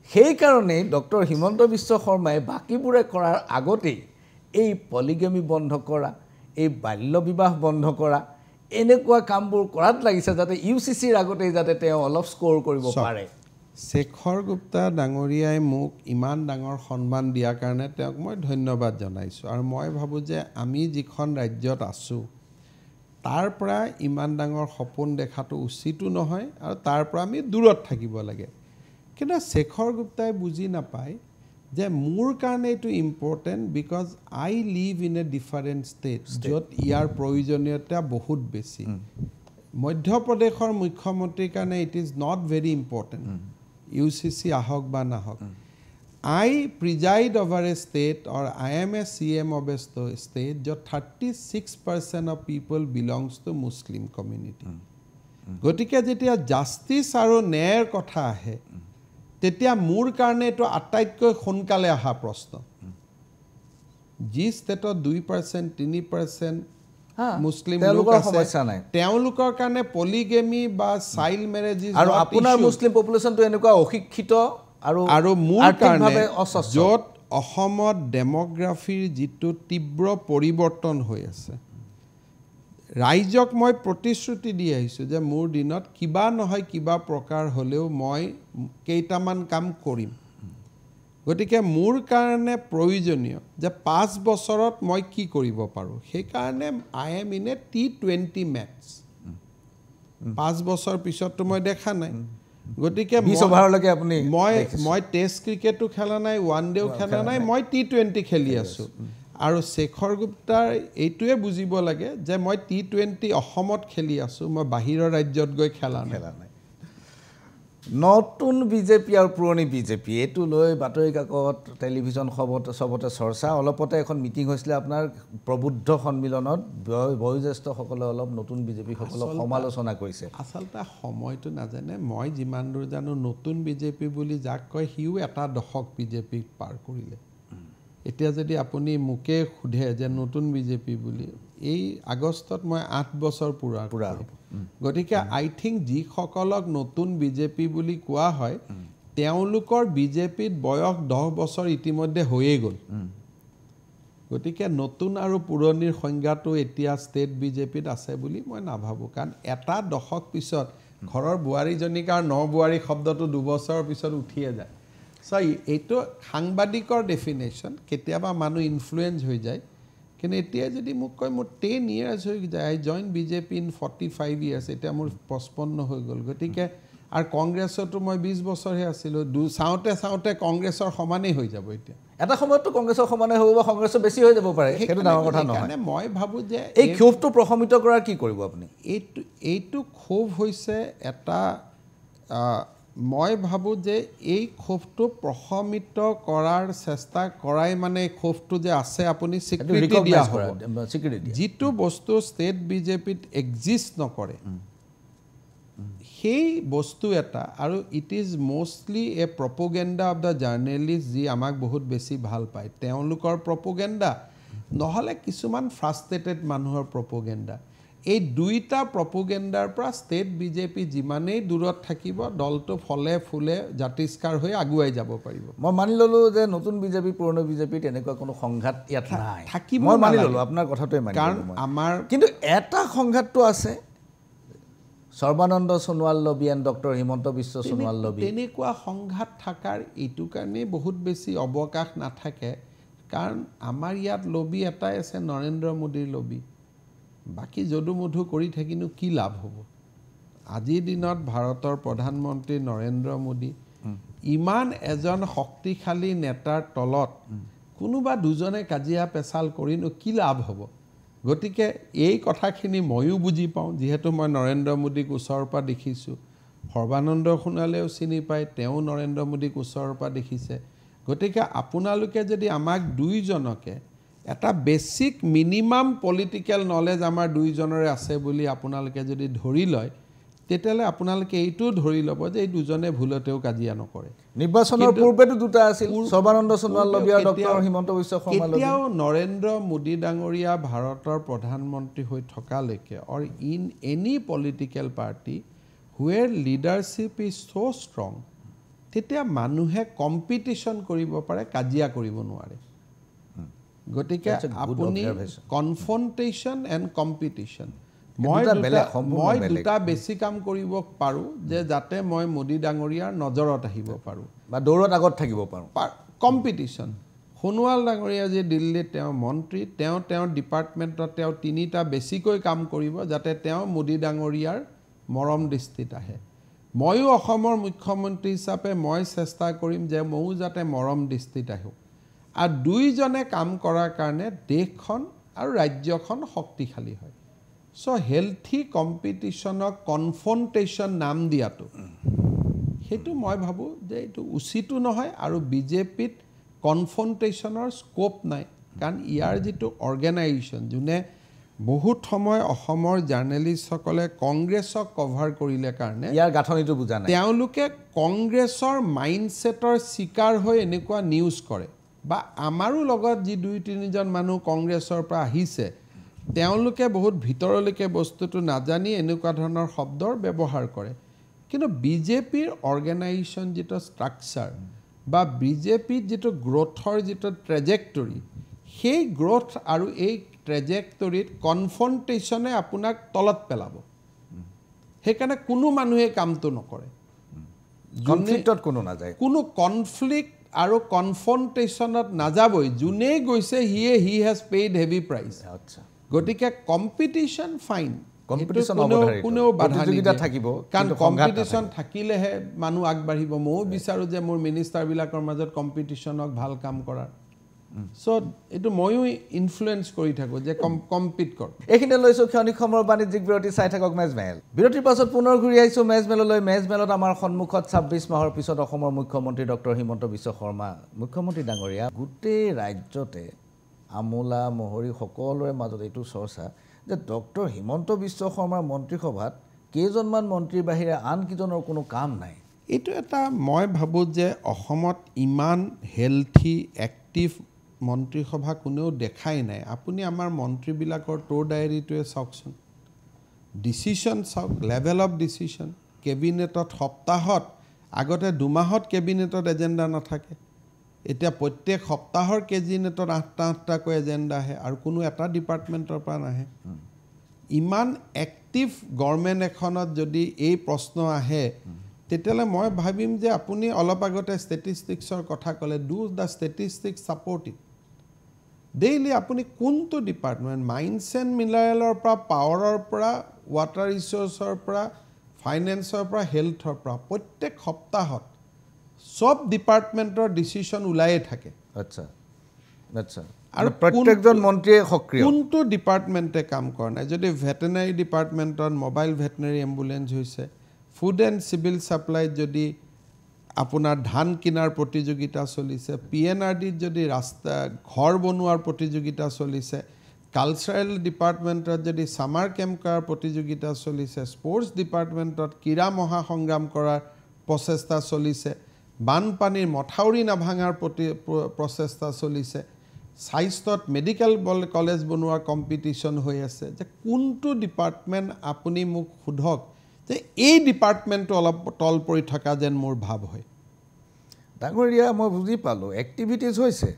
সেই কাৰণে ডক্টৰ হিমন্ত বিশ্ব শৰ্মাই বাকিবোৰে কৰাৰ আগতেই এই পলিগেমি বন্ধ কৰা এই বাল্য বিবাহ বন্ধ কৰা এনেকুৱা কামবোৰ কৰাত লাগিছে যাতে ইউচিচিৰ আগতেই যাতে তেওঁ অলপ স্কোৰ কৰিব পাৰে শেখৰ গুপ্তা ডাঙৰীয়াই মোক ইমান ডাঙৰ সন্মান দিয়াৰ কাৰণে তেওঁক মই ধন্যবাদ জনাইছো আৰু মই ভাবো যে আমি যিখন ৰাজ্যত আছো তাৰ পৰা ইমান ডাঙৰ সপোন দেখাটো উচিতো নহয় আৰু তাৰ পৰা আমি দূৰত থাকিব লাগে কিন্তু শেখৰ গুপ্তাই বুজি নাপায় যে মোৰ কাৰণে এটো important because I live in a different state য'ত ইয়াৰ প্ৰয়োজনীয়তা বহুত বেছি মধ্যপ্ৰদেশৰ মুখ্যমন্ত্ৰীৰ কাৰণে it is not very important UCC আহক বা নাহক I preside over a state or I am a CM of a state য'ত 36% of people belongs to Muslim community. গতিকে যেতিয়া জাষ্টিস আৰু ন্যায়ৰ কথা আহে তেতিয়া মোৰ কাৰণে এটো আটাইতকৈ সোনকালে অহা প্ৰশ্ন যি ষ্টেটত 2% 3% মুছলিম লোক আছে তেওঁলোকৰ কাৰণে পলিগেমি বা চাইল্ড মেৰেজেস আৰু আপোনাৰ মুছলিম পপুলেশ্যনটো এনেকুৱা অশিক্ষিত আৰু মোৰ কাৰণে য'ত অসমত ডেমোগ্ৰাফিৰ যিটো তীব্ৰ পৰিৱৰ্তন হৈ আছে ৰাইজক মই প্ৰতিশ্ৰুতি দি আহিছোঁ যে মোৰ দিনত কিবা নহয় কিবা প্ৰকাৰ হ'লেও মই কেইটামান কাম কৰিম গতিকে মোৰ কাৰণে প্ৰয়োজনীয় যে 5 বছৰত মই কি কৰিব পাৰোঁ সেই কাৰণে I am in a T20 match 5 বছৰ পিছতটো মই দেখা নাই গতিকে 20 ওভাৰলৈকে আপুনি মই টেষ্ট ক্ৰিকেটো খেলা নাই ওৱান ডেও খেলা নাই মই T20 খেলি আছোঁ আৰু শেখৰ গুপ্তাৰ এইটোৱে বুজিব লাগে যে মই T20 অসমত খেলি আছোঁ মই বাহিৰৰ ৰাজ্যত গৈ খেলা নাই নতুন বিজেপি আৰু পুৰণি বিজেপি এইটো লৈ বাতৰি কাকত টেলিভিছন সবতে চৰ্চা অলপতে এখন মিটিং হৈছিলে আপোনাৰ প্ৰবুদ্ধ সন্মিলনত বয়োজ্যেষ্ঠসকলে অলপ নতুন বিজেপি সকলক সমালোচনা কৰিছে আচলতে সময়টো নাজানে মই যিমান দূৰ জানো নতুন বিজেপি বুলি যাক কয় হিও এটা দশক বিজেপি পাৰ কৰিলে এতিয়া যদি আপুনি মুকে খুধে যে নতুন বিজেপি বুলি এই আগষ্টত মই 8 বছৰ পুৰা হ'ব গতিকে আই থিংক যি সকলক নতুন বিজেপি বুলি কোৱা হয় তেওঁলোকৰ বিজেপিত বয়স 10 বছৰ ইতিমধ্যে হৈয়ে গ'ল গতিকে নতুন আৰু পুৰণিৰ সংজ্ঞাটো এতিয়া ষ্টেট বিজেপিত আছে বুলি মই নাভাবো কাৰণ এটা দশক পিছত ঘৰৰ বুৱাৰীজনী কাৰ ন বুৱাৰী শব্দটো 2 বছৰৰ পিছত উঠিয়ে যায় সো এইটো সাংবাদিকৰ ডেফিনেশ্যন কেতিয়াবা মানুহ ইনফ্লুয়েঞ্চ হৈ যায় কিন্তু এতিয়া যদি মোক কয় মোৰ 10 years হৈ যায় আই জয়েন বিজেপি ইন 45 years এটা মোৰ 55 হৈ গ'ল গতিকে আৰু কংগ্ৰেছতো মই 20 বছৰহে আছিলোঁ চাওঁতে কংগ্ৰেছৰ সমানেই হৈ যাব এতিয়া এটা সময়তো কংগ্ৰেছৰ সমানে হ'ব বা কংগ্ৰেছৰ বেছি হৈ যাব পাৰে সেইটো ডাঙৰ কথা নহয় মানে মই ভাবো যে এই ক্ষোভটো প্ৰশমিত কৰাৰ কি কৰিব আপুনি এইটো ক্ষোভ হৈছে এটা মই ভাবো যে এই ক্ষোভটো প্ৰশমিত কৰাৰ চেষ্টা কৰাই মানে ক্ষোভটো যে আছে আপুনি স্বীকৃতি দিয়া হ'ব যিটো বস্তু ষ্টেট বিজেপিত এক্সিষ্ট নকৰে সেই বস্তু এটা আৰু it is mostly a propaganda of the journalist যি আমাক বহুত বেছি ভাল পায় তেওঁলোকৰ প্ৰপোগেণ্ডা নহলে কিছুমান ফ্ৰাষ্ট্ৰেটেড মানুহৰ প্ৰপোগেণ্ডা এই দুইটা প্ৰপোগেণ্ডাৰ পৰা ষ্টেট বিজেপি যিমানেই দূৰত থাকিব দলটো ফলে ফুলে জাতিস্কাৰ হৈ আগুৱাই যাব পাৰিব মই মানি ললো যে নতুন বিজেপি পুৰণি বিজেপি তেনেকুৱা কোনো সংঘাত ইয়াত নাই থাকিব মই মানি ললো আপোনাৰ কথাটোৱে মানি কাৰণ আমাৰ কিন্তু এটা সংঘাতটো আছে সৰ্বানন্দ সোণোৱাল লবি এণ্ড ডক্টৰ হিমন্ত বিশ্ব সোণোৱাল লবি তেনেকুৱা সংঘাত থাকাৰ এইটো কাৰণে বহুত বেছি অৱকাশ নাথাকে কাৰণ আমাৰ ইয়াত লবি এটাই আছে নৰেন্দ্ৰ মোদীৰ লবি বাকি যদুমধু কৰি থাকিনো কি লাভ হ'ব আজিৰ দিনত ভাৰতৰ প্ৰধানমন্ত্ৰী নৰেন্দ্ৰ মোদী ইমান এজন শক্তিশালী নেতাৰ তলত কোনোবা দুজনে কাজিয়া পেচাল কৰিনো কি লাভ হ'ব গতিকে এই কথাখিনি ময়ো বুজি পাওঁ যিহেতু মই নৰেন্দ্ৰ মোদীক ওচৰৰ পৰা দেখিছোঁ সৰ্বানন্দ সোণোৱালেও চিনি পায় তেওঁ নৰেন্দ্ৰ মোদীক ওচৰৰ পৰা দেখিছে গতিকে আপোনালোকে যদি আমাক দুইজনকে এটা বেসিক মিনিমাম পলিটিক্যাল নলেজ আমাৰ দুইজনৰে আছে বুলি আপোনালোকে যদি ধৰি লয় তেতিয়ালে আপোনালোকে এইটো ধৰি ল'ব যে এই দুজনে ভুলতেও কাজিয়া নকৰে নিৰ্বাচনৰ পূৰ্বেটো দুটা আছিল সৰ্বানন্দ সোণোৱাল লবি আৰু ডক্টৰ হিমন্ত বিশ্ব শৰ্মা লবি এতিয়াও নৰেন্দ্ৰ মোদী ডাঙৰীয়া ভাৰতৰ প্ৰধানমন্ত্ৰী হৈ থকালৈকে or in any political party where leadership is so strong তেতিয়া মানুহে কম্পিটিশ্যন কৰিব পাৰে কাজিয়া কৰিব নোৱাৰে গতিকে আপুনি কনফ্ৰণ্টেশ্যন এণ্ড কম্পিটিশ্যন মই দুটা বেছি কাম কৰিব পাৰোঁ যে যাতে মই মোদী ডাঙৰীয়াৰ নজৰত আহিব পাৰোঁ বা দৌৰত আগত থাকিব পাৰোঁ কম্পিটিশ্যন সোণোৱাল ডাঙৰীয়া যে দিল্লীত তেওঁ মন্ত্ৰী তেওঁৰ ডিপাৰ্টমেণ্টত তেওঁ 3টা বেছিকৈ কাম কৰিব যাতে তেওঁ মোদী ডাঙৰীয়াৰ মৰম দৃষ্টিত আহে ময়ো অসমৰ মুখ্যমন্ত্ৰী হিচাপে মই চেষ্টা কৰিম যে ময়ো যাতে মৰম দৃষ্টিত আহোঁ আৰু দুইজনে কাম কৰাৰ কাৰণে দেশখন আৰু ৰাজ্যখন শক্তিশালী হয় সো হেলথি কম্পিটিশ্যনক কনফ্ৰণ্টেশ্যন নাম দিয়াটো সেইটো মই ভাবোঁ যে এইটো উচিতো নহয় আৰু বিজেপিত কনফ্ৰণ্টেশ্যনৰ স্কোপ নাই কাৰণ ইয়াৰ যিটো অৰ্গেনাইজেশ্যন যোনে বহুত সময় অসমৰ জাৰ্নেলিষ্টসকলে কংগ্ৰেছক কভাৰ কৰিলে কাৰণে ইয়াৰ গাঁথনিটো বুজা নাই তেওঁলোকে কংগ্ৰেছৰ মাইণ্ডছেটৰ চিকাৰ হৈ এনেকুৱা নিউজ কৰে বা আমাৰো লগত যি 2-3জন মানুহ কংগ্ৰেছৰ পৰা আহিছে তেওঁলোকে বহুত ভিতৰলৈকে বস্তুটো নাজানি এনেকুৱা ধৰণৰ শব্দৰ ব্যৱহাৰ কৰে কিন্তু বিজেপিৰ অৰ্গেনাইজেশ্যন যিটো ষ্ট্ৰাকচাৰ বা বিজেপিৰ যিটো গ্ৰোথৰ যিটো ট্ৰেজেক্টৰী সেই গ্ৰোথ আৰু এই ট্ৰেজেক্টৰীত কনফ্ৰণ্টেশ্যনে আপোনাক তলত পেলাব সেইকাৰণে কোনো মানুহে কামটো নকৰে কনফ্লিক্টত কোনো নাযায় কোনো কনফ্লিক্ট আৰু কনফ্ৰণ্টেশ্যনত নাযাবই যোনে গৈছে he has paid heavy price আচ্ছা গতিকে কম্পিটিশ্যন ফাইন কম্পিটিশ্যন কোনেও বাধা প্ৰতিযোগিতা থাকিব কাৰণ কম্পিটিশ্যন থাকিলেহে মানুহ আগবাঢ়িব ময়ো বিচাৰোঁ যে মোৰ মিনিষ্টাৰবিলাকৰ মাজত কম্পিটিশ্যনক ভাল কাম কৰাৰ চ' এইটো ময়ো ইনফ্লুৱেঞ্চ কৰি থাকোঁ যে কম্পিট কৰ এইখিনিতে লৈছোঁ ক্ষণিক সময়ৰ বাণিজ্যিক বিৰতি চাই থাকক মেজমেল বিৰতিৰ পাছত পুনৰ ঘূৰি আহিছোঁ মেজমেললৈ মেজমেলত আমাৰ সন্মুখত 26 মাহৰ পিছত অসমৰ মুখ্যমন্ত্ৰী ডক্টৰ হিমন্ত বিশ্ব শৰ্মা মুখ্যমন্ত্ৰী ডাঙৰীয়া গোটেই ৰাজ্যতে আমোলা মহৰি সকলোৰে মাজত এইটো চৰ্চা যে ডক্টৰ হিমন্ত বিশ্ব শৰ্মাৰ মন্ত্ৰীসভাত কেইজনমান মন্ত্ৰীৰ বাহিৰে আন কিজনৰ কোনো কাম নাই এইটো এটা মই ভাবোঁ যে অসমত ইমান হেল্থি এক্টিভ মন্ত্ৰীসভা কোনেও দেখাই নাই আপুনি আমাৰ মন্ত্ৰীবিলাকৰ টোৰ ডায়েৰীটোৱে চাওকচোন ডিচিশ্যন চাওক লেভেল অফ ডিচিশ্যন কেবিনেটত সপ্তাহত আগতে 2 মাহত কেবিনেটত এজেণ্ডা নাথাকে এতিয়া প্ৰত্যেক সপ্তাহৰ কেবিনেটত 8টাকৈ এজেণ্ডা আহে আৰু কোনো এটা ডিপাৰ্টমেণ্টৰ পৰা নাহে ইমান এক্টিভ গভৰ্ণমেণ্ট এখনত যদি এই প্ৰশ্ন আহে তেতিয়াহ'লে মই ভাবিম যে আপুনি অলপ আগতে ষ্টেটিষ্টিক্সৰ কথা ক'লে do the statistics support it daily আপুনি কোনটো ডিপাৰ্টমেণ্ট মাইন্স এণ্ড মিনাৰেলৰ পৰা পাৱাৰৰ পৰা ৱাটাৰ ৰিচোৰ্চৰ পৰা ফাইনেন্সৰ পৰা হেল্থৰ পৰা প্ৰত্যেক সপ্তাহত সব ডিপাৰ্টমেণ্টৰ ডিচিশ্যন ওলায়ে থাকে আচ্ছা আচ্ছা আৰু প্ৰত্যেকজন মন্ত্ৰীয়ে সক্ৰিয় কোনটো ডিপাৰ্টমেণ্টে কাম কৰা নাই যদি ভেটেনাৰী ডিপাৰ্টমেণ্টত মোবাইল ভেটেনাৰী এম্বুলেঞ্চ হৈছে ফুড এণ্ড চিভিল ছাপ্লাইত যদি আপোনাৰ ধান কিনাৰ প্ৰতিযোগিতা চলিছে PNRDত যদি ৰাস্তা ঘৰ বনোৱাৰ প্ৰতিযোগিতা চলিছে কালচাৰেল ডিপাৰ্টমেণ্টত যদি সামাৰ কেম্প কৰাৰ প্ৰতিযোগিতা চলিছে স্পৰ্টছ ডিপাৰ্টমেণ্টত ক্ৰীড়া মহাসংগ্ৰাম কৰাৰ প্ৰচেষ্টা চলিছে বানপানীৰ মথাউৰি নাভাঙাৰ প্ৰচেষ্টা চলিছে স্বাস্থ্যত মেডিকেল কলেজ বনোৱাৰ কম্পিটিশ্যন হৈ আছে যে কোনটো ডিপাৰ্টমেণ্ট আপুনি মোক সোধক যে এই ডিপাৰ্টমেণ্টটো অলপ তল পৰি থকা যেন মোৰ ভাৱ হয় ডাঙৰীয়া মই বুজি পালোঁ এক্টিভিটিজ হৈছে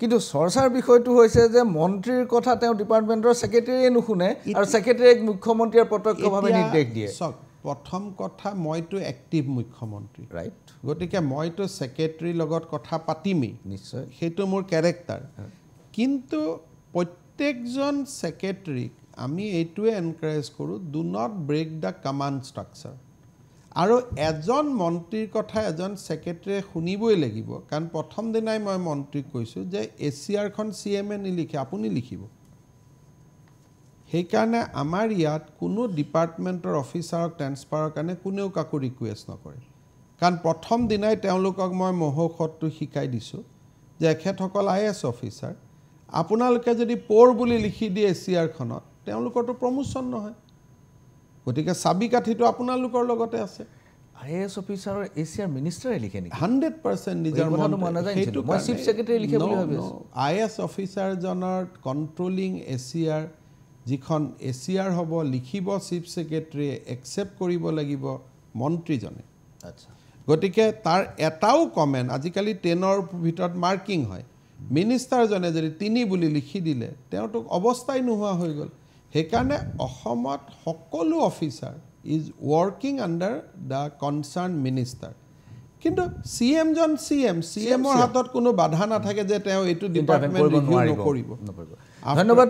কিন্তু চৰ্চাৰ বিষয়টো হৈছে যে মন্ত্ৰীৰ কথা তেওঁ ডিপাৰ্টমেণ্টৰ ছেক্ৰেটাৰীয়ে নুশুনে আৰু ছেক্ৰেটাৰীক মুখ্যমন্ত্ৰীয়ে প্ৰত্যক্ষভাৱে নিৰ্দেশ দিয়ে চাওক প্ৰথম কথা মইতো এক্টিভ মুখ্যমন্ত্ৰী ৰাইট গতিকে মইতো ছেক্ৰেটাৰীৰ লগত কথা পাতিমেই নিশ্চয় সেইটো মোৰ কেৰেক্টাৰ কিন্তু প্ৰত্যেকজন ছেক্ৰেটাৰীক আমি এইটোৱে এনকাৰেজ কৰোঁ do not break the command structure আৰু এজন মন্ত্ৰীৰ কথা এজন ছেক্ৰেটাৰীয়ে শুনিবই লাগিব কাৰণ প্ৰথম দিনাই মই মন্ত্ৰীক কৈছোঁ যে ACRখন CMে নিলিখে আপুনি লিখিব সেইকাৰণে আমাৰ ইয়াত কোনো ডিপাৰ্টমেণ্টৰ অফিচাৰক ট্ৰেন্সফাৰৰ কাৰণে কোনেও কাকো ৰিকুৱেষ্ট নকৰে কাৰণ প্ৰথম দিনাই তেওঁলোকক মই মহৌষধটো শিকাই দিছোঁ যে এখেতসকল IAS অফিচাৰ আপোনালোকে যদি পৰ বুলি লিখি দিয়ে ACRখনত তেওঁলোকৰতো প্ৰমোশ্যন নহয় গতিকে চাবি কাঠিটো আপোনালোকৰ লগতে আছে IAS অফিচাৰৰ ACR মিনিষ্টাৰে লিখে নেকি 100% নিজৰ সেইটো মই চিফ ছেক্ৰেটাৰী লিখে বুলি ভাবিছোঁ IAS অফিচাৰজনৰ কণ্ট্ৰলিং ACR যিখন ACR হ'ব লিখিব চিফ ছেক্ৰেটাৰীয়ে একচেপ্ট কৰিব লাগিব মন্ত্ৰীজনে আচ্ছা গতিকে তাৰ এটাও কমেণ্ট আজিকালি 10ৰ ভিতৰত মাৰ্কিং হয় মিনিষ্টাৰজনে যদি 3 বুলি লিখি দিলে তেওঁতো অৱস্থাই নোহোৱা হৈ গ'ল সেইকাৰণে অসমত সকলো officer is working under the concerned minister কিন্তু CMৰ হাতত কোনো বাধা নাথাকে যে তেওঁ এইটো ডিপাৰ্টমেণ্ট ৰিভিউ নকৰিব ধন্যবাদ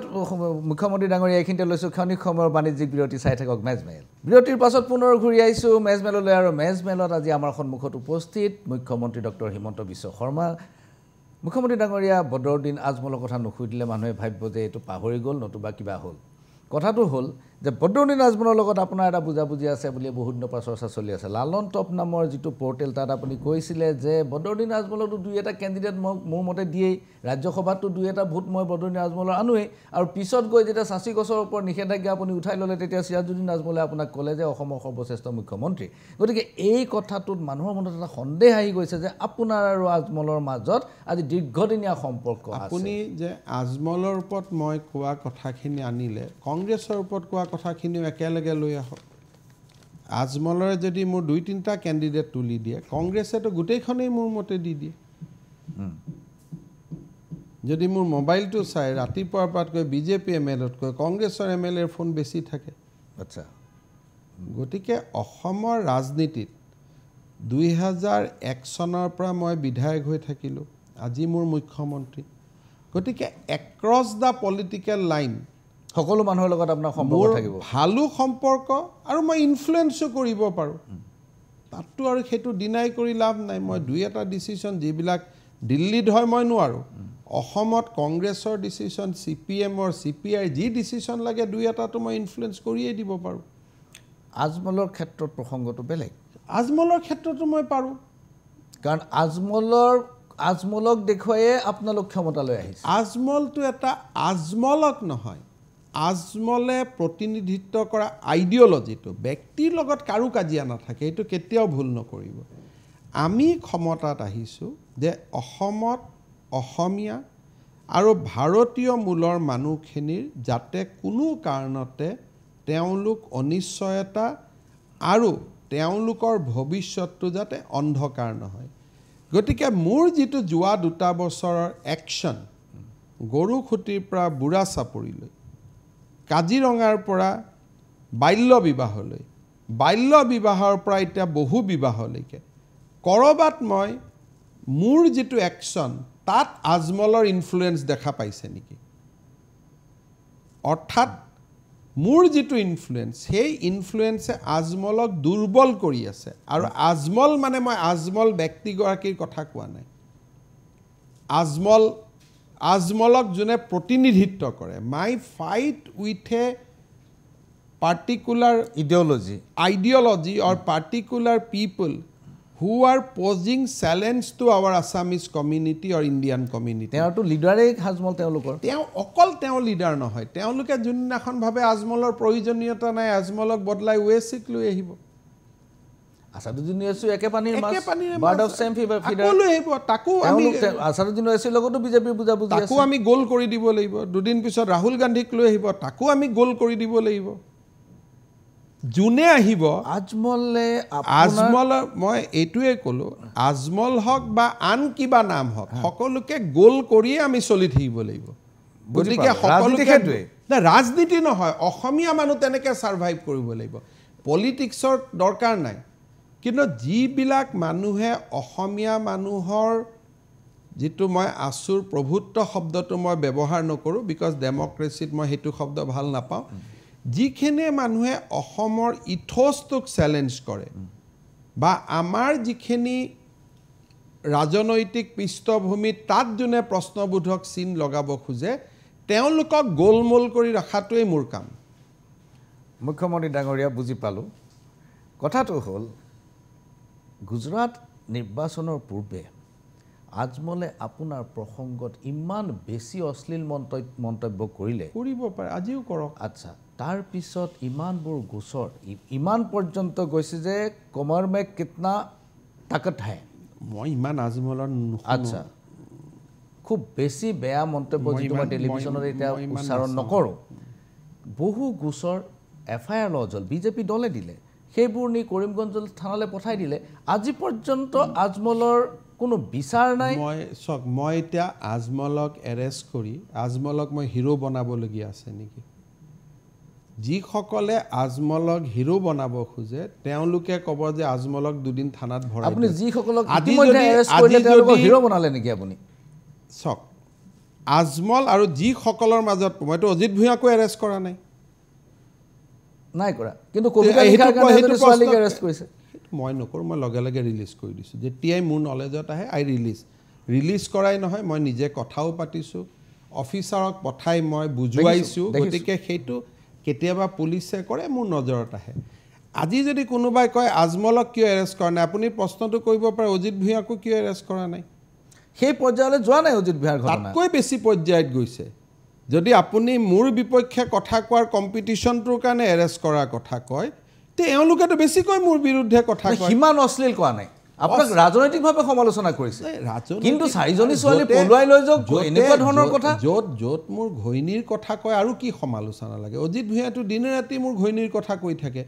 মুখ্যমন্ত্ৰী ডাঙৰীয়া এইখিনিতে লৈছোঁ ক্ষণিক সময়ৰ বাণিজ্যিক বিৰতি চাই থাকক মেজমেল বিৰতিৰ পাছত পুনৰ ঘূৰি আহিছোঁ মেজমেললৈ আৰু মেজমেলত আজি আমাৰ সন্মুখত উপস্থিত মুখ্যমন্ত্ৰী ডক্টৰ হিমন্ত বিশ্ব শৰ্মা মুখ্যমন্ত্ৰী ডাঙৰীয়া বদৰুদ্দিন আজমলৰ কথা নুসুধিলে মানুহে ভাবিব যে এইটো পাহৰি গ'ল নতুবা কিবা হ'ল কথাটো হ'ল যে বদৰুদ্দিন আজমলৰ লগত আপোনাৰ এটা বুজাবুজি আছে বুলি বহুত দিনৰ পৰা চৰ্চা চলি আছে লালন টপ নামৰ যিটো পৰ্টেল তাত আপুনি কৈছিলে যে বদৰুদ্দিন আজমলতো দুই এটা কেণ্ডিডেট মোৰ মতে দিয়েই ৰাজ্যসভাতো দুই এটা ভোট মই বদৰুদ্দিন আজমলৰ আনোৱেই আৰু পিছত গৈ যেতিয়া চাচি গছৰ ওপৰত নিষেধাজ্ঞা আপুনি উঠাই ল'লে তেতিয়া সিৰাজুদ্দিন আজমলে আপোনাক ক'লে যে অসমৰ সৰ্বশ্ৰেষ্ঠ মুখ্যমন্ত্ৰী গতিকে এই কথাটোত মানুহৰ মনত এটা সন্দেহ আহি গৈছে যে আপোনাৰ আৰু আজমলৰ মাজত আজি দীৰ্ঘদিনীয়া সম্পৰ্ক আছে আপুনি যে আজমলৰ ওপৰত মই কোৱা কথাখিনি আনিলে কংগ্ৰেছৰ ওপৰত কোৱা কথাখিনিও একেলগে লৈ আহক আজমলৰে যদি মোৰ দুই তিনিটা কেণ্ডিডেট তুলি দিয়ে কংগ্ৰেছেতো গোটেইখনেই মোৰ মতে দি দিয়ে যদি মোৰ মোবাইলটো চাই ৰাতিপুৱাৰ পৰাতকৈ বিজেপি এমএলএতকৈ কংগ্ৰেছৰ এমএলএৰ ফোন বেছি থাকে আচ্ছা গতিকে অসমৰ ৰাজনীতিত 2001 চনৰ পৰা মই বিধায়ক হৈ থাকিলোঁ আজি মোৰ মুখ্যমন্ত্ৰী গতিকে এক্ৰছ দ্য পলিটিকেল লাইন সকলো মানুহৰ লগত আপোনাৰ সম্পৰ্ক থাকিব ভালো সম্পৰ্ক আৰু মই ইনফ্লুৱেঞ্চো কৰিব পাৰোঁ তাততো আৰু সেইটো ডিনাই কৰি লাভ নাই মই দুই এটা ডিচিশ্যন যিবিলাক দিল্লীত হয় মই নোৱাৰোঁ অসমত কংগ্ৰেছৰ ডিচিশ্যন CPMৰ CPI যি ডিচিশ্যন লাগে দুই এটাতো মই ইনফ্লুৱেঞ্চ কৰিয়েই দিব পাৰোঁ আজমলৰ ক্ষেত্ৰত প্ৰসংগটো বেলেগ আজমলৰ ক্ষেত্ৰতো মই পাৰোঁ কাৰণ আজমলক দেখুৱায়ে আপোনালোক ক্ষমতালৈ আহিছে আজমলটো এটা আজমলক নহয় আজমলে প্ৰতিনিধিত্ব কৰা আইডিঅলজিটো ব্যক্তিৰ লগত কাৰো কাজিয়া নাথাকে এইটো কেতিয়াও ভুল নকৰিব আমি ক্ষমতাত আহিছোঁ যে অসমত অসমীয়া আৰু ভাৰতীয় মূলৰ মানুহখিনিৰ যাতে কোনো কাৰণতে তেওঁলোক অনিশ্চয়তা আৰু তেওঁলোকৰ ভৱিষ্যতটো যাতে অন্ধকাৰ নহয় গতিকে মোৰ যিটো যোৱা 2 বছৰৰ একশ্যন গৰুখুটিৰ পৰা বুঢ়া চাপৰিলৈ কাজিৰঙাৰ পৰা বাল্য বিবাহৰ পৰা এতিয়া বহু বিবাহলৈকে কৰবাত মই মোৰ যিটো একশ্যন তাত আজমলৰ ইনফ্লুৱেঞ্চ দেখা পাইছে নেকি অৰ্থাৎ মোৰ যিটো ইনফ্লুৱেঞ্চ সেই ইনফ্লুৱেঞ্চে আজমলক দুৰ্বল কৰি আছে আৰু আজমল মানে মই আজমল ব্যক্তিগৰাকীৰ কথা কোৱা নাই আজমলক যোনে প্ৰতিনিধিত্ব কৰে my fight with a particular ideology or particular people who are posing challenge to our Assamese community or Indian community. তেওঁটো লিডাৰেই আজমল তেওঁলোকৰ অকল তেওঁ লিডাৰ নহয় তেওঁলোকে যোনদিনাখন ভাবে আজমলৰ প্ৰয়োজনীয়তা নাই আজমলক বদলাই ওৱেচিক লৈ আহিব আসাদুদ্দিন ওৱেচি একে পানীৰ মাছ বাৰ্ড অফ সেম ফিভাৰ লৈ আহিব তাকো আমি আসাদুদ্দিন ওৱেচিৰ লগতো বিজেপিৰ বুজাবুজি আছে তাকো আমি গোল কৰি দিব লাগিব দুদিন পিছত ৰাহুল গান্ধীক লৈ আহিব তাকো আমি গোল কৰি দিব লাগিব যোনে আহিব আজমল মই এইটোৱে ক'লো আজমল হওক বা আন কিবা নাম হওক সকলোকে গোল কৰিয়ে আমি চলি থাকিব লাগিব গতিকে সকলোকে ৰাজনীতি নহয় অসমীয়া মানুহ তেনেকৈ ছাৰ্ভাইভ কৰিব লাগিব পলিটিক্সৰ দৰকাৰ নাই কিন্তু যিবিলাক মানুহে অসমীয়া মানুহৰ যিটো মই আছুৰ প্ৰভুত্ব শব্দটো মই ব্যৱহাৰ নকৰোঁ বিকজ ডেমক্ৰেচিত মই সেইটো শব্দ ভাল নাপাওঁ যিখিনি মানুহে অসমৰ ইথোছটোক চেলেঞ্জ কৰে বা আমাৰ যিখিনি ৰাজনৈতিক পৃষ্ঠভূমিত তাত যোনে প্ৰশ্নবোধক চিন লগাব খোজে তেওঁলোকক গোলমোল কৰি ৰখাটোৱেই মোৰ কাম মুখ্যমন্ত্ৰী ডাঙৰীয়া বুজি পালোঁ কথাটো হ'ল গুজৰাট নিৰ্বাচনৰ পূৰ্বে আজমলে আপোনাৰ প্ৰসংগত ইমান বেছি অশ্লীল মন্তব্য কৰিলে কৰিব পাৰে আজিও কৰক আচ্ছা তাৰ পিছত ইমানবোৰ গোচৰ ইমান পৰ্যন্ত গৈছে যে কমৰ মে কিতনা তাকত হে মই ইমান আজমলৰ আচ্ছা খুব বেছি বেয়া মন্তব্য যিটো মই টেলিভিশ্যনত এতিয়া উচ্চাৰণ নকৰোঁ বহু গোচৰ FIR লজল বিজেপি দলে দিলে সেইবোৰ নি কৰিমগঞ্জ থানালৈ পঠাই দিলে আজি পৰ্যন্ত আজমলৰ কোনো বিচাৰ নাই মই এতিয়া আজমলক এৰেষ্ট কৰি আজমলক মই হিৰো বনাবলগীয়া আছে নেকি যিসকলে আজমলক হিৰো বনাব খোজে তেওঁলোকে ক'ব যে আজমলক দুদিন থানাত ভৰাই আপুনি যিসকলক ইতিমধ্যে এৰেষ্ট কৰিলে তেওঁলোকক হিৰো বনালে নেকি আপুনি চাওক আজমল আৰু যিসকলৰ মাজত মইতো অজিত ভূঞাকো এৰেষ্ট কৰা নাই কৰা কিন্তু কবিতা লিখাৰ কাৰণে ছোৱালীক এৰেষ্ট কৰিছে মই নকৰোঁ মই লগে লগে ৰিলিজ কৰি দিছোঁ যেতিয়াই মোৰ নলেজত আহে ৰিলিজ কৰাই নহয় মই নিজে কথাও পাতিছোঁ অফিচাৰক পঠাই মই বুজুৱাইছোঁ গতিকে সেইটো কেতিয়াবা পুলিচে কৰে মোৰ নজৰত আহে আজি যদি কোনোবাই কয় আজমলক কিয় এৰেষ্ট কৰা নাই আপুনি প্ৰশ্নটো কৰিব পাৰে অজিত ভূঞাকো কিয় এৰেষ্ট কৰা নাই সেই পৰ্যায়লৈ যোৱা নাই অজিত ভূঞাৰ ঘটনা তাতকৈ বেছি পৰ্যায়ত গৈছে যদি আপুনি মোৰ বিপক্ষে কথা কোৱাৰ কম্পিটিশ্যনটোৰ কাৰণে এৰেষ্ট কৰাৰ কথা কয় তে এওঁলোকেতো বেছিকৈ মোৰ বিৰুদ্ধে কথা কয় সিমান অশ্লীল কোৱা নাই আপোনাক ৰাজনৈতিকভাৱে সমালোচনা কৰিছে কিন্তু চাৰিজনী ছোৱালী পলুৱাই লৈ যাওক এনেকুৱা ধৰণৰ কথা য'ত মোৰ ঘৈণীৰ কথা কয় আৰু কি সমালোচনা লাগে অজিত ভূঞাটো দিনে ৰাতি মোৰ ঘৈণীৰ কথা কৈ থাকে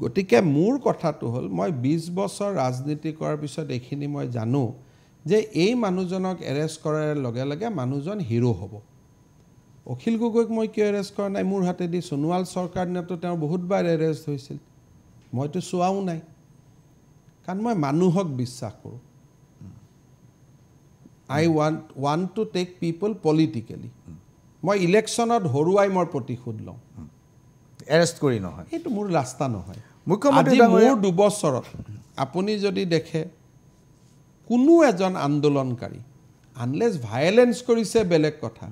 গতিকে মোৰ কথাটো হ'ল মই 20 বছৰ ৰাজনীতি কৰাৰ পিছত এইখিনি মই জানো যে এই মানুহজনক এৰেষ্ট কৰাৰ লগে লগে মানুহজন হিৰো হ'ব অখিল গগৈক মই কিয় এৰেষ্ট কৰা নাই মোৰ হাতেদি সোণোৱাল চৰকাৰ দিনতো তেওঁ বহুতবাৰ এৰেষ্ট হৈছিল মইতো চোৱাও নাই কাৰণ মই মানুহক বিশ্বাস কৰোঁ I want to take people politically মই ইলেকশ্যনত হৰুৱাই মই প্ৰতিশোধ লওঁ এৰেষ্ট কৰি নহয় সেইটো মোৰ ৰাস্তা নহয় মুখ্যমন্ত্ৰী মোৰ 2 বছৰত আপুনি যদি দেখে কোনো এজন আন্দোলনকাৰী আনলেছ ভায়োলেন্স কৰিছে বেলেগ কথা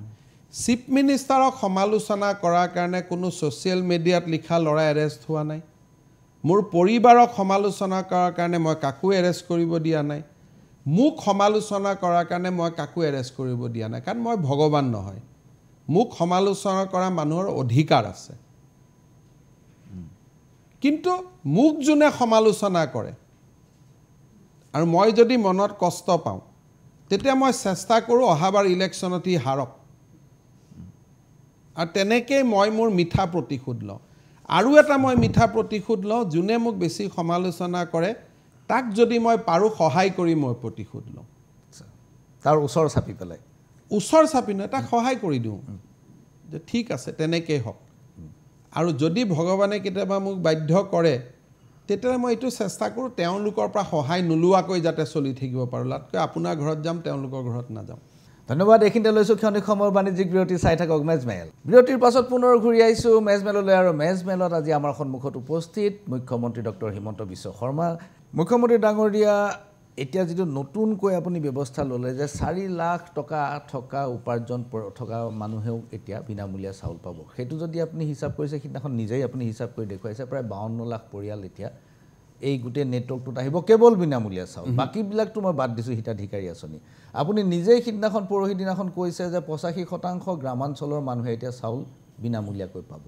চিফ মিনিষ্টাৰক সমালোচনা কৰাৰ কাৰণে কোনো ছ'চিয়েল মিডিয়াত লিখা ল'ৰা এৰেষ্ট হোৱা নাই মোৰ পৰিবাৰক সমালোচনা কৰাৰ কাৰণে মই কাকো এৰেষ্ট কৰিব দিয়া নাই মোক সমালোচনা কৰাৰ কাৰণে মই কাকো এৰেষ্ট কৰিব দিয়া নাই কাৰণ মই ভগৱান নহয় মোক সমালোচনা কৰা মানুহৰ অধিকাৰ আছে কিন্তু মোক যোনে সমালোচনা কৰে আৰু মই যদি মনত কষ্ট পাওঁ তেতিয়া মই চেষ্টা কৰোঁ অহাবাৰ ইলেকশ্যনত ই হাৰক আৰু তেনেকৈ মই মোৰ মিঠা প্ৰতিশোধ লওঁ আৰু এটা মই মিঠা প্ৰতিশোধ লওঁ যোনে মোক বেছি সমালোচনা কৰে তাক যদি মই পাৰোঁ সহায় কৰি মই প্ৰতিশোধ লওঁ তাৰ ওচৰ চাপি পেলাই ওচৰ চাপি নহয় তাক সহায় কৰি দিওঁ যে ঠিক আছে তেনেকেই হওক আৰু যদি ভগৱানে কেতিয়াবা মোক বাধ্য কৰে তেতিয়াহ'লে মই এইটো চেষ্টা কৰোঁ তেওঁলোকৰ পৰা সহায় নোলোৱাকৈ যাতে চলি থাকিব পাৰোঁ লাতকৈ আপোনাৰ ঘৰত যাম তেওঁলোকৰ ঘৰত নাযাওঁ ধন্যবাদ এইখিনিতে লৈছোঁ ক্ষণিক সময়ৰ বাণিজ্যিক বিৰতি চাই থাকক মেজমেল বিৰতিৰ পাছত পুনৰ ঘূৰি আহিছোঁ মেজমেললৈ আৰু মেজমেলত আজি আমাৰ সন্মুখত উপস্থিত মুখ্যমন্ত্ৰী ডক্টৰ হিমন্ত বিশ্ব শৰ্মা মুখ্যমন্ত্ৰী ডাঙৰীয়া এতিয়া যিটো নতুনকৈ আপুনি ব্যৱস্থা ল'লে যে 4 লাখ টকা থকা উপাৰ্জন থকা মানুহেও এতিয়া বিনামূলীয়া চাউল পাব সেইটো যদি আপুনি হিচাপ কৰিছে সিদিনাখন নিজেই আপুনি হিচাপ কৰি দেখুৱাইছে প্ৰায় 52 লাখ পৰিয়াল এতিয়া এই গোটেই নেটৱৰ্কটোত আহিব কেৱল বিনামূলীয়া চাউল বাকীবিলাকতো মই বাদ দিছোঁ হিতাধিকাৰী আঁচনি আপুনি নিজেই সিদিনাখন পৰহি দিনাখন কৈছে যে 85% গ্ৰামাঞ্চলৰ মানুহে এতিয়া চাউল বিনামূলীয়াকৈ পাব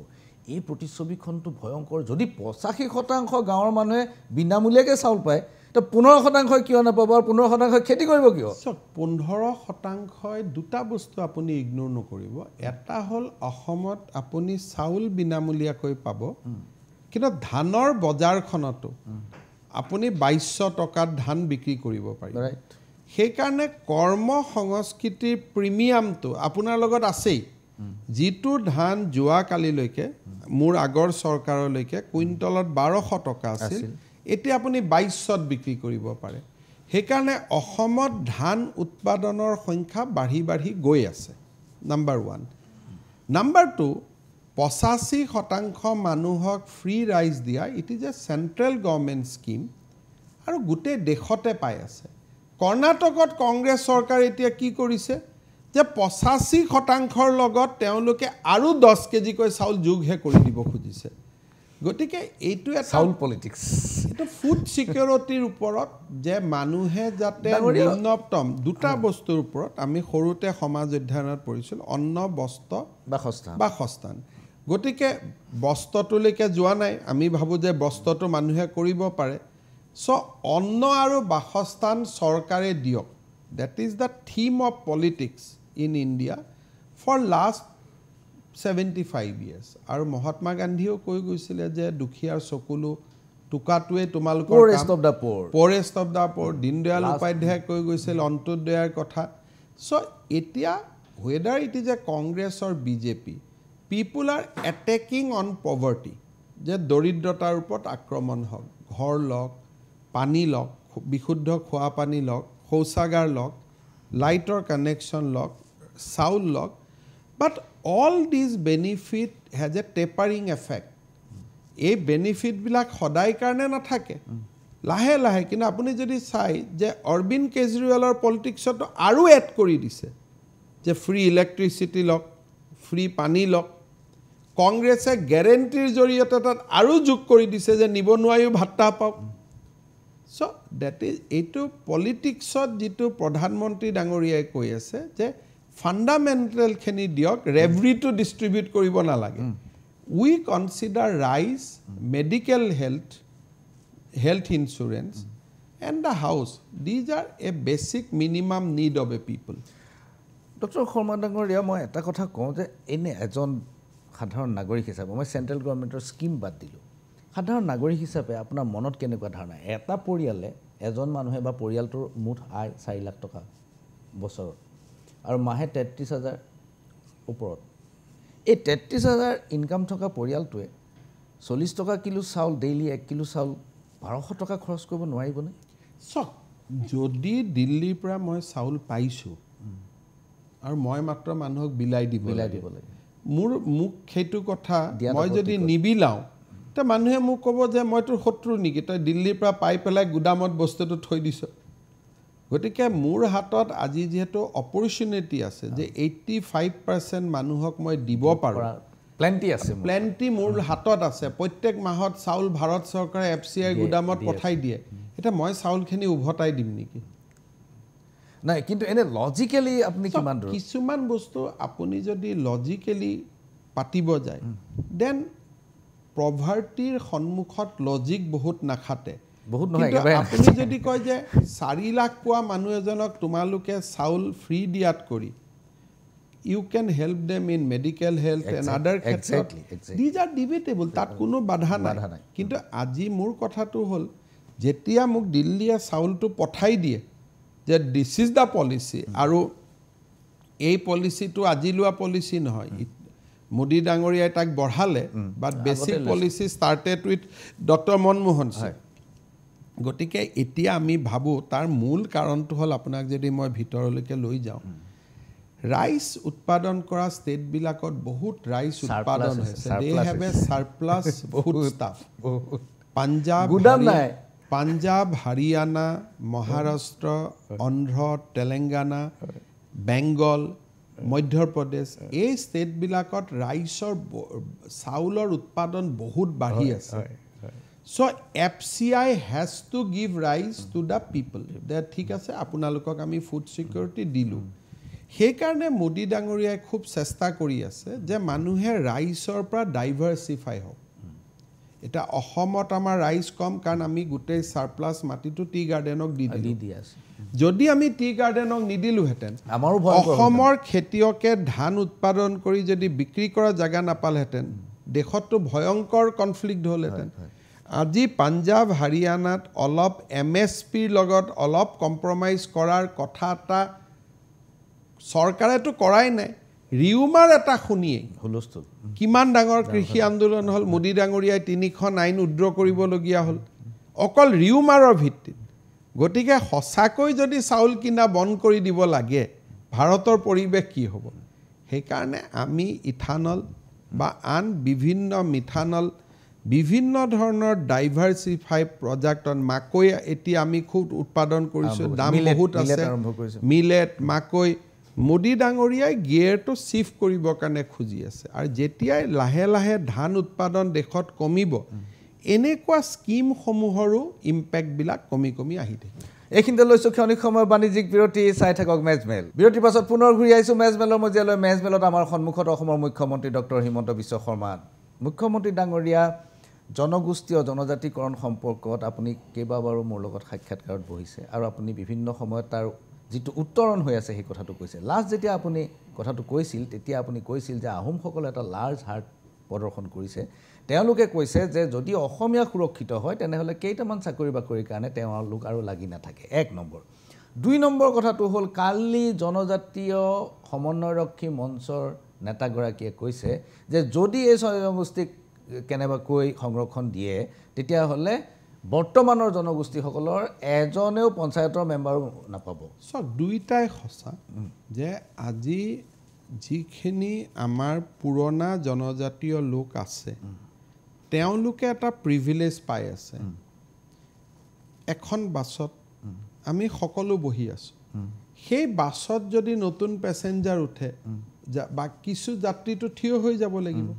এই প্ৰতিচ্ছবিখনটো ভয়ংকৰ যদি 85% গাঁৱৰ মানুহে বিনামূলীয়াকৈ চাউল পায় তো 15% কিয় নাপাব আৰু 15% খেতি কৰিব কিয় 15% দুটা বস্তু আপুনি ইগনোৰ নকৰিব এটা হ'ল অসমত আপুনি চাউল বিনামূলীয়াকৈ পাব কিন্তু ধানৰ বজাৰখনতো আপুনি 2200 টকাত ধান বিক্ৰী কৰিব পাৰিব সেইকাৰণে কৰ্ম সংস্কৃতিৰ প্ৰিমিয়ামটো আপোনাৰ লগত আছেই যিটো ধান যোৱাকালিলৈকে মোৰ আগৰ চৰকাৰলৈকে কুইণ্টলত 1200 টকা আছিল এতিয়া আপুনি 2200ত বিক্ৰী কৰিব পাৰে সেইকাৰণে অসমত ধান উৎপাদনৰ সংখ্যা বাঢ়ি গৈ আছে নাম্বাৰ 1 নাম্বাৰ 2 85% মানুহক ফ্ৰী ৰাইচ দিয়া it is A central government scheme আৰু গোটেই দেশতে পাই আছে কৰ্ণাটকত কংগ্ৰেছ চৰকাৰ এতিয়া কি কৰিছে যে 85%ৰ লগত তেওঁলোকে আৰু 10 কেজিকৈ চাউল যোগহে কৰি দিব খুজিছে গতিকে এইটো এটা চাউল পলিটিক্স এইটো ফুড সিকিউৰিটিৰ ওপৰত যে মানুহে যাতে নিম্নতম দুটা বস্তুৰ ওপৰত আমি সৰুতে সমাজ অধ্যয়নত পঢ়িছিল অন্ন বস্ত্ৰ বাসস্থান গতিকে বস্ত্ৰটোলৈকে যোৱা নাই আমি ভাবোঁ যে বস্ত্ৰটো মানুহে কৰিব পাৰে চ' অন্ন আৰু বাসস্থান চৰকাৰে দিয়ক that is the theme of politics in India for last 75 years আৰু মহাত্মা গান্ধীও কৈ গৈছিলে যে দুখীয়াৰ চকুলো টুকাটোৱে তোমালোকৰ poorest of the poor Deendayal Upadhyay কৈ গৈছিল অন্ত্যোদয়ৰ কথা চ' এতিয়া whether it is a Congress or BJP people are attacking on poverty যে দৰিদ্ৰতাৰ ওপৰত আক্ৰমণ হওক ঘৰ লওক পানী লওক বিশুদ্ধ খোৱা পানী লওক শৌচাগাৰ লওক লাইটৰ কানেকশ্যন লওক চাউল লওক বাট all these benefit has a tapering effect এই বেনিফিটবিলাক সদায় কাৰণে নাথাকে লাহে লাহে কিন্তু আপুনি যদি চাই যে অৰবিন্দ কেজৰিৱালৰ পলিটিক্সতো আৰু এড কৰি দিছে যে ফ্ৰী ইলেক্ট্ৰিচিটি লওক ফ্ৰী পানী লওক কংগ্ৰেছে গ্যাৰেণ্টিৰ জৰিয়তে তাত আৰু যোগ কৰি দিছে যে নিবনুৱায়ো ভাত্তা পাওক সো দ্যাট ইজ এইটো পলিটিক্সত যিটো প্ৰধানমন্ত্ৰী ডাঙৰীয়াই কৈ আছে যে ফাণ্ডামেণ্টেলখিনি দিয়ক ৰেভৰিটো ডিষ্ট্ৰিবিউট কৰিব নালাগে উই কনচিডাৰ ৰাইজ medical health insurance and the house these are a basic minimum need of a people doctor Sharma ডাঙৰীয়া মই এটা কথা কওঁ যে এনে এজন সাধাৰণ নাগৰিক হিচাপে মই চেণ্ট্ৰেল গভৰ্ণমেণ্টৰ স্কিম বাদ দিলোঁ সাধাৰণ নাগৰিক হিচাপে আপোনাৰ মনত কেনেকুৱা ধাৰণা এটা পৰিয়ালে এজন মানুহে বা পৰিয়ালটোৰ মুঠ আয় 4 লাখ টকা বছৰত আৰু মাহে 33,000 ওপৰত এই 33,000 ইনকাম থকা পৰিয়ালটোৱে 40 টকা কিলো চাউল ডেইলি 1 কিলো চাউল 1200 টকা খৰচ কৰিব নোৱাৰিবনে চক যদি দিল্লীৰ পৰা মই চাউল পাইছোঁ আৰু মই মাত্ৰ মানুহক বিলাই দিব লাগে মোক সেইটো কথা মই যদি নিবিলাওঁ তে মানুহে মোক ক'ব যে মই তোৰ শত্ৰু নেকি তই দিল্লীৰ পৰা পাই পেলাই গুদামত বস্তুটো থৈ দিছ গতিকে মোৰ হাতত আজি যেহেতু অপৰচুনিটি আছে যে 85% মানুহক মই দিব পাৰোঁ প্লেন্টি মোৰ হাতত আছে প্ৰত্যেক মাহত চাউল ভাৰত চৰকাৰে FCI গুদামত পঠাই দিয়ে এটা মই চাউলখিনি উভতাই দিম নেকি নাই কিন্তু এনে লজিক্যালি আপুনি কিমান দূৰ কিছুমান বস্তু আপুনি যদি লজিক্যালি পাতিব যায় দেন প্ৰভাৰ্টিৰ সন্মুখত লজিক বহুত নাখাতে বহুত নহয় আপুনি যদি কয় যে 4 লাখ পোৱা মানুহ এজনক তোমালোকে চাউল ফ্ৰী দিয়াত কৰি you can help them in medical health and other exactly. these are debatable তাত কোনো বাধা নাই কিন্তু আজি মোৰ কথাটো হ'ল যেতিয়া মোক দিল্লীয়ে চাউলটো পঠাই দিয়ে যে দিস ইজ দা পলিসি আৰু এই পলিসিটো আজি লোৱা পলিসি নহয় মোদী ডাঙৰীয়াই তাক বঢ়ালে but basic policy started with doctor Manmohan Singh গতিকে এতিয়া আমি ভাবো তাৰ মূল কাৰণটো হ'ল আপোনাক যদি মই ভিতৰলৈকে লৈ যাওঁ ৰাইস উৎপাদন কৰা স্টেট বিলাকত বহুত ৰাইস উৎপাদন হৈছে they have a surplus food stuff Punjab Haryana Maharashtra Andhra Telangana Bengal Madhya Pradesh এই স্টেট বিলাকত ৰাইসৰ চাউলৰ উৎপাদন বহুত বাঢ়ি আছে so FCI has to give rice to the people that ঠিক আছে আপোনালোকক আমি ফুড সিকিউৰিটি দিলো সেই কাৰণে মোদী ডাঙৰীয়াই খুব চেষ্টা কৰি আছে যে মানুহে ৰাইসৰ পৰা ডাইভাৰ্সিফাই হওক এটা অসমত আমাৰ ৰাইস কম কাৰণ আমি গোটেই সাৰপ্লাস মাটিটো টি গাৰ্ডেনক দি আছে যদি আমি টি গাৰ্ডেনক নিদিলো হেতেন অসমৰ খেতিয়কে ধান উৎপাদন কৰি যদি বিক্ৰী কৰা জাগা নাপালহেতেন দেশতো ভয়ংকৰ কনফ্লিক্ট হ'লহেতেন আজি পাঞ্জাব হাৰিয়ানাত অলপ MSPৰ লগত অলপ কম্প্ৰমাইজ কৰাৰ কথাটা চৰকাৰেটো কৰাই নাই ৰিউমাৰ এটা শুনিয়ে হুলস্থুল কিমান ডাঙৰ কৃষি আন্দোলন হ'ল মোদী ডাঙৰীয়াই 3খন আইন উদ্ৰ কৰিবলগীয়া হ'ল অকল ৰিউমাৰৰ ভিত্তিত গতিকে সঁচাকৈ যদি চাউল কিনা বন্ধ কৰি দিব লাগে ভাৰতৰ পৰিৱেশ কি হ'ব সেইকাৰণে আমি ইথানল বা আন বিভিন্ন মিথানল বিভিন্ন ধৰণৰ ডাইভাৰ্সিফাই প্ৰজেক্টত মাকৈ এতিয়া আমি খুব উৎপাদন কৰিছো দাম বহুত আছে মিলেট মাকৈ মোদী ডাঙৰীয়াই গিয়েৰটো শিফ্ট কৰিবৰ কাৰণে খুজি আছে আৰু যেতিয়াই লাহে লাহে ধান উৎপাদন দেশত কমিব এনেকুৱা স্কিম সমূহৰো ইম্প্যাক্ট বিলাক কমি আহি থাকে এইখিনিতে লৈছো ক্ষণিক সময় বাণিজ্যিক বিৰতি চাই থাকক মেজমেল বিৰতিৰ পাছত পুনৰ ঘূৰি আহিছো মেজমেলৰ মজিয়ালৈ মেজমেলত আমাৰ সন্মুখত অসমৰ মুখ্যমন্ত্ৰী ডক্টৰ হিমন্ত বিশ্ব শৰ্মা মুখ্যমন্ত্ৰী ডাঙৰীয়া জনগোষ্ঠী আৰু জনজাতিকৰণ সম্পৰ্কত আপুনি কেইবাবাৰো মোৰ লগত সাক্ষাৎকাৰত বহিছে আৰু আপুনি বিভিন্ন সময়ত তাৰ যেটো উত্তৰণ হৈ আছে সেই কথাটো কৈছে লাষ্ট যেতিয়া আপুনি কথাটো কৈছিল তেতিয়া আপুনি কৈছিল যে আহোমসকলে এটা লাৰ্জ হাৰ্ট প্ৰদৰ্শন কৰিছে তেওঁলোকে কৈছে যে যদি অসমীয়া সুৰক্ষিত হয় তেনেহলে কেইটামান চাকৰি বাকৰিৰ কাৰণে তেওঁলোক আৰু লাগি নাথাকে 1 নম্বৰ 2 নম্বৰ কথাটো হ'ল কালি জনজাতীয় সমন্বয়ৰক্ষী মঞ্চৰ নেতাগৰাকীয়ে কৈছে যে যদি এই জনগোষ্ঠীক কেনেবাকৈ সংৰক্ষণ দিয়ে তেতিয়া হলে বৰ্তমানৰ জনগোষ্ঠীসকলৰ এজনেও পঞ্চায়তৰ মেম্বাৰো নাপাব সব দুইটাই সঁচা যে আজি যিখিনি আমাৰ পুৰণা জনজাতীয় লোক আছে তেওঁলোকে এটা প্ৰিভিলেজ পাই আছে এখন বাছত আমি সকলো বহি আছো সেই বাছত যদি নতুন প্যাসেঞ্জাৰ উঠে বা কিছু যাত্ৰীটো থিয় হৈ যাব লাগিব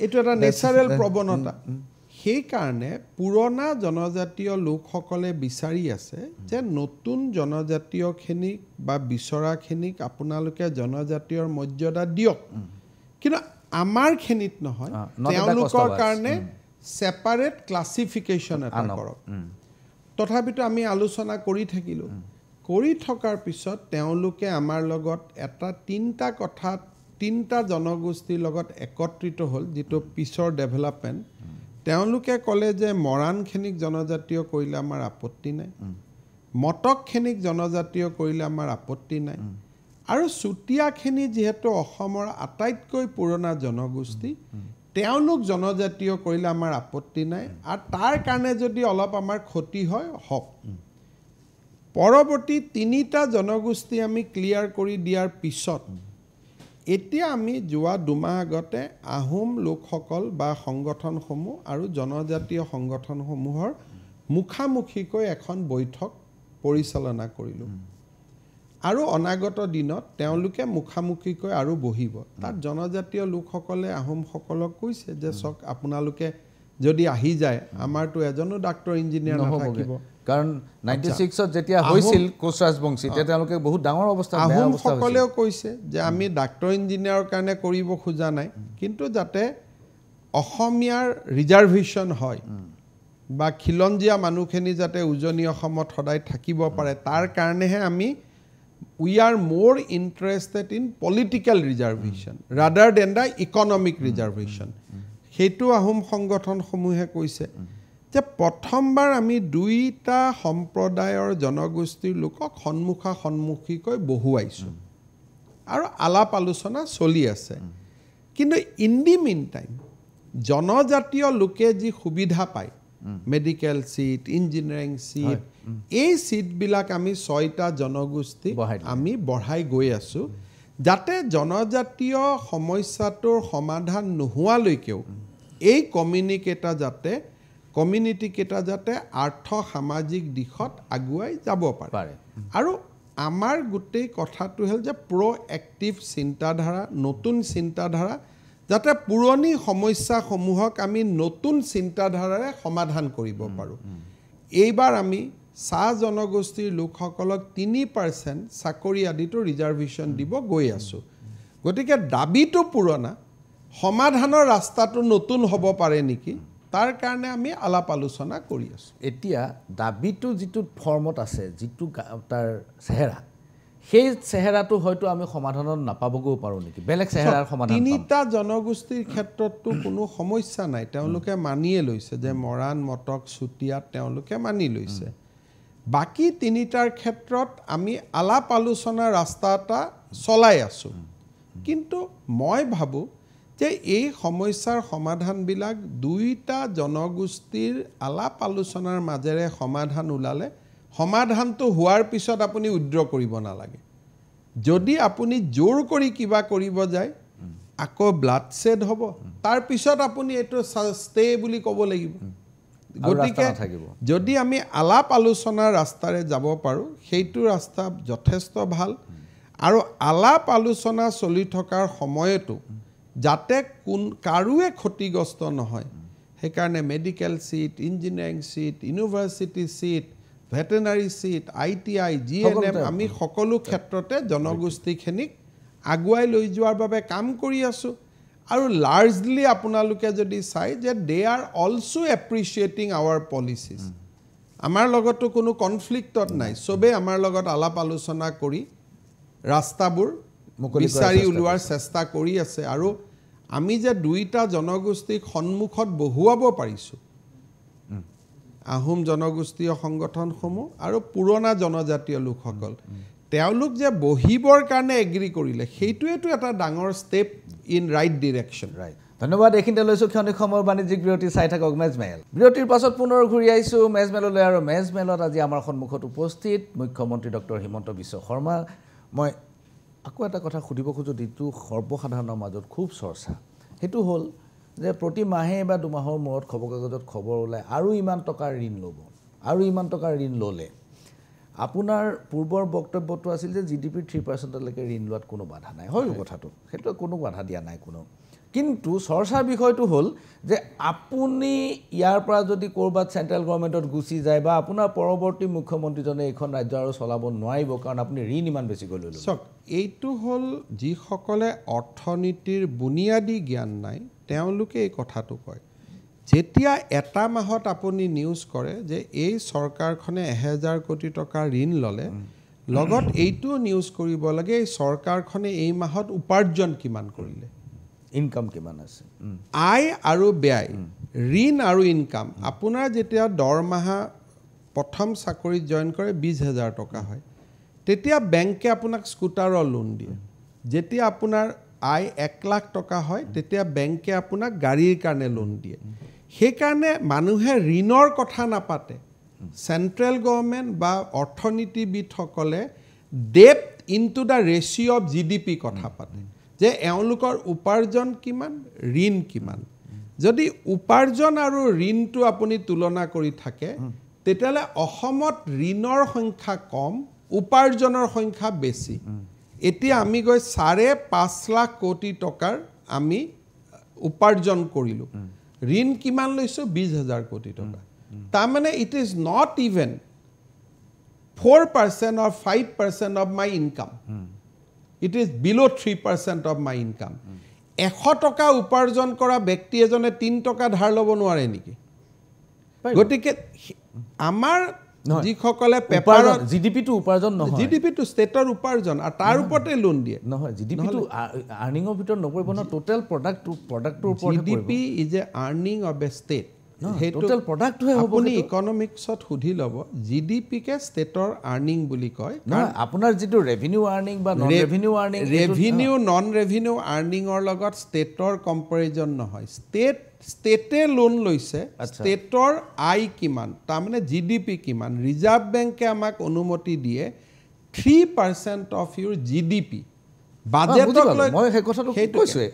এইটো এটা নেচাৰেল প্ৰৱণতা সেইকাৰণে পুৰণা জনজাতীয় লোকসকলে বিচাৰি আছে যে নতুন জনজাতীয়খিনিক বা বিচৰাখিনিক আপোনালোকে জনজাতীয়ৰ মৰ্যাদা দিয়ক কিন্তু আমাৰখিনিত নহয় তেওঁলোকৰ কাৰণে ছেপাৰেট ক্লাছিফিকেশ্যন এটা কৰক তথাপিতো আমি আলোচনা কৰি থাকিলোঁ কৰি থকাৰ পিছত তেওঁলোকে আমাৰ লগত এটা তিনিটা জনগোষ্ঠীৰ লগত একত্ৰিত হ'ল যিটো পিছৰ ডেভেলপমেণ্ট তেওঁলোকে ক'লে যে মৰাণখিনিক জনজাতীয় কৰিলে আমাৰ আপত্তি নাই মটকখিনিক জনজাতীয় কৰিলে আমাৰ আপত্তি নাই আৰু চুতীয়াখিনি যিহেতু অসমৰ আটাইতকৈ পুৰণা জনগোষ্ঠী তেওঁলোক জনজাতীয় কৰিলে আমাৰ আপত্তি নাই আৰু তাৰ কাৰণে যদি অলপ আমাৰ ক্ষতি হয় হওক পৰৱৰ্তী তিনিটা জনগোষ্ঠী আমি ক্লিয়াৰ কৰি দিয়াৰ পিছত এতিয়া আমি যোৱা দুমাহ আগতে আহোম লোকসকল বা সংগঠনসমূহ আৰু জনজাতীয় সংগঠনসমূহৰ মুখামুখিকৈ এখন বৈঠক পৰিচালনা কৰিলোঁ আৰু অনাগত দিনত তেওঁলোকে মুখামুখিকৈ আৰু বহিব তাত জনজাতীয় লোকসকলে আহোমসকলক কৈছে যে চাওক আপোনালোকে যদি আহি যায় আমাৰতো এজনো ডাক্তৰ ইঞ্জিনিয়াৰ নাথাকিব কাৰণ 96ত যেতিয়া হৈছিল কোচ ৰাজবংশী তেতিয়া তেওঁলোকে বহুত ডাঙৰ অৱস্থা আহোমসকলেও কৈছে যে আমি ডাক্তৰ ইঞ্জিনিয়াৰৰ কাৰণে কৰিব খোজা নাই কিন্তু যাতে অসমীয়াৰ ৰিজাৰ্ভেশ্যন হয় বা খিলঞ্জীয়া মানুহখিনি যাতে উজনি অসমত সদায় থাকিব পাৰে তাৰ কাৰণেহে আমি we are more interested in political reservation rather than the economic reservation সেইটো আহোম সংগঠনসমূহে কৈছে যে প্ৰথমবাৰ আমি দুইটা সম্প্ৰদায়ৰ জনগোষ্ঠীৰ লোকক সন্মুখাসন্মুখীকৈ বহুৱাইছোঁ আৰু আলাপ আলোচনা চলি আছে কিন্তু ইন দি মিন টাইম জনজাতীয় লোকে যি সুবিধা পায় মেডিকেল সিট ইঞ্জিনিয়াৰিং সিট এই সিটবিলাক আমি 6টা জনগোষ্ঠী আমি বঢ়াই গৈ আছোঁ যাতে জনজাতীয় সমস্যাটোৰ সমাধান নোহোৱালৈকেও এই কমিউনিটিকেইটা যাতে আৰ্থ সামাজিক দিশত আগুৱাই যাব পাৰে আৰু আমাৰ গোটেই কথাটো হ'ল যে প্ৰ'এক্টিভ চিন্তাধাৰা নতুন চিন্তাধাৰা যাতে পুৰণি সমস্যাসমূহক আমি নতুন চিন্তাধাৰাৰে সমাধান কৰিব পাৰোঁ এইবাৰ আমি চাহ জনগোষ্ঠীৰ লোকসকলক 3% চাকৰি আদিটো ৰিজাৰ্ভেশ্যন দিব গৈ আছোঁ গতিকে দাবীটো পুৰণা সমাধানৰ ৰাস্তাটো নতুন হ'ব পাৰে নেকি তাৰ কাৰণে আমি আলাপ আলোচনা কৰি আছোঁ এতিয়া দাবীটো যিটো ফৰ্মত আছে যিটো তাৰ চেহেৰা সেই চেহেৰাটো হয়তো আমি সমাধানত নাপাবগৈও পাৰোঁ নেকি বেলেগ চেহেৰাৰ সমাধান তিনিটা জনগোষ্ঠীৰ ক্ষেত্ৰততো কোনো সমস্যা নাই তেওঁলোকে মানিয়ে লৈছে যে মৰাণ মটক চুতীয়াত তেওঁলোকে মানি লৈছে বাকী তিনিটাৰ ক্ষেত্ৰত আমি আলাপ আলোচনাৰ ৰাস্তা এটা চলাই আছোঁ কিন্তু মই ভাবোঁ যে এই সমস্যাৰ সমাধানবিলাক দুইটা জনগোষ্ঠীৰ আলাপ আলোচনাৰ মাজেৰে সমাধান ওলালে সমাধানটো হোৱাৰ পিছত আপুনি উইথড্ৰ কৰিব নালাগে যদি আপুনি জোৰ কৰি কিবা কৰিব যায় আকৌ ব্লাড শেড হ'ব তাৰ পিছত আপুনি এইটো ষ্টে বুলি ক'ব লাগিব গতিকে যদি আমি আলাপ আলোচনাৰ ৰাস্তাৰে যাব পাৰোঁ সেইটো ৰাস্তা যথেষ্ট ভাল আৰু আলাপ আলোচনা চলি থকাৰ সময়তো যাতে কাৰোৱে ক্ষতিগ্ৰস্ত নহয় সেইকাৰণে medical seat engineering seat university seat veterinary seat ITI GNM আমি সকলো ক্ষেত্ৰতে জনগোষ্ঠীখিনিক আগুৱাই লৈ যোৱাৰ বাবে কাম কৰি আছোঁ আৰু লাৰ্জলি আপোনালোকে যদি চাই যে দে আৰ অলছো এপ্ৰিচিয়েটিং আৱাৰ পলিচিজ আমাৰ লগতো কোনো কনফ্লিক্টত নাই চবেই আমাৰ লগত আলাপ আলোচনা কৰি ৰাস্তাবোৰ বিচাৰি ওলোৱাৰ চেষ্টা কৰি আছে আৰু আমি যে দুইটা জনগোষ্ঠীক সন্মুখত বহুৱাব পাৰিছোঁ আহোম জনগোষ্ঠীয় সংগঠনসমূহ আৰু পুৰণা জনজাতীয় লোকসকল তেওঁলোক যে বহিবৰ কাৰণে এগ্ৰি কৰিলে সেইটোৱেতো এটা ডাঙৰ ষ্টেপ ইন ৰাইট ডিৰেকশ্যন ধন্যবাদ এইখিনিতে লৈছোঁ ক্ষণিক সময়ৰ বাণিজ্যিক বিৰতি চাই থাকক মেজমেল বিৰতিৰ পাছত পুনৰ ঘূৰি আহিছোঁ মেজমেললৈ আৰু মেজমেলত আজি আমাৰ সন্মুখত উপস্থিত মুখ্যমন্ত্ৰী ডক্টৰ হিমন্ত বিশ্ব শৰ্মা মই আকৌ এটা কথা সুধিব খোজোঁ যিটো সৰ্বসাধাৰণৰ মাজত খুব চৰ্চা সেইটো হ'ল যে প্ৰতি মাহে বা দুমাহৰ মূৰত খবৰ কাগজত খবৰ ওলায় আৰু ইমান টকাৰ ঋণ ল'ব আৰু ইমান টকাৰ ঋণ ল'লে আপোনাৰ পূৰ্বৰ বক্তব্যটো আছিল যে GDP 3%লৈকে ঋণ লোৱাত কোনো বাধা নাই হয় কথাটো সেইটো কোনো বাধা দিয়া নাই কোনো কিন্তু চৰ্চাৰ বিষয়টো হ'ল যে আপুনি ইয়াৰ পৰা যদি ক'ৰবাত চেণ্ট্ৰেল গভৰ্ণমেণ্টত গুচি যায় বা আপোনাৰ পৰৱৰ্তী মুখ্যমন্ত্ৰীজনে এইখন ৰাজ্য আৰু চলাব নোৱাৰিব কাৰণ আপুনি ঋণ ইমান বেছিকৈ লৈ ল'লে চাওক এইটো হ'ল যিসকলে অৰ্থনীতিৰ বুনিয়াদী জ্ঞান নাই তেওঁলোকে এই কথাটো কয় যেতিয়া এটা মাহত আপুনি নিউজ কৰে যে এই চৰকাৰখনে 1000 কোটি টকা ঋণ ল'লে লগত এইটো নিউজ কৰিব লাগে এই চৰকাৰখনে এই মাহত উপাৰ্জন কিমান কৰিলে ইনকাম কিমান আছে আয় আৰু ব্যয় ঋণ আৰু ইনকাম আপোনাৰ যেতিয়া দৰমহা প্ৰথম চাকৰিত জইন কৰে 20000 টকা হয় তেতিয়া বেংকে আপোনাক স্কুটাৰৰ লোন দিয়ে যেতিয়া আপোনাৰ আয় 1 লাখ টকা হয় তেতিয়া বেংকে আপোনাক গাড়ীৰ কাৰণে লোন দিয়ে সেইকাৰণে মানুহে ঋণৰ কথা নাপাতে চেণ্ট্ৰেল গভৰ্ণমেণ্ট বা অৰ্থনীতিবিদসকলে that into the ratio' of GDP কথা পাতে যে এওঁলোকৰ উপাৰ্জন কিমান ঋণ কিমান যদি উপাৰ্জন আৰু ঋণটো আপুনি তুলনা কৰি থাকে তেতিয়াহ'লে অসমত ঋণৰ সংখ্যা কম উপাৰ্জনৰ সংখ্যা বেছি এতিয়া আমি গৈ 5.5 লাখ কোটি টকাৰ আমি উপাৰ্জন কৰিলোঁ ঋণ কিমান লৈছোঁ 20000 কোটি টকা তাৰমানে it is not even 4% or 5% of my income it is below 3% of my income 100 টকা উপাৰ্জন কৰা ব্যক্তি এজনে 3 টকা ধাৰ ল'ব নোৱাৰে নেকি গতিকে আমাৰ যিসকলে পেপাৰত জিডিপিটো উপাৰ্জন নহয় জিডিপিটো ষ্টেটৰ উপাৰ্জন আৰু তাৰ ওপৰতে লোন দিয়ে নহয় জিডিপিটো আৰ্নিঙৰ ভিতৰত নপৰিব ন টোটেল প্ৰডাক্টটোৰ ওপৰত GDP is a earning of a state total প্ৰডাক্টটোহে হ'ব আপুনি ইকনমিক্সত সুধি ল'ব জিডিপিকে ষ্টেটৰ আৰ্নিং বুলি কয় নহয় আপোনাৰ যিটো ৰেভিনিউ আৰ্নিং বা non revenue earning revenue non revenue আৰ্নিঙৰ লগত ষ্টেটৰ কম্পেৰিজন নহয় ষ্টেটে লোন লৈছে ষ্টেটৰ আয় কিমান তাৰমানে জিডিপি কিমান ৰিজাৰ্ভ বেংকে আমাক অনুমতি দিয়ে 3% অফ ইউৰ জিডিপি বাজেটক লৈ মই সেই কথাটো কৈছোৱে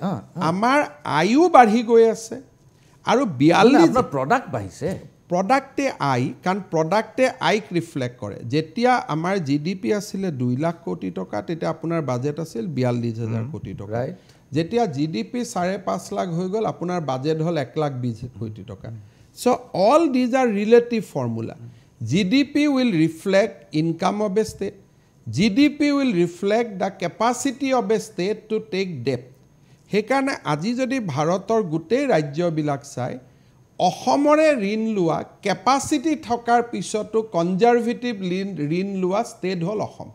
আমাৰ আয়ু বাঢ়ি গৈ আছে আৰু 42 প্ৰডাক্ট বাঢ়িছে প্ৰডাক্টে আয় কাৰণ প্ৰডাক্টে আইক ৰিফ্লেক্ট কৰে যেতিয়া আমাৰ জিডিপি আছিলে 2 লাখ কোটি টকা তেতিয়া আপোনাৰ বাজেট আছিল 42000 কোটি টকা যেতিয়া জিডিপি 5.5 লাখ হৈ গ'ল আপোনাৰ বাজেট হ'ল 1,20,000 কোটি টকা so all these are relative formula GDP will reflect income of a state GDP will reflect the capacity of a state to take debt সেইকাৰণে আজি যদি ভাৰতৰ গোটেই ৰাজ্যবিলাক চাই অসমৰে ঋণ লোৱা কেপাচিটি থকাৰ পিছতো কনজাৰভেটিভ ঋণ লোৱা ষ্টেট হ'ল অসম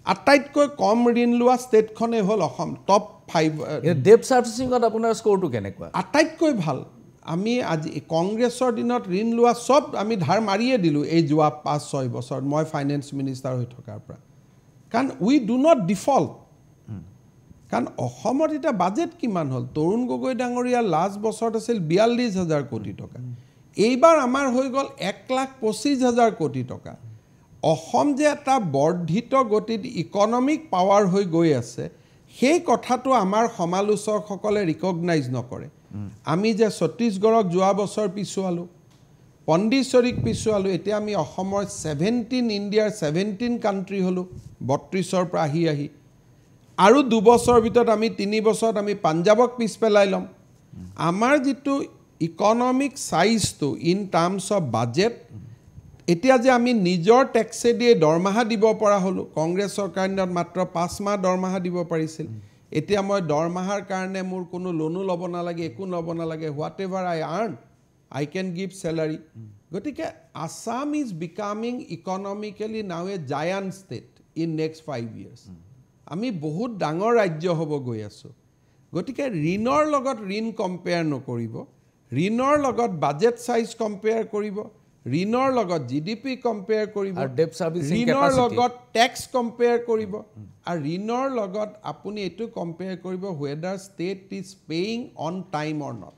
আটাইতকৈ কম ঋণ লোৱা ষ্টেটখনে হ'ল অসম টপ 5 ডেট সাৰ্ভিসিংত আপোনাৰ স্কোৰটো কেনেকুৱা আটাইতকৈ ভাল আমি আজি কংগ্ৰেছৰ দিনত ঋণ লোৱা সব আমি ধাৰ মাৰিয়ে দিলোঁ এই যোৱা 5-6 বছৰত মই ফাইনেন্স মিনিষ্টাৰ হৈ থকাৰ পৰা কাৰণ উই ডু নট ডিফল্ট কাৰণ অসমত এটা বাজেট কিমান হ'ল তৰুণ গগৈ ডাঙৰীয়া লাষ্ট বছৰত আছিল 42000 কোটি টকা এইবাৰ আমাৰ হৈ গ'ল 1,25,000 কোটি টকা অসম যে এটা বৰ্ধিত গতিত ইকনমিক পাৱাৰ হৈ গৈ আছে সেই কথাটো আমাৰ সমালোচকসকলে ৰিকগনাইজ নকৰে আমি যে ছত্তীশগড়ক যোৱা বছৰ পিছুৱালোঁ পণ্ডিচেৰীক পিছুৱালোঁ এতিয়া আমি অসমৰ 17 ইণ্ডিয়াৰ 17 কাণ্ট্ৰি হ'লোঁ 32ৰ পৰা আহি আৰু 2 বছৰ ভিতৰত আমি 3 বছৰত আমি পাঞ্জাবক পিছ পেলাই ল'ম আমাৰ যিটো ইকনমিক সাইজটো ইন টাৰ্মছ অফ বাজেট এতিয়া যে আমি নিজৰ টেক্সে দিয়ে দৰমহা দিব পৰা হ'লোঁ কংগ্ৰেছ চৰকাৰৰ দিনত মাত্ৰ 5 মাহ দৰমহা দিব পাৰিছিল এতিয়া মই দৰমহাৰ কাৰণে মোৰ কোনো লোনো ল'ব নালাগে একো ল'ব নালাগে whatever I earn I can give salary গতিকে Assam is becoming economically now a giant state in next 5 years আমি বহুত ডাঙৰ ৰাজ্য হ'ব গৈ আছোঁ গতিকে ঋণৰ লগত ঋণ কম্পেয়াৰ নকৰিব ঋণৰ লগত বাজেট সাইজ কম্পেয়াৰ কৰিব ঋণৰ লগত জিডিপি কম্পেয়াৰ কৰিব আৰু ডেট সাৰ্ভিসিং ঋণৰ লগত টেক্স কম্পেয়াৰ কৰিব আৰু ঋণৰ লগত আপুনি এটো কম্পেয়াৰ কৰিব whether state is paying on time or not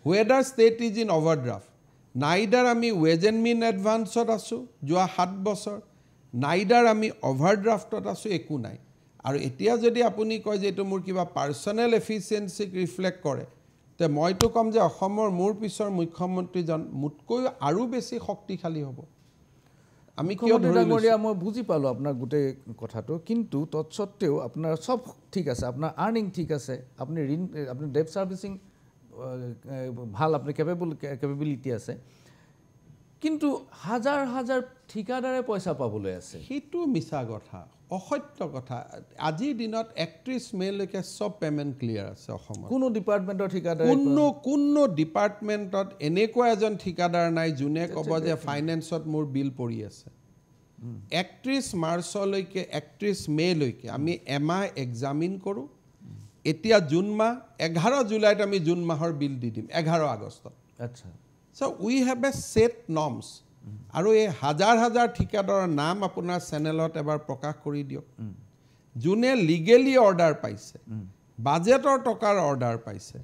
whether state is in overdraft neither আমি wage and mean advanceত আছো যোৱা 7 বছৰ neither আমি overdraftত আছো একো নাই আৰু এতিয়া যদি আপুনি কয় যে এটো মোৰ কিবা পাৰ্সোনেল এফিচিয়েন্সিক ৰিফ্লেক্ট কৰে তে মইতো কম যে অসমৰ মোৰ পিছৰ মুখ্যমন্ত্ৰীজন মুতকৈ আৰু বেছি শক্তিশালী হ'ব আমি কিয় ধৰি লৈছোঁ মই বুজি পালোঁ আপোনাৰ গোটেই কথাটো কিন্তু তৎসত্ত্বেও আপোনাৰ চব ঠিক আছে আপোনাৰ আৰ্নিং ঠিক আছে আপুনি ঋণ আপুনি ডেট ছাৰ্ভিচিং ভাল আপুনি কেপেবিলিটি আছে কিন্তু হাজাৰ হাজাৰ ঠিকাদাৰে পইচা পাবলৈ আছে সেইটো মিছা কথা অসত্য কথা আজিৰ দিনত 31 মেলৈকে চব পেমেণ্ট ক্লিয়াৰ আছে অসমত কোনো ডিপাৰ্টমেণ্টৰ ঠিকাদাৰ কোনো ডিপাৰ্টমেণ্টত এনেকুৱা এজন ঠিকাদাৰ নাই যোনে ক'ব যে ফাইনেন্সত মোৰ বিল পৰি আছে 31 মাৰ্চলৈকে 31 মেলৈকে আমি এমাহ এক্সামিন কৰোঁ এতিয়া জুন মাহ 11 জুলাইত আমি জুন মাহৰ বিল দি দিম 11 আগষ্টত আচ্ছা So we have a set norms. আৰু এই হাজাৰ হাজাৰ ঠিকাদাৰৰ নাম আপোনাৰ চেনেলত এবাৰ প্ৰকাশ কৰি দিয়ক যোনে লিগেলি অৰ্ডাৰ পাইছে বাজেটৰ টকাৰ অৰ্ডাৰ পাইছে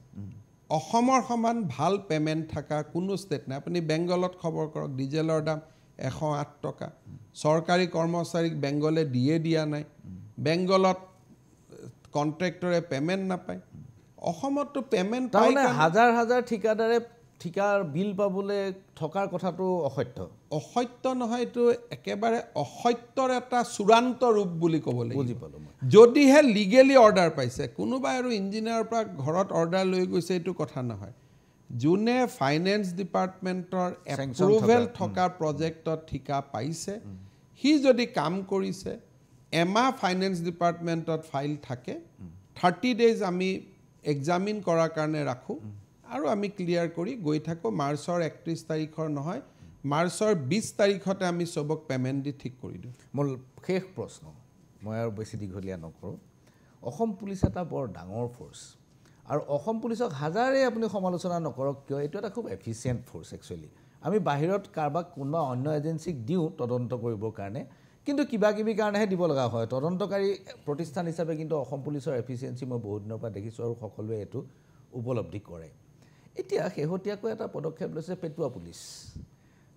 অসমৰ সমান ভাল পেমেণ্ট থকা কোনো ষ্টেট নাই আপুনি বেংগলত খবৰ কৰক ডিজেলৰ দাম 108 টকা চৰকাৰী কৰ্মচাৰীক বেংগলে দিয়া নাই বেংগলত কণ্ট্ৰেক্টৰে পেমেণ্ট নাপায় অসমতো পেমেণ্ট পায় হাজাৰ হাজাৰ ঠিকাদাৰে ঠিকাৰ বিল পাবলৈ থকাৰ কথাটো অসত্য নহয় এইটো একেবাৰে অসত্যৰ এটা চূড়ান্ত ৰূপ বুলি ক'ব লাগিব বুজি পালোঁ মই যদিহে লিগেলি অৰ্ডাৰ পাইছে কোনোবাই আৰু ইঞ্জিনিয়াৰৰ পৰা ঘৰত অৰ্ডাৰ লৈ গৈছে এইটো কথা নহয় যোনে ফাইনেন্স ডিপাৰ্টমেণ্টৰ এপ্ৰুভেল থকা প্ৰজেক্টত ঠিকা পাইছে সি যদি কাম কৰিছে এমাহ ফাইনেন্স ডিপাৰ্টমেণ্টত ফাইল থাকে 30 ডেজ আমি এক্সামিন কৰাৰ কাৰণে ৰাখোঁ আৰু আমি ক্লিয়াৰ কৰি গৈ থাকোঁ মাৰ্চৰ 31 তাৰিখৰ নহয় মাৰ্চৰ 20 তাৰিখতে আমি সবক পেমেণ্ট দি ঠিক কৰি দিওঁ মোৰ শেষ প্ৰশ্ন মই আৰু বেছি দীঘলীয়া নকৰোঁ অসম পুলিচ এটা বৰ ডাঙৰ ফ'ৰ্চ আৰু অসম পুলিচক হাজাৰে আপুনি সমালোচনা নকৰক কিয় এইটো এটা খুব এফিচিয়েণ্ট ফ'ৰ্চ একচুৱেলি আমি বাহিৰত কাৰোবাক কোনোবা অন্য এজেঞ্চিক দিওঁ তদন্ত কৰিবৰ কাৰণে কিন্তু কিবা কিবি কাৰণেহে দিব লগা হয় তদন্তকাৰী প্ৰতিষ্ঠান হিচাপে কিন্তু অসম পুলিচৰ এফিচিয়েঞ্চি মই বহুত দিনৰ পৰা দেখিছোঁ আৰু সকলোৱে এইটো উপলব্ধি কৰে এতিয়া শেহতীয়াকৈ এটা পদক্ষেপ লৈছে পেটুৱা পুলিচ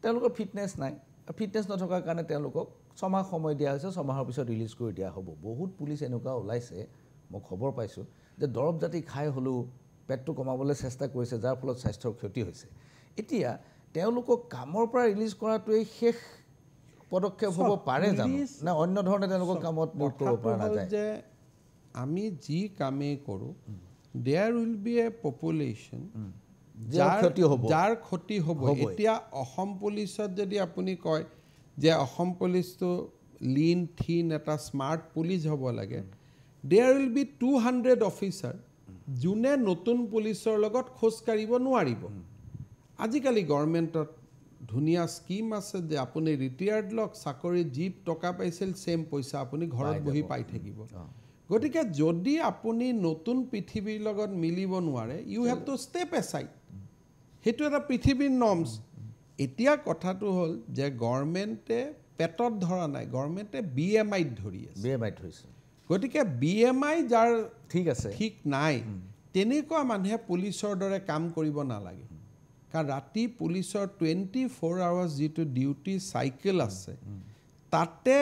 তেওঁলোকৰ ফিটনেছ নাই ফিটনেছ নথকাৰ কাৰণে তেওঁলোকক 6 মাহ সময় দিয়া হৈছে 6 মাহৰ পিছত ৰিলিজ কৰি দিয়া হ'ব বহুত পুলিচ এনেকুৱা ওলাইছে মই খবৰ পাইছোঁ যে দৰৱ জাতি খাই হ'লেও পেটটো কমাবলৈ চেষ্টা কৰিছে যাৰ ফলত স্বাস্থ্যৰ ক্ষতি হৈছে এতিয়া তেওঁলোকক কামৰ পৰা ৰিলিজ কৰাটোৱেই শেষ পদক্ষেপ হ'ব পাৰে জানো না অন্য ধৰণে তেওঁলোকক কামত মূল কৰিব পৰা নাযায় যে আমি যি কামেই কৰোঁ there will be a population যাৰ ক্ষতি হ'ব এতিয়া অসম পুলিচত যদি আপুনি কয় যে অসম পুলিচটো লিন থিন এটা স্মাৰ্ট পুলিচ হ'ব লাগে there will be 200 অফিচাৰ যোনে নতুন পুলিচৰ লগত খোজ কাঢ়িব নোৱাৰিব আজিকালি গভৰ্ণমেণ্টত ধুনীয়া স্কিম আছে যে আপুনি ৰিটায়াৰ্ড লওক চাকৰি জীপ টকা পাইছিল সেম পইচা আপুনি ঘৰত বহি পাই থাকিব গতিকে যদি আপুনি নতুন পৃথিৱীৰ লগত মিলিব নোৱাৰে you have to step aside সেইটো এটা পৃথিৱীৰ নৰ্মছ এতিয়া কথাটো হ'ল যে গভৰ্ণমেণ্টে পেটত ধৰা নাই গভৰ্ণমেণ্টে BMIত ধৰি আছে BMIত ধৰিছে গতিকে BMI যাৰ ঠিক আছে ঠিক নাই তেনেকুৱা মানুহে পুলিচৰ দৰে কাম কৰিব নালাগে কাৰণ ৰাতি পুলিচৰ 24 আৱাৰ্ছ যিটো ডিউটি চাইকেল আছে তাতে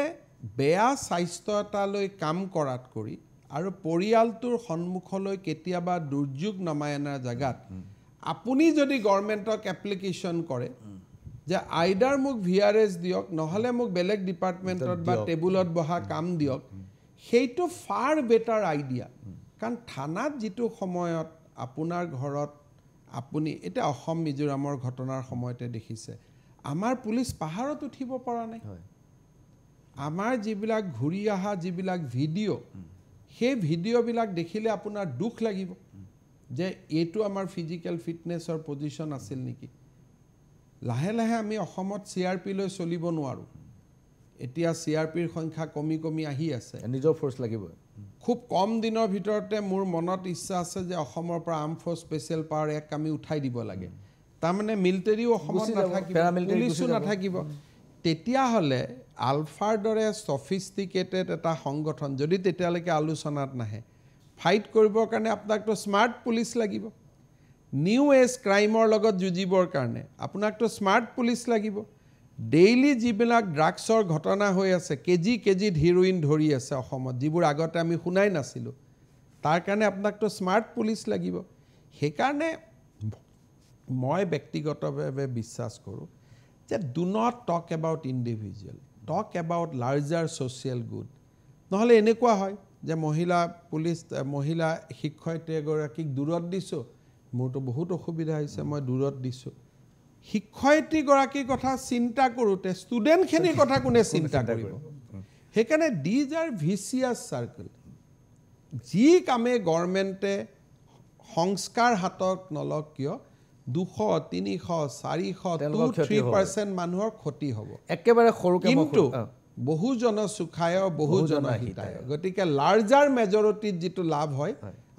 বেয়া স্বাস্থ্য এটালৈ কাম কৰাত কৰি আৰু পৰিয়ালটোৰ সন্মুখলৈ কেতিয়াবা দুৰ্যোগ নমাই অনাৰ জেগাত আপুনি যদি গভৰ্ণমেণ্টক এপ্লিকেশ্যন কৰে যে আইডাৰ মোক VRS দিয়ক নহ'লে মোক বেলেগ ডিপাৰ্টমেণ্টত বা টেবুলত বহা কাম দিয়ক সেইটো ফাৰ বেটাৰ আইডিয়া কাৰণ থানাত যিটো সময়ত আপোনাৰ ঘৰত আপুনি এটা অসম মিজোৰামৰ ঘটনাৰ সময়তে দেখিছে আমাৰ পুলিচ পাহাৰত উঠিব পৰা নাই আমাৰ যিবিলাক ঘূৰি অহা যিবিলাক ভিডিঅ' সেই ভিডিঅ'বিলাক দেখিলে আপোনাৰ দুখ লাগিব যে এইটো আমাৰ ফিজিকেল ফিটনেছৰ পজিশ্যন আছিল নেকি লাহে লাহে আমি অসমত CRP লৈ চলিব নোৱাৰোঁ এতিয়া CRPৰ সংখ্যা কমি আহি আছে নিজৰ ফ'ৰ্চ লাগিব খুব কম দিনৰ ভিতৰতে মোৰ মনত ইচ্ছা আছে যে অসমৰ পৰা আৰ্ম ফ'ৰ্চ স্পেচিয়েল পাৱাৰ এক আমি উঠাই দিব লাগে তাৰমানে মিলিটাৰীও অসমত নাথাকিব পুলিচো নাথাকিব তেতিয়াহ'লে আলফাৰ দৰে সফিষ্টিকেটেড এটা সংগঠন যদি তেতিয়ালৈকে আলোচনাত নাহে ফাইট কৰিবৰ কাৰণে আপোনাকতো স্মাৰ্ট পুলিচ লাগিব নিউ এজ ক্ৰাইমৰ লগত যুঁজিবৰ কাৰণে আপোনাকতো স্মাৰ্ট পুলিচ লাগিব ডেইলি যিবিলাক ড্ৰাগছৰ ঘটনা হৈ আছে কেজিত হিৰোইন ধৰি আছে অসমত যিবোৰ আগতে আমি শুনাই নাছিলোঁ তাৰ কাৰণে আপোনাকতো স্মাৰ্ট পুলিচ লাগিব সেইকাৰণে মই ব্যক্তিগতভাৱে বিশ্বাস কৰোঁ যে do not talk about individual, talk about larger social good. নহ'লে এনেকুৱা হয় যে মহিলা শিক্ষয়িত্ৰী এগৰাকীক দূৰত দিছোঁ, মোৰতো বহুত অসুবিধা হৈছে, মই দূৰত দিছোঁ। শিক্ষয়িত্ৰীগৰাকীৰ কথা চিন্তা কৰোঁতে ষ্টুডেণ্টখিনিৰ কথা কোনে চিন্তা কৰিব? সেইকাৰণে দিজ আৰ ভিচিয়াছ চাৰ্কেল। যি কামে গভৰ্ণমেণ্টে সংস্কাৰ হাতত নলওক কিয় 200, 300, 400, 2-3% মানুহৰ ক্ষতি হ'ব একেবাৰে সৰুকৈ। কিন্তু বহুজন সুখায় বহুজন হিতায়, গতিকে লাৰ্জাৰ মেজৰিটিত যিটো লাভ হয়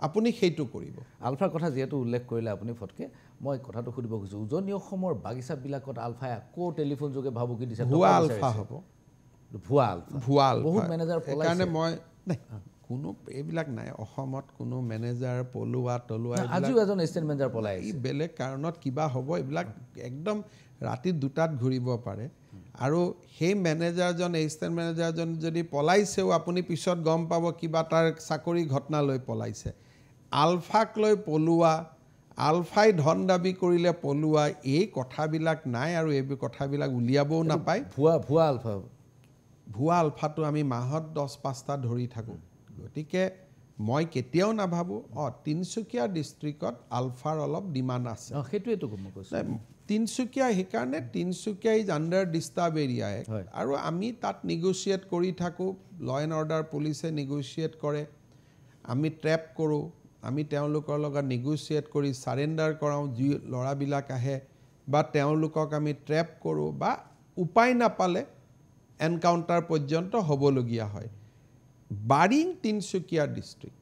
আপুনি সেইটো কৰিব। আলফাৰ কথা যিহেতু উল্লেখ কৰিলে আপুনি ফটকে, মই কথাটো সুধিব খুজিছোঁ, উজনি অসমৰ বাগিচাবিলাকত আলফাই আকৌ টেলিফোন যোগে ভাবুকি দিছে, ভুৱা আলফা হ'ব, ভুৱা আলফা। বহুত মেনেজাৰ পলাইছে। সেইকাৰণে মই কোনো এইবিলাক নাই অসমত, কোনো মেনেজাৰ পলোৱা তলোৱা আজিও এজন এছিষ্টেণ্ট মেনেজাৰ পলাই এই বেলেগ কাৰণত কিবা হ'ব, এইবিলাক একদম ৰাতি 2টাত ঘূৰিব পাৰে। আৰু সেই মেনেজাৰজন এছিষ্টেণ্ট মেনেজাৰজন যদি পলাইছেও আপুনি পিছত গম পাব কিবা তাৰ চাকৰি ঘটনা লৈ পলাইছে। আলফাক লৈ পলোৱা, আলফাই ধন দাবী কৰিলে পলোৱা, এই কথাবিলাক নাই আৰু এই কথাবিলাক উলিয়াবও নাপায়। ভুৱা আলফা। ভুৱা আলফাটো আমি মাহত 10-5টা ধৰি থাকোঁ। গতিকে মই কেতিয়াও নাভাবোঁ তিনিচুকীয়া ডিষ্ট্ৰিক্টত আলফাৰ অলপ ডিমাণ্ড আছে। সেইটোৱেতো মই কৈছোঁ। তিনিচুকীয়া সেইকাৰণে Tinsukia is under disturb area, আৰু আমি তাত নিগচিয়েট কৰি থাকোঁ। ল এণ্ড অৰ্ডাৰ পুলিচে নিগচিয়েট কৰে, আমি ট্ৰেপ কৰোঁ, আমি তেওঁলোকৰ লগত নিগচিয়েট কৰি ছাৰেণ্ডাৰ কৰাওঁ যি ল'ৰাবিলাক আহে, বা তেওঁলোকক আমি ট্ৰেপ কৰোঁ, বা উপায় নাপালে এনকাউণ্টাৰ পৰ্যন্ত হ'বলগীয়া হয়। বাৰিং তিনিচুকীয়া ডিষ্ট্ৰিক্ট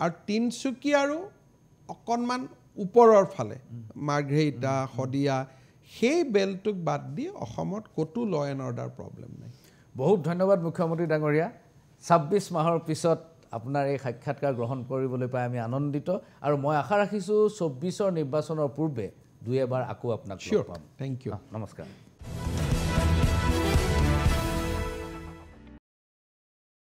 আৰু তিনিচুকীয়াৰো অকণমান ওপৰৰ ফালে মাৰ্ঘেৰিটা, শদিয়া, সেই বেলটোক বাদ দি অসমত ক'তো ল এণ্ড অৰ্ডাৰ প্ৰব্লেম নাই। বহুত ধন্যবাদ মুখ্যমন্ত্ৰী ডাঙৰীয়া। 26 মাহৰ পিছত আপোনাৰ এই সাক্ষাৎকাৰ গ্ৰহণ কৰিবলৈ পাই আমি আনন্দিত, আৰু মই আশা ৰাখিছোঁ 24ৰ নিৰ্বাচনৰ পূৰ্বে 2 এবাৰ আকৌ আপোনাক লগ পাম। Thank you. নমস্কাৰ।